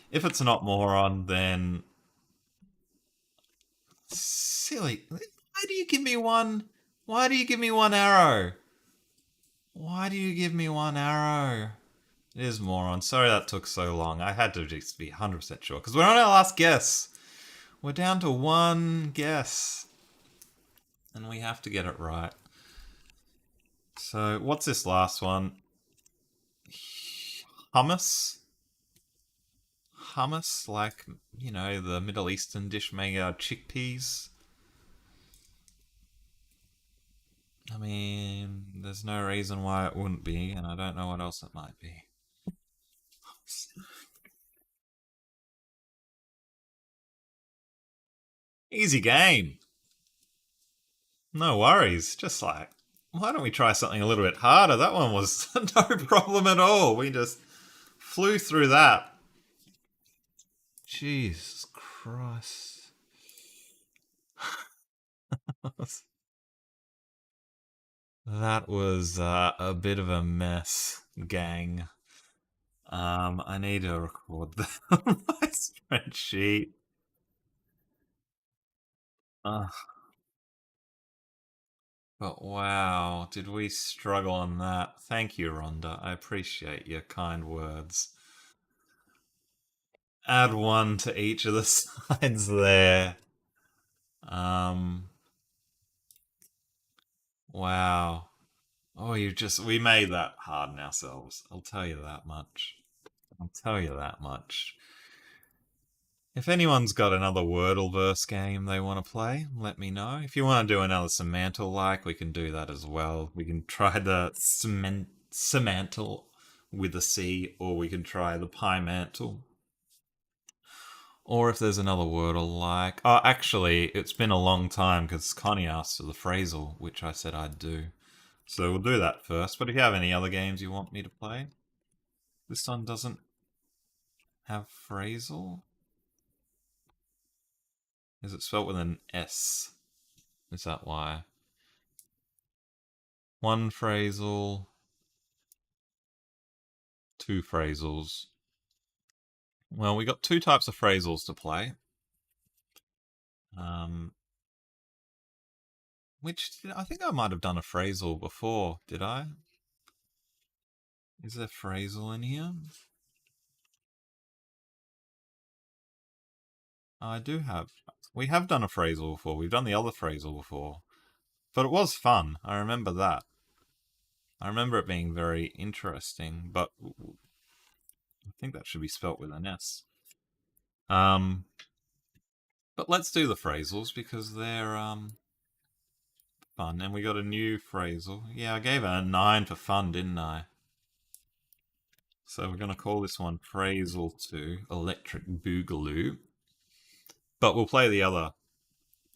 If it's not moron, then silly. Why do you give me one? Why do you give me one arrow? Why do you give me one arrow? It is moron. Sorry that took so long. I had to just be 100% sure because we're on our last guess. We're down to one guess. And we have to get it right. So, what's this last one? Hummus? Hummus, like, the Middle Eastern dish made out of chickpeas? I mean, there's no reason why it wouldn't be, and I don't know what else it might be. Easy game. No worries. Just like, why don't we try something a little bit harder? That one was no problem at all. We just flew through that. Jesus Christ. That was a bit of a mess, gang. I need to record that on my spreadsheet. Uh, but wow, did we struggle on that? Thank you, Rhonda. I appreciate your kind words. Add one to each of the sides there. Um, wow. Oh, we made that hard on ourselves. I'll tell you that much. I'll tell you that much. If anyone's got another Wordleverse game they want to play, let me know. If you want to do another Semantle like, we can do that as well. We can try the Semantle with a C, or we can try the Pymantle. Or if there's another Wordle like... Oh, actually, it's been a long time because Connie asked for the phrasal, which I said I'd do. So we'll do that first. But if you have any other games you want me to play, this one doesn't have phrasal. Is it spelled with an S? Is that why? One phrasal, two phrasals. Well, we got two types of phrasals to play. I think I might have done a phrasal before, did I? Is there phrasal in here? I do have. We have done a phrasal before. We've done the other phrasal before. But it was fun. I remember that. I remember it being very interesting, but I think that should be spelt with an S. But let's do the phrasals because they're fun. And we got a new phrasal. Yeah, I gave it a 9 for fun, didn't I? So we're going to call this one Phrasal 2, Electric Boogaloo. But we'll play the other.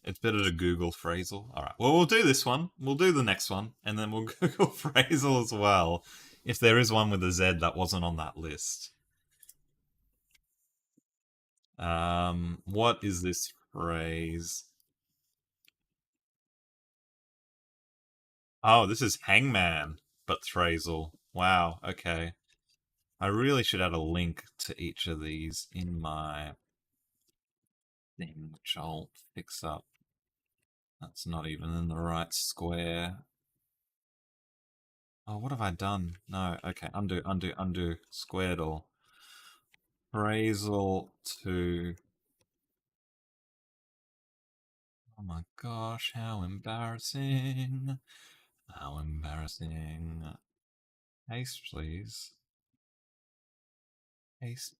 It's better to Google Phrasal. Alright, well, we'll do this one. We'll do the next one. And then we'll Google Phrasal as well. If there is one with a Z that wasn't on that list. What is this phrase? Oh, this is Hangman, but Phrasal. Wow, okay. I really should add a link to each of these in my thing, which I'll fix up. That's not even in the right square. Oh, what have I done? No, okay, undo, undo, undo. Squared all. Phrasal to... Oh my gosh, how embarrassing. How embarrassing. Haste, please. Haste,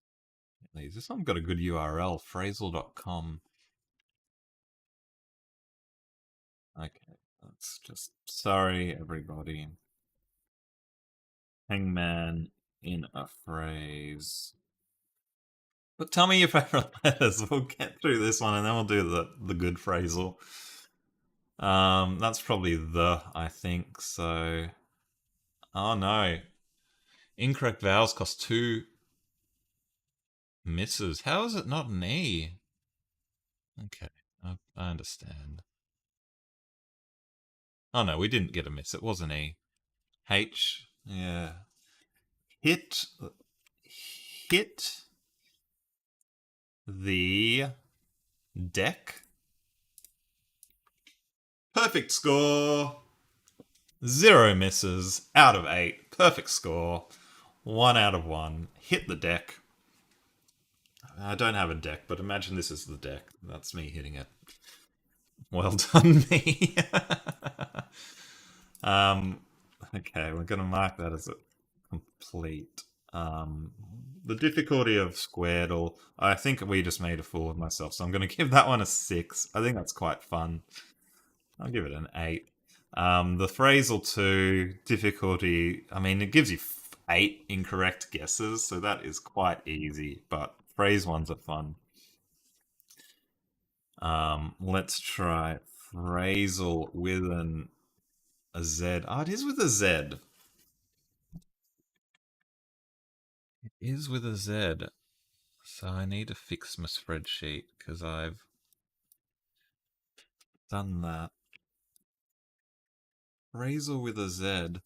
please. This one got a good URL, phrasal.com. Okay, that's just... Sorry, everybody. Hangman in a phrase. But tell me your favorite letters. We'll get through this one and then we'll do the good phrasal. That's probably the, I think, so... Oh no. Incorrect vowels cost 2 misses. How is it not an E? Okay, I understand. Oh no, we didn't get a miss. It was an E. H, yeah. Hit the deck. Perfect score. 0 misses out of 8. Perfect score. 1 out of 1. Hit the deck. I don't have a deck, but imagine this is the deck. That's me hitting it. Well done, me. Okay, we're going to mark that as a complete. The difficulty of Squaredle, I think we just made a fool of myself, so I'm going to give that one a 6. I think that's quite fun. I'll give it an 8. The Phrasal 2 difficulty, I mean, it gives you 8 incorrect guesses, so that is quite easy, but phrase ones are fun. Let's try Phrasal with a Z. Oh, it is with a Z. It is with a Z. So I need to fix my spreadsheet because I've done that. Phrasal with a Z.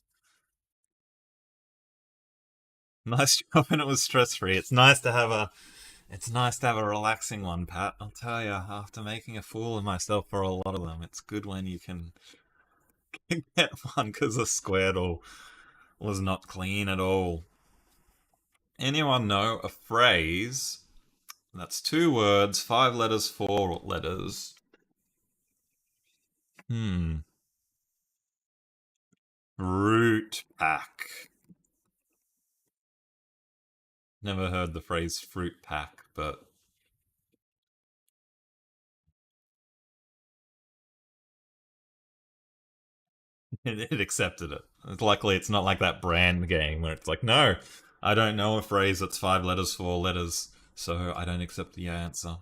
Nice job, and it was stress-free. It's nice to have a relaxing one, Pat. I'll tell you, after making a fool of myself for a lot of them, it's good when you can get one because the Squirtle was not clean at all. Anyone know a phrase that's 2 words, 5 letters, 4 letters? Fruit pack. Never heard the phrase fruit pack, but it accepted it. Luckily, it's not like that brand game where it's like, no, I don't know a phrase that's 5 letters, 4 letters, so I don't accept the answer.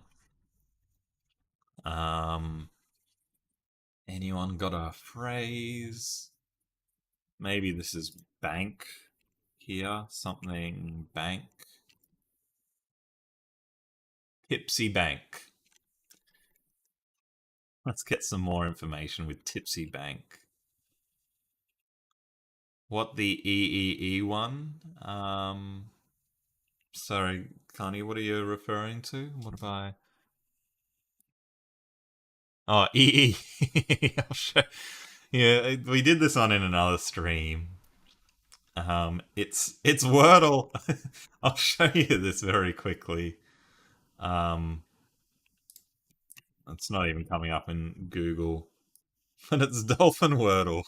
Anyone got a phrase? Maybe this is bank here. Something bank. Tipsy bank. Let's get some more information with tipsy bank. What the EEE one? Sorry, Connie, what are you referring to? What have I... Oh, EE. I'll show... Yeah, we did this one in another stream. It's Wordle. I'll show you this very quickly. It's not even coming up in Google, but it's Dolphin Wordle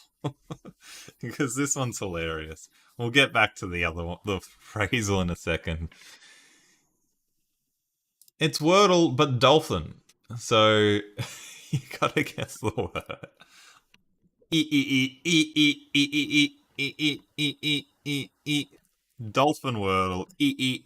because this one's hilarious. We'll get back to the other one, the phrasal, in a second. It's Wordle, but dolphin. So you gotta guess the word. E e e e e e e e e e e e. Dolphin Wordle. E.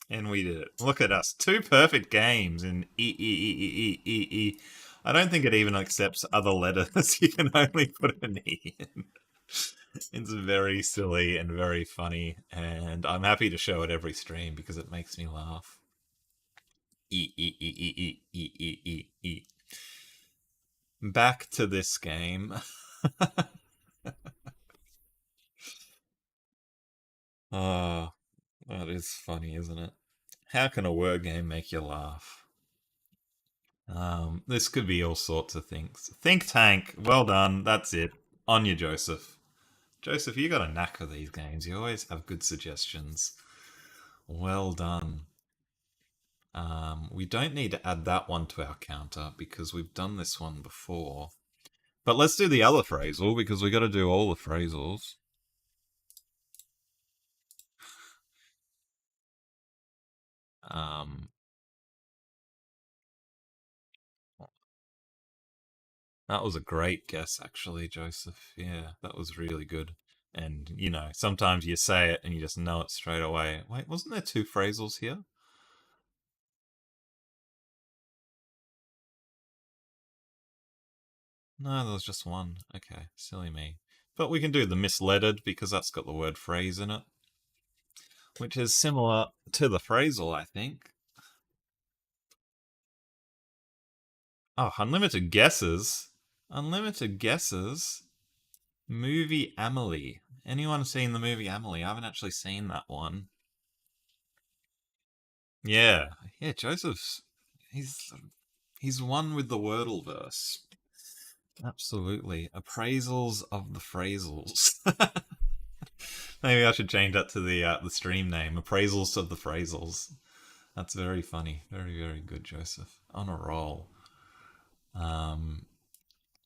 And we did it. Look at us. Two perfect games in E. I don't think it even accepts other letters. You can only put an E in. It's very silly and very funny, and I'm happy to show it every stream because it makes me laugh. E. Back to this game. Oh, that is funny, isn't it? How can a word game make you laugh? This could be all sorts of things. Think Tank, well done. That's it. On you, Joseph. Joseph, you got a knack for these games. You always have good suggestions. Well done. We don't need to add that one to our counter because we've done this one before. But let's do the other phrasal because we got to do all the phrasals. Um, that was a great guess, actually, Joseph. Yeah, that was really good. And, you know, sometimes you say it and you just know it straight away. Wait, wasn't there two phrasals here? No, there was just one. Okay, silly me. But we can do the misleaded because that's got the word phrase in it, which is similar to the phrasal, I think. Oh, unlimited guesses. Unlimited guesses. Movie Amelie. Anyone seen the movie Amelie? I haven't actually seen that one. Yeah, yeah. Joseph's he's one with the Wordle verse. Absolutely. Appraisals of the phrasals. Maybe I should change that to the stream name. Appraisals of the phrasals. That's very funny. Very, very good, Joseph. On a roll. Um,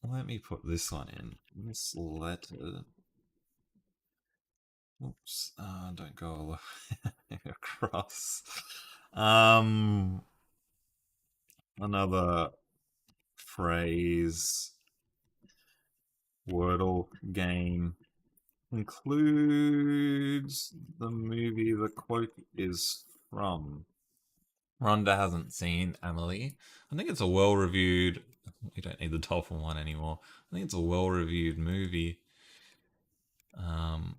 Let me put this one in. Misletter. Oops. Don't go all the way across. Um, Another phrase. Wordle game includes the movie the quote is from. Rhonda hasn't seen Amelie. I think it's a well reviewed. We don't need the dolphin one anymore. I think it's a well reviewed movie. Um,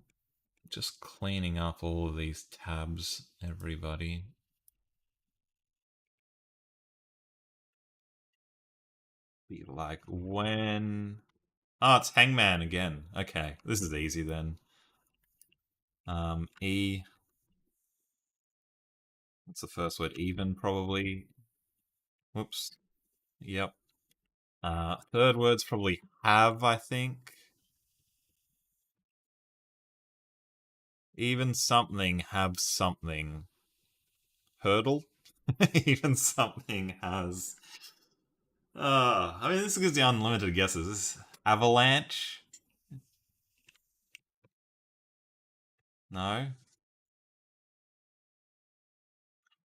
just cleaning up all of these tabs, everybody. Be like when. Oh, it's Hangman again. Okay, this is easy then. E. What's the first word? Even, probably. Whoops. Yep. Third word's probably have, I think. Even something, have something. Hurdle? Even something has. I mean, this gives you unlimited guesses. Avalanche? No.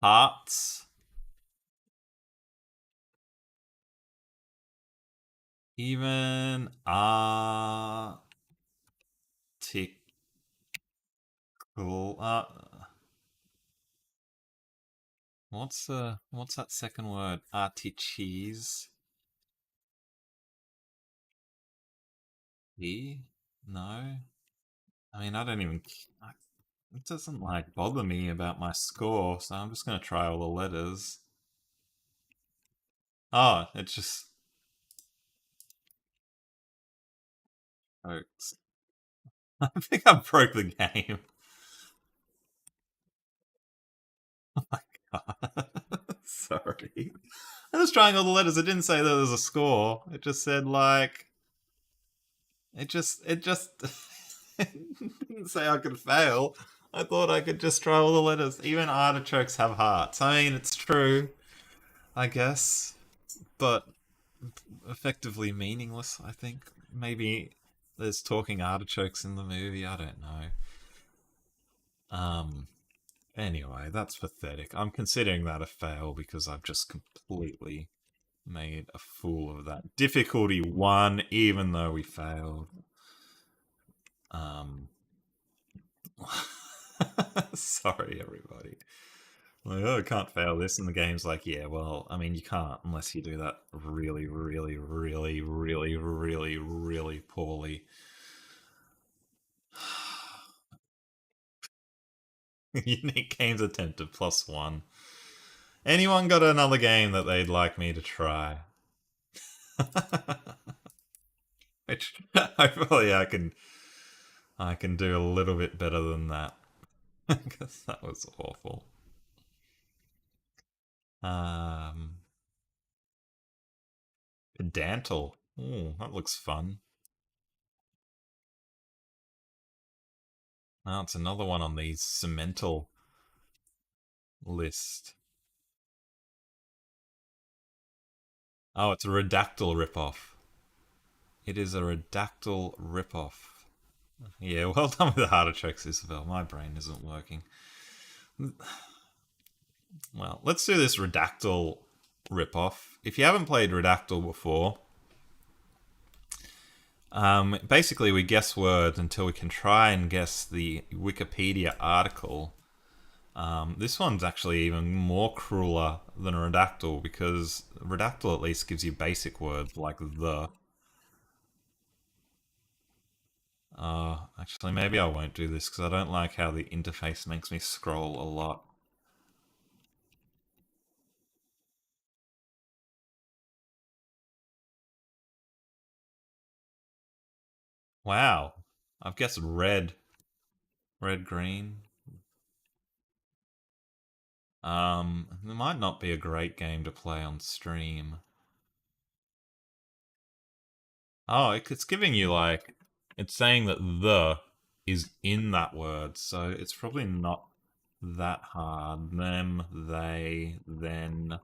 Hearts? Even article. What's that second word? Articheese? E? No. I mean, I don't even. It doesn't like bother me about my score, so I'm just gonna try all the letters. Oh, it's just oats. I think I broke the game. Oh my god. Sorry. I was trying all the letters. It didn't say there was a score. It just said like it just it didn't say I could fail. I thought I could just try all the letters. Even artichokes have hearts. I mean, it's true, I guess, but effectively meaningless, I think. Maybe there's talking artichokes in the movie. I don't know. Um. Anyway, that's pathetic. I'm considering that a fail because I've just completely made a fool of that. Difficulty 1, even though we failed. Um, sorry, everybody. Like, oh, I can't fail this, and the game's like, yeah, well, I mean, you can't unless you do that really, really, really, really, really, really poorly. Unique games attempted +1. Anyone got another game that they'd like me to try? Which hopefully I can do a little bit better than that because that was awful. Um, Pedantal. Ooh, that looks fun. Oh, it's another one on the Semantle list. Oh, it's a Redactyl ripoff. It is a Redactyl ripoff. Yeah, well done with the artichokes, Isabel. My brain isn't working. Well, let's do this Redactyl ripoff. If you haven't played Redactyl before, basically we guess words until we can try and guess the Wikipedia article. This one's actually even more crueler than Redactyl because Redactyl at least gives you basic words like the. Actually, maybe I won't do this because I don't like how the interface makes me scroll a lot. Wow. I've guessed red. Red, green. It might not be a great game to play on stream. Oh, it's giving you like. It's saying that the is in that word, so it's probably not that hard. Them, they, then.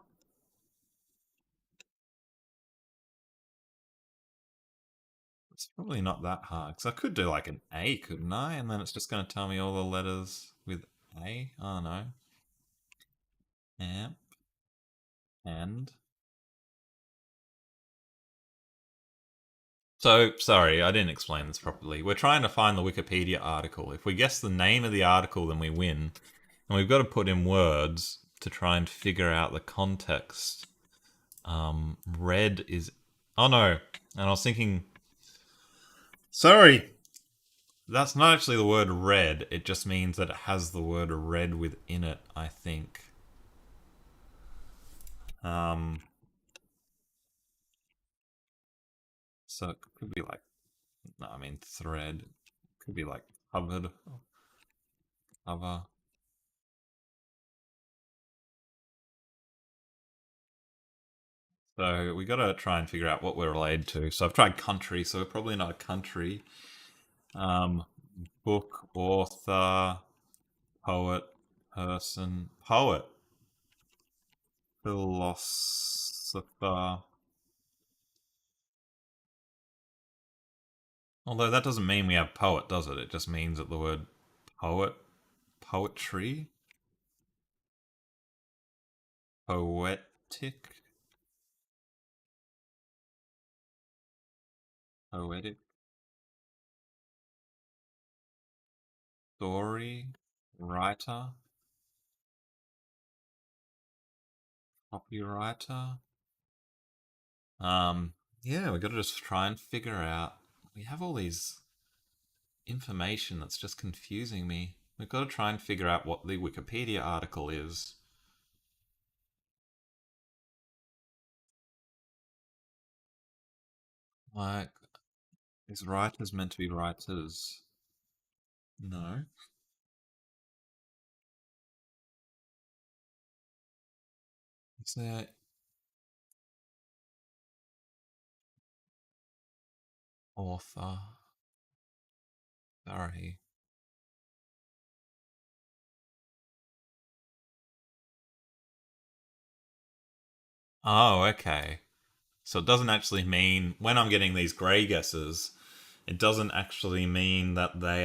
It's probably not that hard. Because I could do like an A, couldn't I? And then it's just going to tell me all the letters with A. Oh no. Amp. And. So, sorry, I didn't explain this properly. We're trying to find the Wikipedia article. If we guess the name of the article, then we win. And we've got to put in words to try and figure out the context. Red is. Oh no. And I was thinking. Sorry. That's not actually the word red. It just means that it has the word red within it, I think. Um, so it could be like. No, I mean, thread. Could be like covered. Cover. So we got to try and figure out what we're related to. So I've tried country, so we're probably not a country. Um, Book, author, poet, person, poet, philosopher. Although that doesn't mean we have poet, does it? It just means that the word poet, poetry, poetic, poetic, story, writer, copywriter. Um, yeah, we got to just try and figure out. We have all these information that's just confusing me. We've got to try and figure out what the Wikipedia article is. Like, is writers meant to be writers? No. Is there author? Sorry. Oh, okay. So it doesn't actually mean, when I'm getting these grey guesses, it doesn't actually mean that they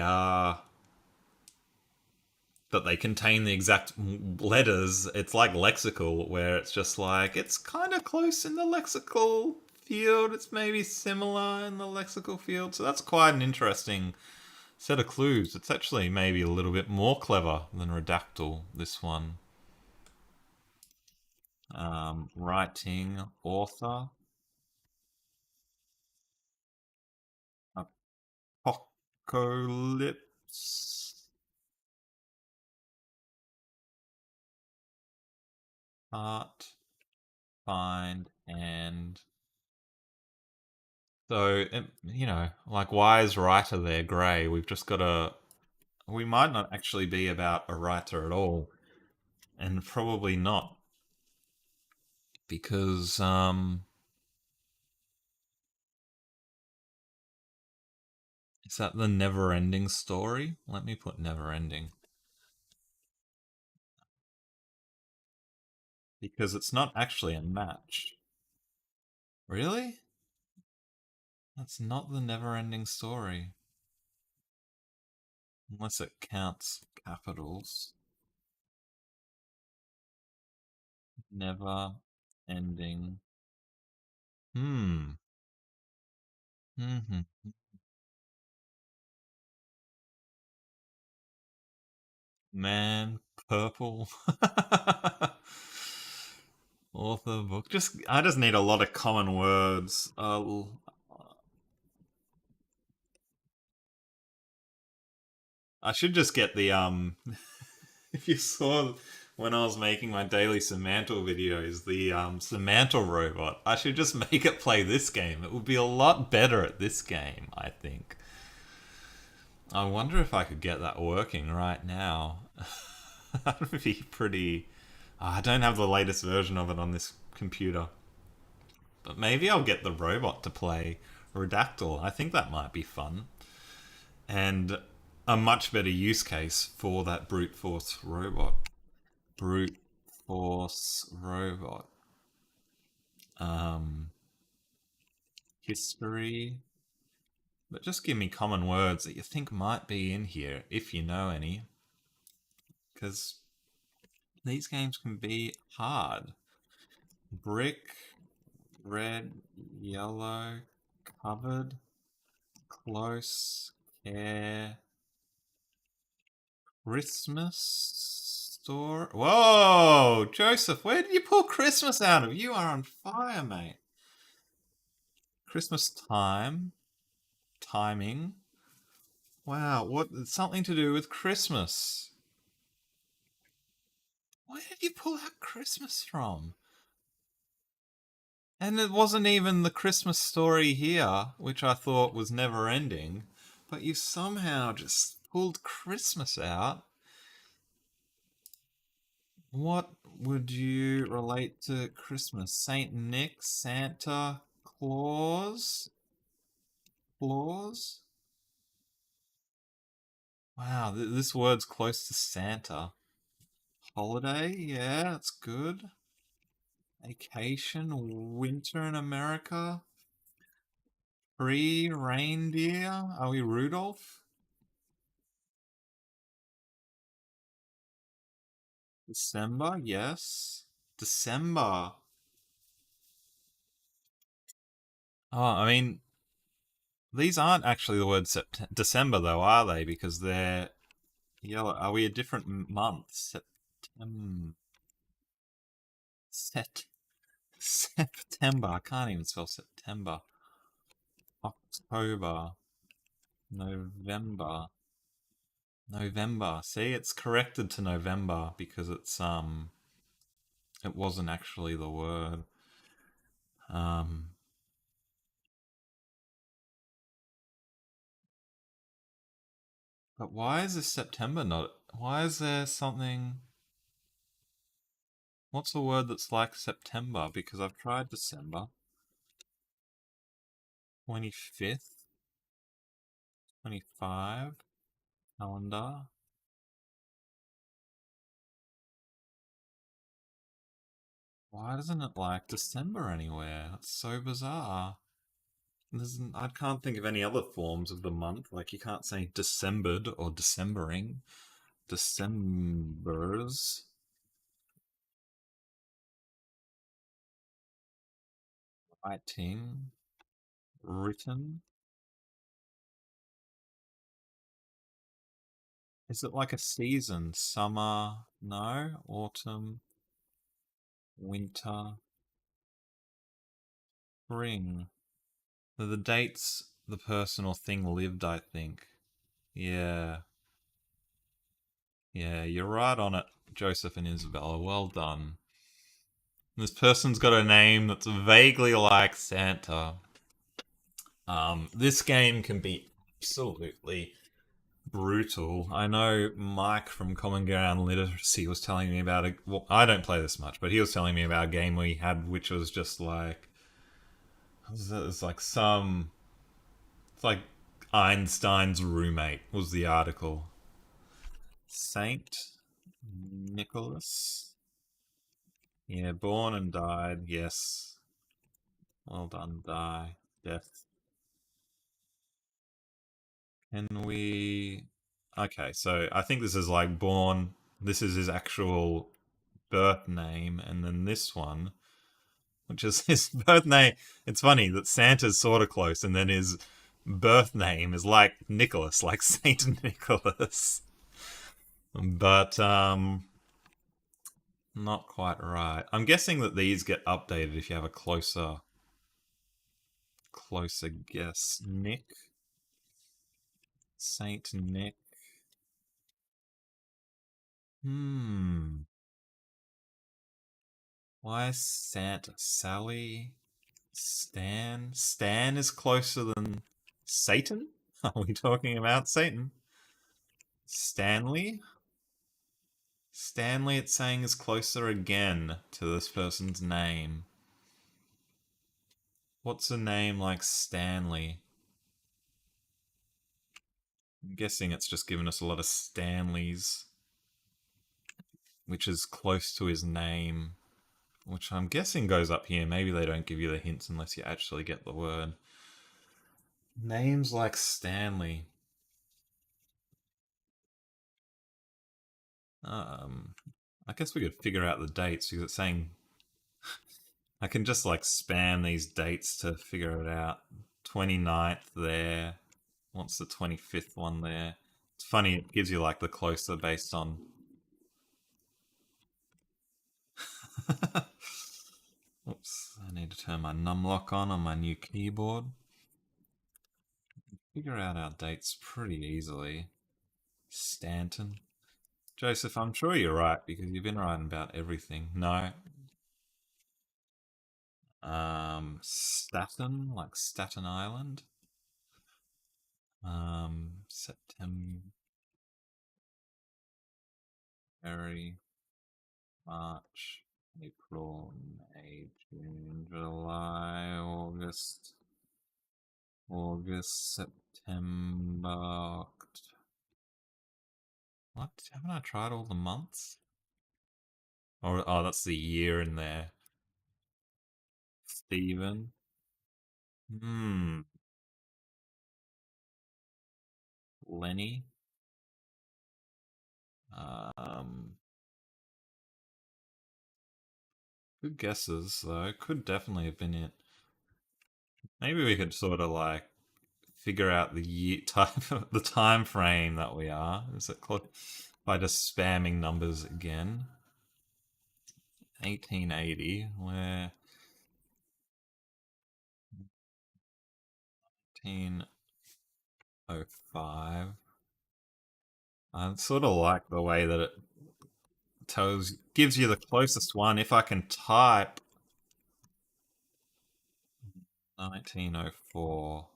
contain the exact letters. It's like lexical, where it's just like, it's kind of close in the lexical field. It's maybe similar in the lexical field. So that's quite an interesting Set of clues. It's actually maybe a little bit more clever than Redactyl, this one. Writing, author, apocalypse, art, find, and so, like why is writer there grey? We've just got a. We might not actually be about a writer at all, and probably not because is that the never-ending story? Let me put never-ending because it's not actually a match. Really? That's not the never-ending story, unless it counts capitals. Never ending. Hmm. Hmm. Man, purple. Author book. I just need a lot of common words. I should just get the if you saw when I was making my daily Semantle videos, the Semantle robot, I should just make it play this game. It would be a lot better at this game, I think. I wonder if I could get that working right now. That would be pretty. I don't have the latest version of it on this computer. But maybe I'll get the robot to play Redactyl. I think that might be fun. And a much better use case for that brute force robot. Brute force robot. Um, history. But just give me common words that you think might be in here, if you know any. Because these games can be hard. Brick, red, yellow, covered, close, care, Christmas store. Whoa, Joseph, where did you pull Christmas out of? You are on fire, mate. Christmas time, timing. Wow, what? Something to do with Christmas. Where did you pull out Christmas from? And it wasn't even the Christmas story here, which I thought was never ending, but you somehow just pulled Christmas out. What would you relate to Christmas? Saint Nick, Santa, Claus? Claus? Wow, this word's close to Santa. Holiday, yeah, that's good. Vacation, winter in America. Free reindeer. Are we Rudolph? December, yes. December. Oh, I mean, these aren't actually the word December, though, are they? Because they're yellow. Are we a different month? Set. September. I can't even spell September. October. November. November. See, it's corrected to November because it wasn't actually the word. Um, but why is this September not? Why is there something? What's a word that's like September? Because I've tried December. 25th, 25, calendar. Why doesn't it like December anywhere? That's so bizarre. I can't think of any other forms of the month. Like you can't say Decembered or Decembering. Decembers. Writing. Written. Is it like a season? Summer? No. Autumn? Winter? Spring? The dates the person or thing lived, I think. Yeah. Yeah, you're right on it, Joseph and Isabella. Well done. This person's got a name that's vaguely like Santa. This game can be absolutely brutal. I know Mike from Common Ground Literacy was telling me about a. Well, I don't play this much, but he was telling me about a game we had, which was just like it's like some. It's like Einstein's roommate was the article. Saint Nicholas. Yeah, born and died. Yes. Well done, die. Death. Can we. Okay, so I think this is like born. This is his actual birth name, and then this one, which is his birth name. It's funny that Santa's sort of close, and then his birth name is like Nicholas, like Saint Nicholas. But not quite right. I'm guessing that these get updated if you have a closer guess. Nick, Saint Nick. Hmm. Why is Santa? Sally? Stan? Stan is closer than Satan? Are we talking about Satan? Stanley? Stanley, it's saying, is closer again to this person's name. What's a name like Stanley? I'm guessing it's just given us a lot of Stanleys, which is close to his name, which I'm guessing goes up here. Maybe they don't give you the hints unless you actually get the word. Names like Stanley. I guess we could figure out the dates because it's saying I can just like span these dates to figure it out. 29th there. What's the 25th one there? It's funny, it gives you like the closer based on. Oops, I need to turn my numlock on my new keyboard. Figure out our dates pretty easily. Stanton. Joseph, I'm sure you're right because you've been writing about everything. No. Staten, like Staten Island. September, March, April, May, June, July, August, September. What? Haven't I tried all the months? Oh, that's the year in there. Stephen. Hmm. Lenny. Um. Good guesses though. Could definitely have been it. Maybe we could sort of like figure out the year type, the time frame that we are. Is it close by just spamming numbers again? 1880. Where 1805. I sort of like the way that it gives you the closest one. If I can type 1904.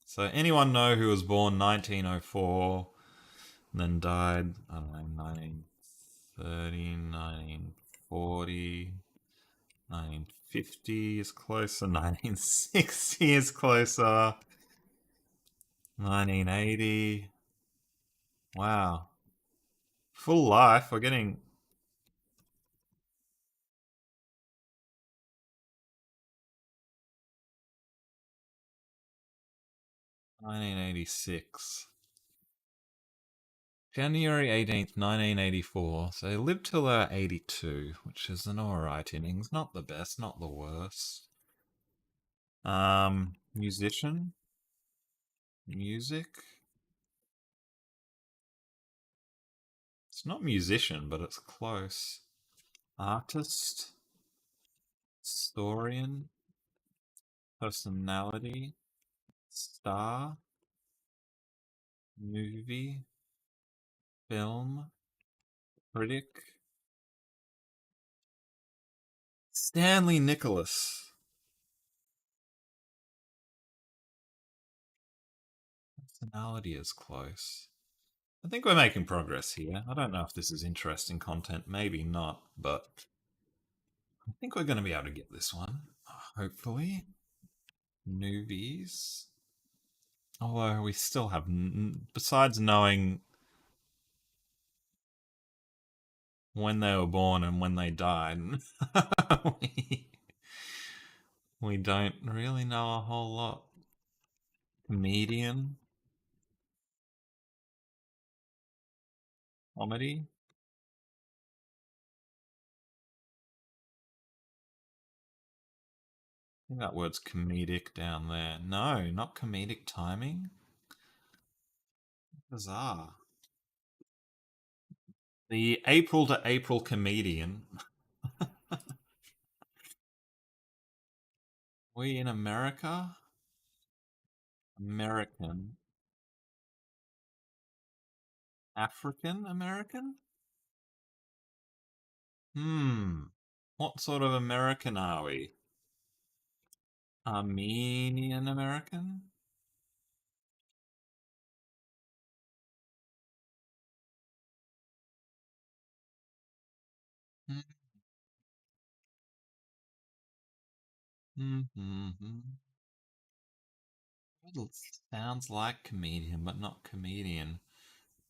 So anyone know who was born 1904 and then died, I don't know, 1930, 1940, 1950 is closer, 1960 is closer, 1980. Wow. Full life, we're getting 1986. January 18th, 1984. So they lived till they were 82, which is an alright innings. Not the best, not the worst. Musician? Music? It's not musician, but it's close. Artist, historian, personality, star, movie, film, critic. Stanley Nicholas. Personality is close. I think we're making progress here. I don't know if this is interesting content, maybe not, but I think we're going to be able to get this one. Hopefully. Newbies. Although we still have, besides knowing when they were born and when they died, we, we don't really know a whole lot. Comedian. Comedy. I think that word's comedic down there. No, not comedic timing. Bizarre. The April to April comedian. We in America? American. African American? What sort of American are we? Armenian American? Mm-hmm. It sounds like comedian, but not comedian.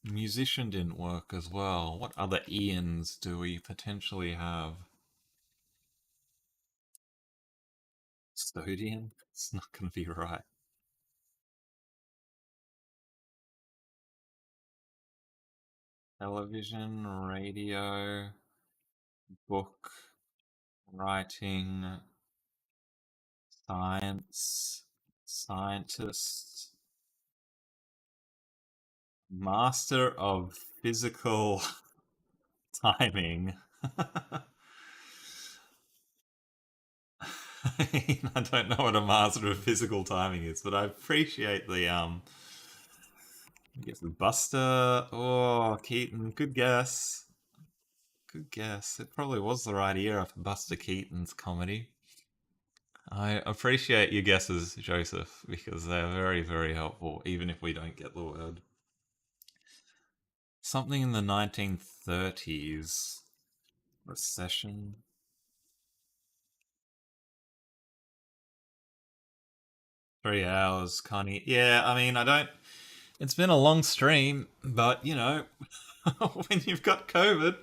Musician didn't work as well. What other Ians do we potentially have? Custodian? It's not going to be right. Television, radio, book, writing, science, scientist, master of physical timing. I don't know what a master of physical timing is, but I appreciate the I guess Buster. Oh, Keaton, good guess. Good guess. It probably was the right era for Buster Keaton's comedy. I appreciate your guesses, Joseph, because they're very, very helpful, even if we don't get the word. Something in the 1930s. Recession. 3 hours, Connie. Yeah, I mean, I don't. It's been a long stream, but you know, when you've got COVID,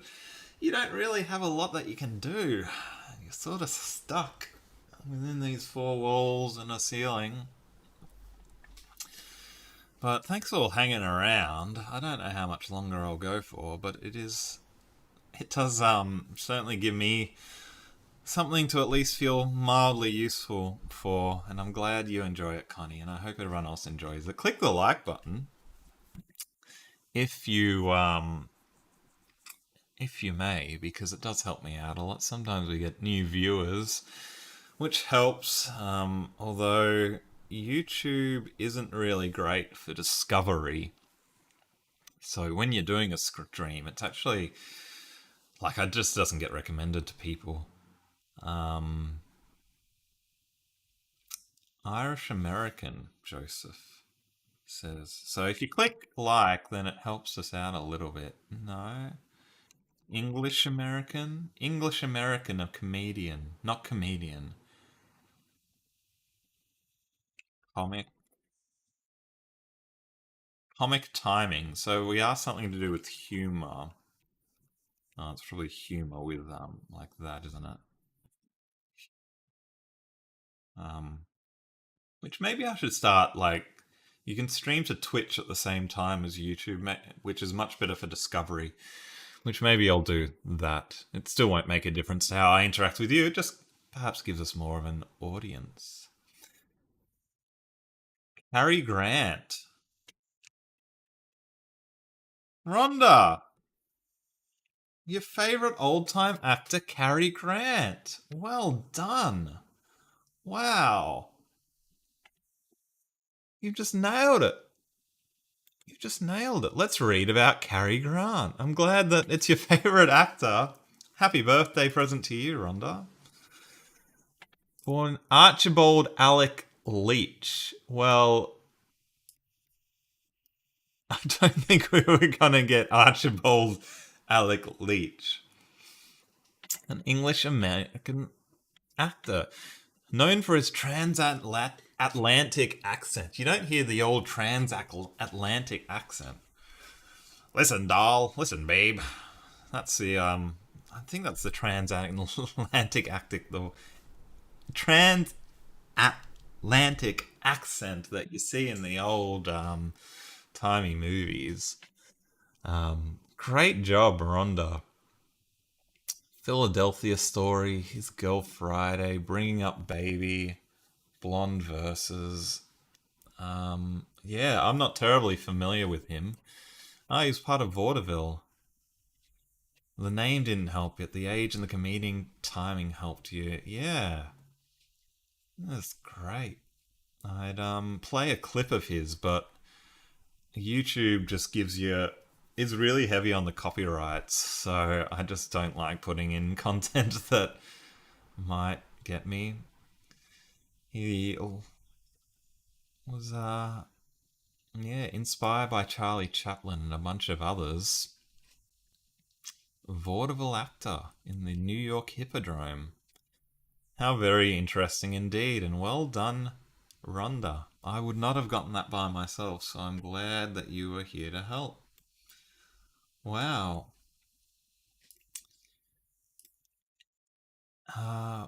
you don't really have a lot that you can do. You're sort of stuck within these four walls and a ceiling. But thanks for all hanging around. I don't know how much longer I'll go for, but it does certainly give me something to at least feel mildly useful for, and I'm glad you enjoy it, Connie, and I hope everyone else enjoys it. Click the like button if you may, because it does help me out a lot. Sometimes we get new viewers, which helps. Although YouTube isn't really great for discovery. So when you're doing a stream, it's actually like it just doesn't get recommended to people. Irish American, Joseph says. So if you click like, then it helps us out a little bit. No. English American? English American, a comedian, not comedian. Comic. Comic timing. So we are something to do with humor. Oh, it's probably humor with like that, isn't it? Um, which maybe I should start like you can stream to Twitch at the same time as YouTube, which is much better for discovery. Which maybe I'll do that. It still won't make a difference to how I interact with you. It just perhaps gives us more of an audience. Harry Grant. Rhonda. Your favorite old time actor, Cary Grant. Well done. Wow. You just nailed it. You just nailed it. Let's read about Cary Grant. I'm glad that it's your favorite actor. Happy birthday present to you, Rhonda. Born Archibald Alec Leach. Well, I don't think we were going to get Archibald Alec Leach. An English American actor. Known for his transatlantic accent. You don't hear the old transatlantic accent. Listen, doll. Listen, babe. That's the I think that's the transatlantic the transatlantic accent that you see in the old timey movies. Great job, Rhonda. Philadelphia Story, His Girl Friday, Bringing Up Baby, Blonde Verses. Yeah, I'm not terribly familiar with him. Oh, he's part of vaudeville. The name didn't help it. The age and the comedian timing helped you. Yeah, that's great. I'd play a clip of his, but YouTube just gives you is really heavy on the copyrights, so I just don't like putting in content that might get me. He was yeah, inspired by Charlie Chaplin and a bunch of others. Vaudeville actor in the New York Hippodrome. How very interesting indeed, and well done, Rhonda. I would not have gotten that by myself, so I'm glad that you were here to help. Wow.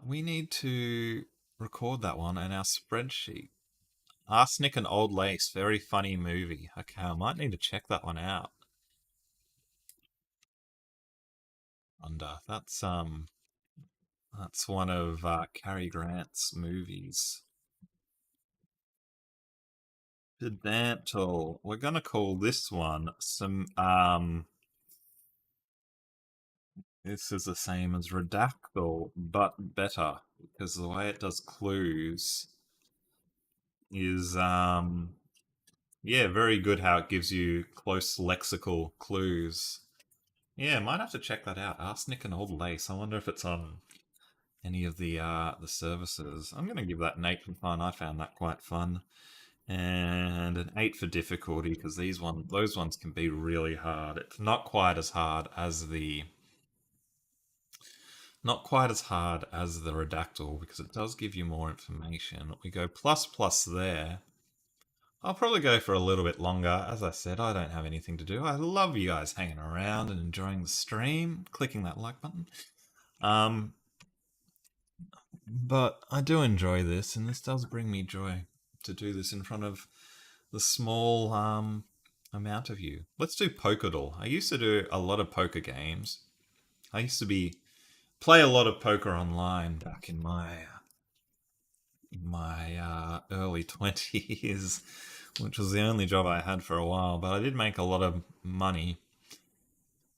We need to record that one in our spreadsheet. Arsenic and Old Lace, very funny movie. Okay, I might need to check that one out. Rhonda, that's one of Cary Grant's movies. Semantle. We're gonna call this one some this is the same as Redactyl, but better, because the way it does clues is yeah, very good how it gives you close lexical clues. Yeah, might have to check that out. Arsenic and Old Lace. I wonder if it's on any of the services. I'm gonna give that an 8 for fun. I found that quite fun. And an 8 for difficulty, because those ones can be really hard. It's not quite as hard as the Redactyl, because it does give you more information. We go plus plus there. I'll probably go for a little bit longer. As I said, I don't have anything to do. I love you guys hanging around and enjoying the stream, clicking that like button. But I do enjoy this, and this does bring me joy to do this in front of the small amount of you. Let's do Pokerdle. I used to do a lot of poker games. I used to play a lot of poker online back in my early 20s, which was the only job I had for a while, but I did make a lot of money.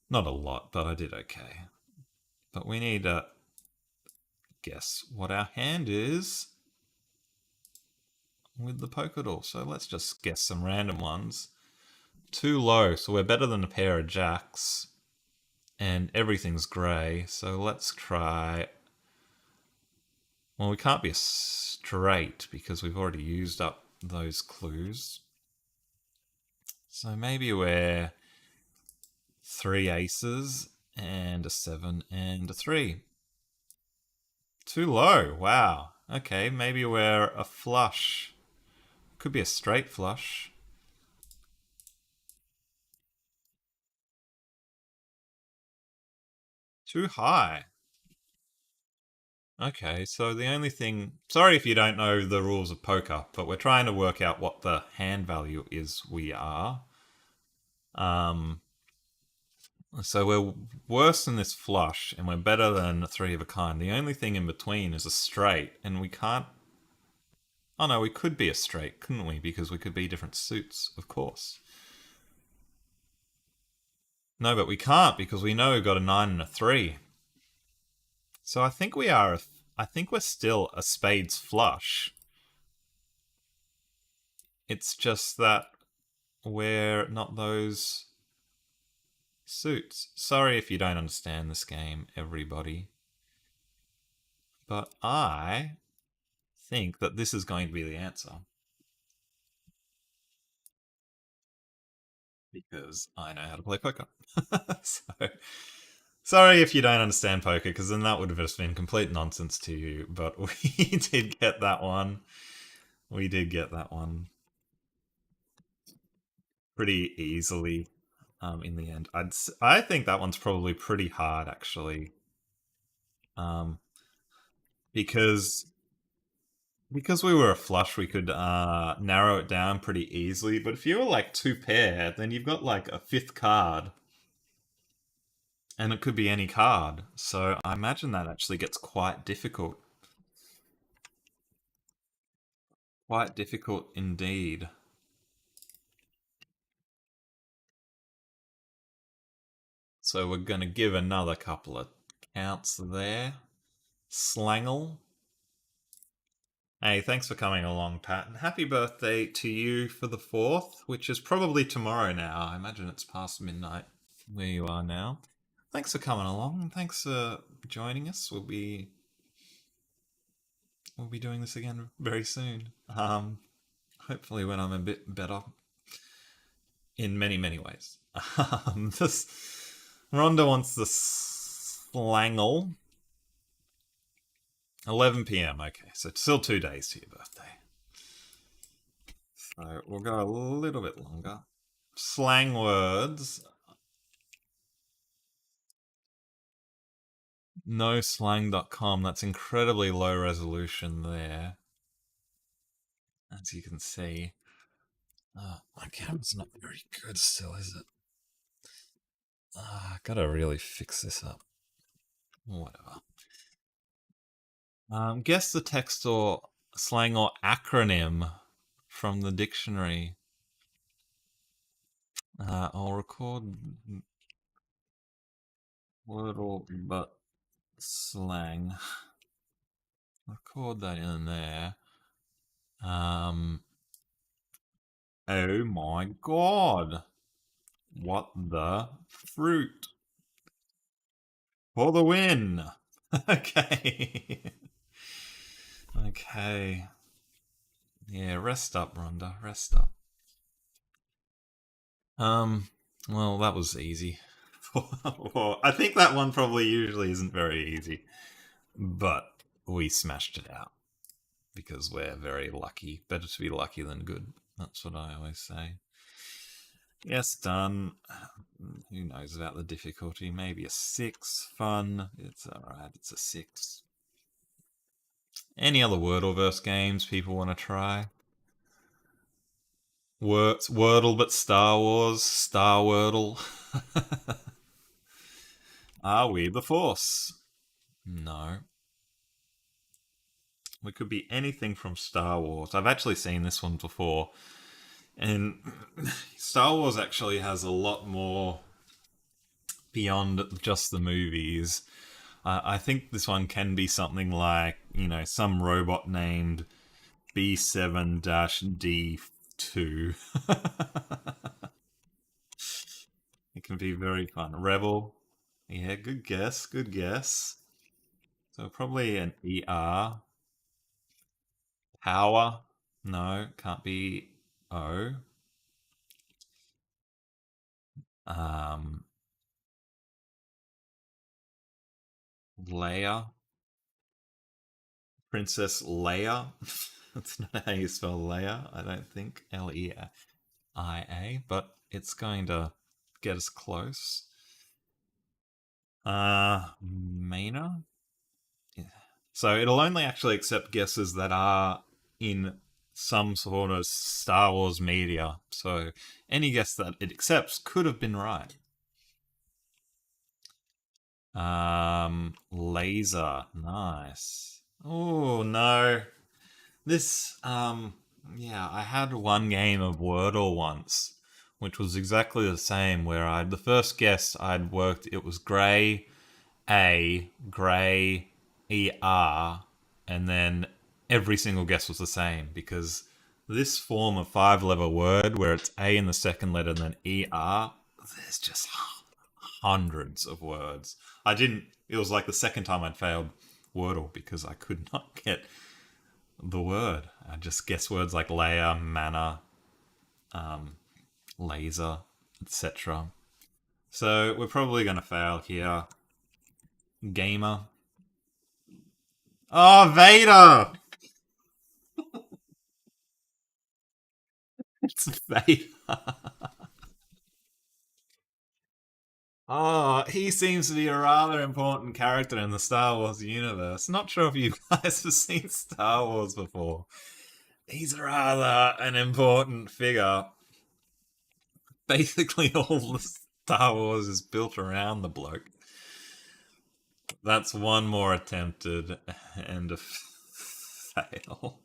Not a lot, but I did okay. But we need to guess what our hand is with the Pokerdle. So let's just guess some random ones. Too low, so we're better than a pair of jacks. And everything's grey, so let's try... Well, we can't be a straight because we've already used up those clues. So maybe we're 3 aces and a 7 and a 3. Too low, wow. Okay, maybe we're a flush. Could be a straight flush. Too high. Okay, so the only thing... Sorry if you don't know the rules of poker, but we're trying to work out what the hand value is we are. So we're worse than this flush, and we're better than a 3 of a kind. The only thing in between is a straight, and we can't... Oh no, we could be a straight, couldn't we? Because we could be different suits, of course. No, but we can't because we know we've got a 9 and a 3. So I think we are. I think we're still a spades flush. It's just that we're not those suits. Sorry if you don't understand this game, everybody. But I think that this is going to be the answer. Because I know how to play poker. So, sorry if you don't understand poker, because then that would have just been complete nonsense to you. But we did get that one. We did get that one pretty easily in the end. I think that one's probably pretty hard, actually. Um, because because we were a flush, we could narrow it down pretty easily. But if you were like two pair, then you've got like a fifth card, and it could be any card. So I imagine that actually gets quite difficult. Quite difficult indeed. So we're going to give another couple of counts there. Slangle. Hey, thanks for coming along, Pat. And happy birthday to you for the 4th, which is probably tomorrow now. I imagine it's past midnight where you are now. Thanks for coming along, and thanks for joining us. We'll be doing this again very soon. Hopefully when I'm a bit better in many, many ways. This Rhonda wants the slangle. 11 p.m. Okay, so it's still 2 days to your birthday. So we'll go a little bit longer. Slang words. NoSlang.com. That's incredibly low resolution there. As you can see. My camera's not very good still, is it? Gotta really fix this up. Whatever. Guess the text or slang or acronym from the dictionary. I'll record Wordle but slang. Record that in there. Oh my god. What the fruit? For the win. Okay. Okay. Yeah, rest up, Rhonda. Rest up. Well, that was easy. I think that one probably usually isn't very easy. But we smashed it out. Because we're very lucky. Better to be lucky than good. That's what I always say. Yes, done. Who knows about the difficulty? Maybe a 6. Fun. It's alright. It's a 6. Any other Wordleverse games people want to try? Wordle but Star Wars. Star Wordle. Are we the Force? No. We could be anything from Star Wars. I've actually seen this one before. And Star Wars actually has a lot more beyond just the movies. I think this one can be something like, some robot named B7-D2. It can be very fun. Rebel. Yeah, good guess. Good guess. So probably an ER. Power. No, can't be O. Leia. Princess Leia. That's not how you spell Leia, I don't think. Leia. But it's going to get us close. Mana? Yeah. So it'll only actually accept guesses that are in some sort of Star Wars media. So any guess that it accepts could have been right. Laser. Nice. Oh, no. This, yeah, I had one game of Wordle once which was exactly the same. Where the first guess I'd worked, it was grey, grey, and then every single guess was the same because this form of five-letter word where it's A in the second letter and then there's just hundreds of words. I didn't. It was like the second time I'd failed Wordle because I could not get the word. I just guess words like layer, manner, laser, etc. So we're probably going to fail here. Gamer. Oh, Vader! It's Vader. Oh, he seems to be a rather important character in the Star Wars universe. Not sure if you guys have seen Star Wars before. He's rather an important figure. Basically, all the Star Wars is built around the bloke. That's one more attempted and a fail.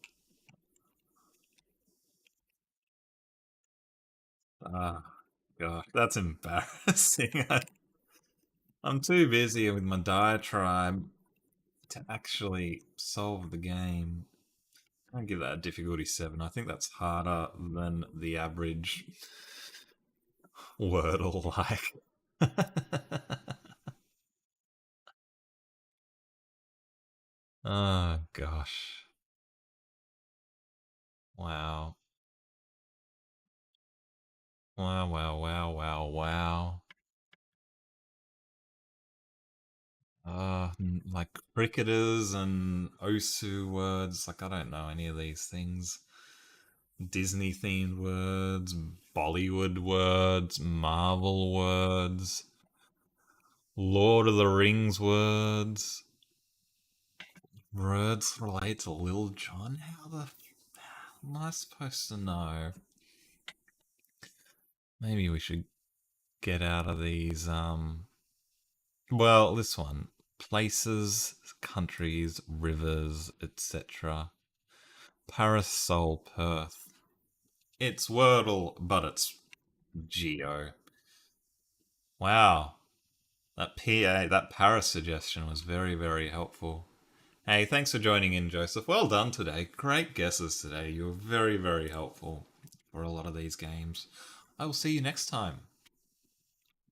Ah, gosh, that's embarrassing. I'm too busy with my diatribe to actually solve the game. I'll give that a difficulty 7. I think that's harder than the average Wordle like. Oh gosh. Wow. Wow, wow, wow, wow, wow. Like cricketers and Osu words. Like, I don't know any of these things. Disney themed words, Bollywood words, Marvel words, Lord of the Rings words, words related to Lil Jon. How the am I supposed to know? Maybe we should get out of these. Well, this one: places, countries, rivers, etc. Parasol Perth. It's Wordle, but it's Geo. Wow, that Paris suggestion was very, very helpful. Hey, thanks for joining in, Joseph. Well done today. Great guesses today. You were very, very helpful for a lot of these games. I will see you next time.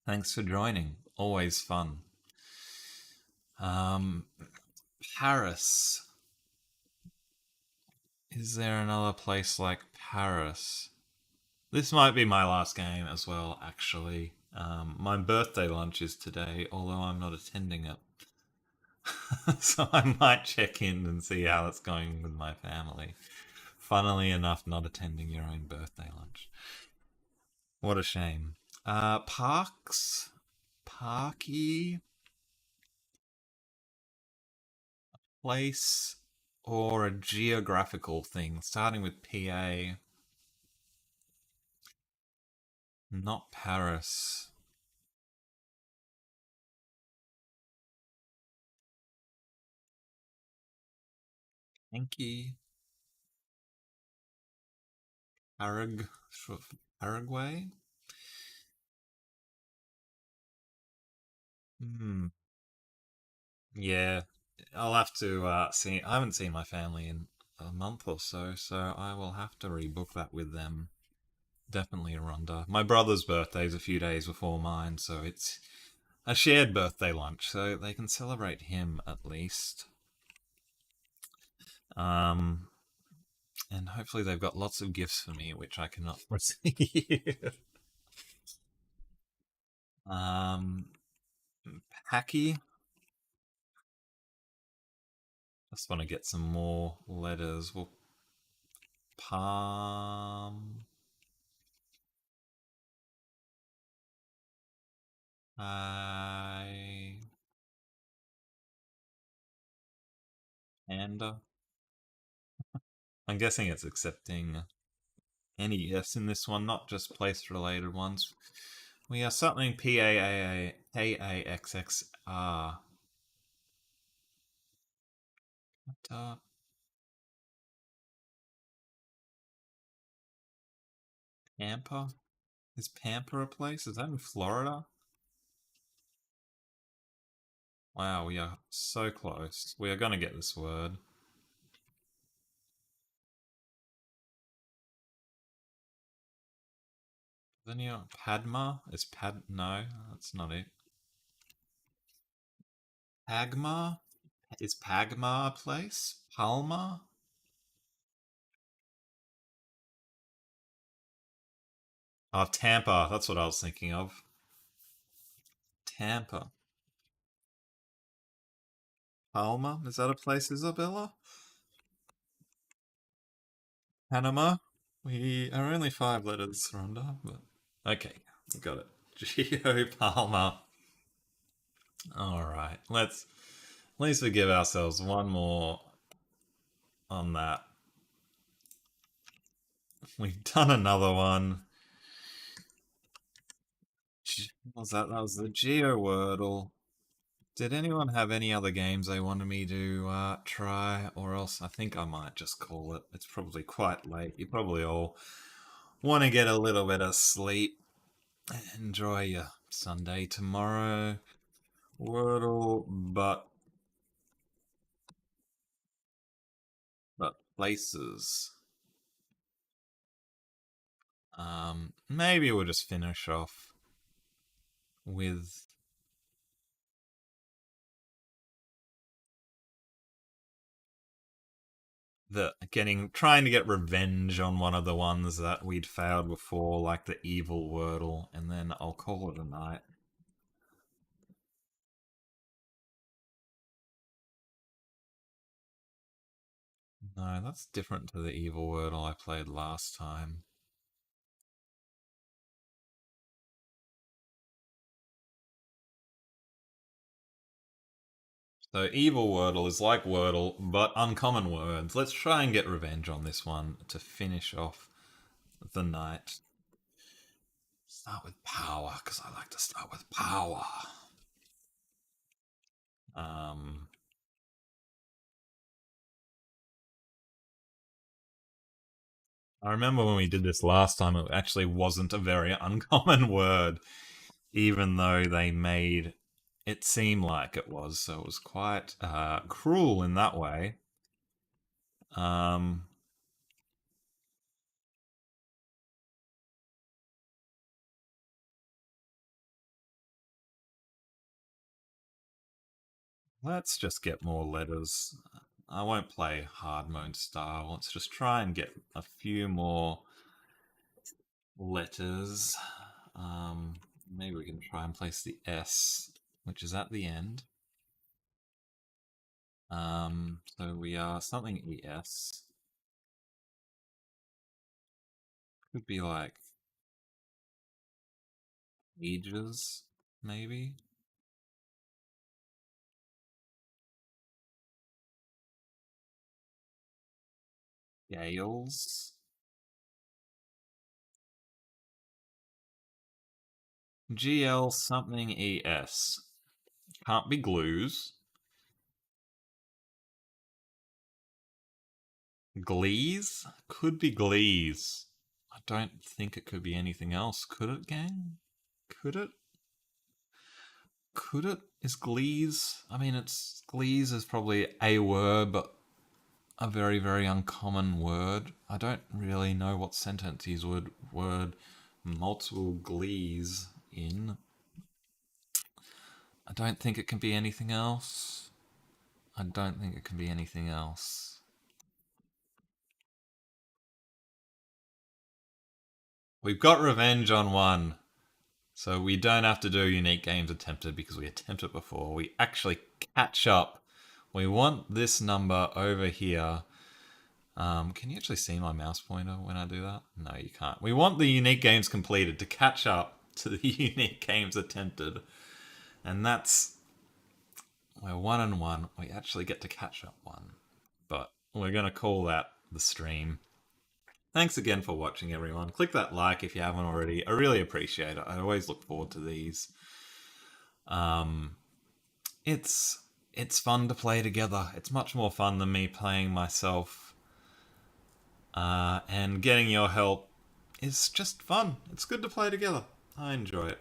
Thanks for joining. Always fun. Um, Paris. Is there another place like Paris? This might be my last game as well, actually. My birthday lunch is today, although I'm not attending it. So I might check in and see how it's going with my family. Funnily enough, not attending your own birthday lunch. What a shame. Parks? Parky? Place? Or a geographical thing, starting with PA. Not Paris. Thank you. Paraguay? Hmm. Yeah, I'll have to see. I haven't seen my family in a month or so, so I will have to rebook that with them. Definitely Rhonda. My brother's birthday is a few days before mine, so it's a shared birthday lunch, so they can celebrate him at least. Um, and hopefully they've got lots of gifts for me, which I cannot receive. um, Hacky. Just want to get some more letters. Well, palm. I. Panda. I'm guessing it's accepting any S in this one, not just place related ones. We are something PAAXXR. Tampa? Is Pampa a place? Is that in Florida? Wow, we are so close. We are gonna get this word. Then you Padma? Is Pad no, that's not it. Pagma? Is Pagma a place? Palma? Oh, Tampa. That's what I was thinking of. Tampa. Palma? Is that a place, Isabella? Panama? We are only 5 letters, Rhonda, but okay, we got it. Geo Palma. All right, let's at least we give ourselves one more on that. We've done another one. What was that? That was the Geo Wordle. Did anyone have any other games they wanted me to try, or else I think I might just call it. It's probably quite late. You probably all want to get a little bit of sleep. Enjoy your Sunday tomorrow. Wordle, but places. Maybe we'll just finish off with the trying to get revenge on one of the ones that we'd failed before, like the evil Wordle, and then I'll call it a night. No, that's different to the evil Wordle I played last time. So evil Wordle is like Wordle, but uncommon words. Let's try and get revenge on this one to finish off the night. Start with power, because I like to start with power. Um, I remember when we did this last time, it actually wasn't a very uncommon word, even though they made it seem like it was. So it was quite cruel in that way. Um, let's just get more letters. I won't play hard mode style. Let's just try and get a few more letters. Maybe we can try and place the S, which is at the end. So we are something ES. Could be like ages, maybe. Gales. GL something ES. Can't be glues. Glees? Could be glees. I don't think it could be anything else. Could it, gang? Could it? Could it? Is glees? I mean, it's glees is probably a word, but a very, very uncommon word. I don't really know what sentence he's would word multiple glees in. I don't think it can be anything else. I don't think it can be anything else. We've got revenge on one. So we don't have to do unique games attempted because we attempted before. We actually catch up. We want this number over here. Can you actually see my mouse pointer when I do that? No, you can't. We want the unique games completed to catch up to the unique games attempted. And that's... We're 1-1. We actually get to catch up one. But we're going to call that the stream. Thanks again for watching, everyone. Click that like if you haven't already. I really appreciate it. I always look forward to these. It's fun to play together. It's much more fun than me playing myself. And getting your help is just fun. It's good to play together. I enjoy it.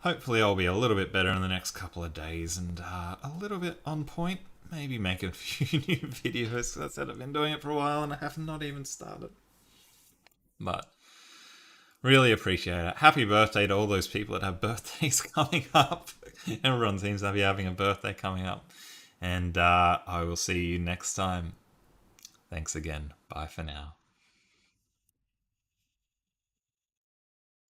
Hopefully I'll be a little bit better in the next couple of days and a little bit on point. Maybe make a few new videos. I said I've been doing it for a while and I have not even started. But really appreciate it. Happy birthday to all those people that have birthdays coming up. Everyone seems to be having a birthday coming up. And I will see you next time. Thanks again. Bye for now.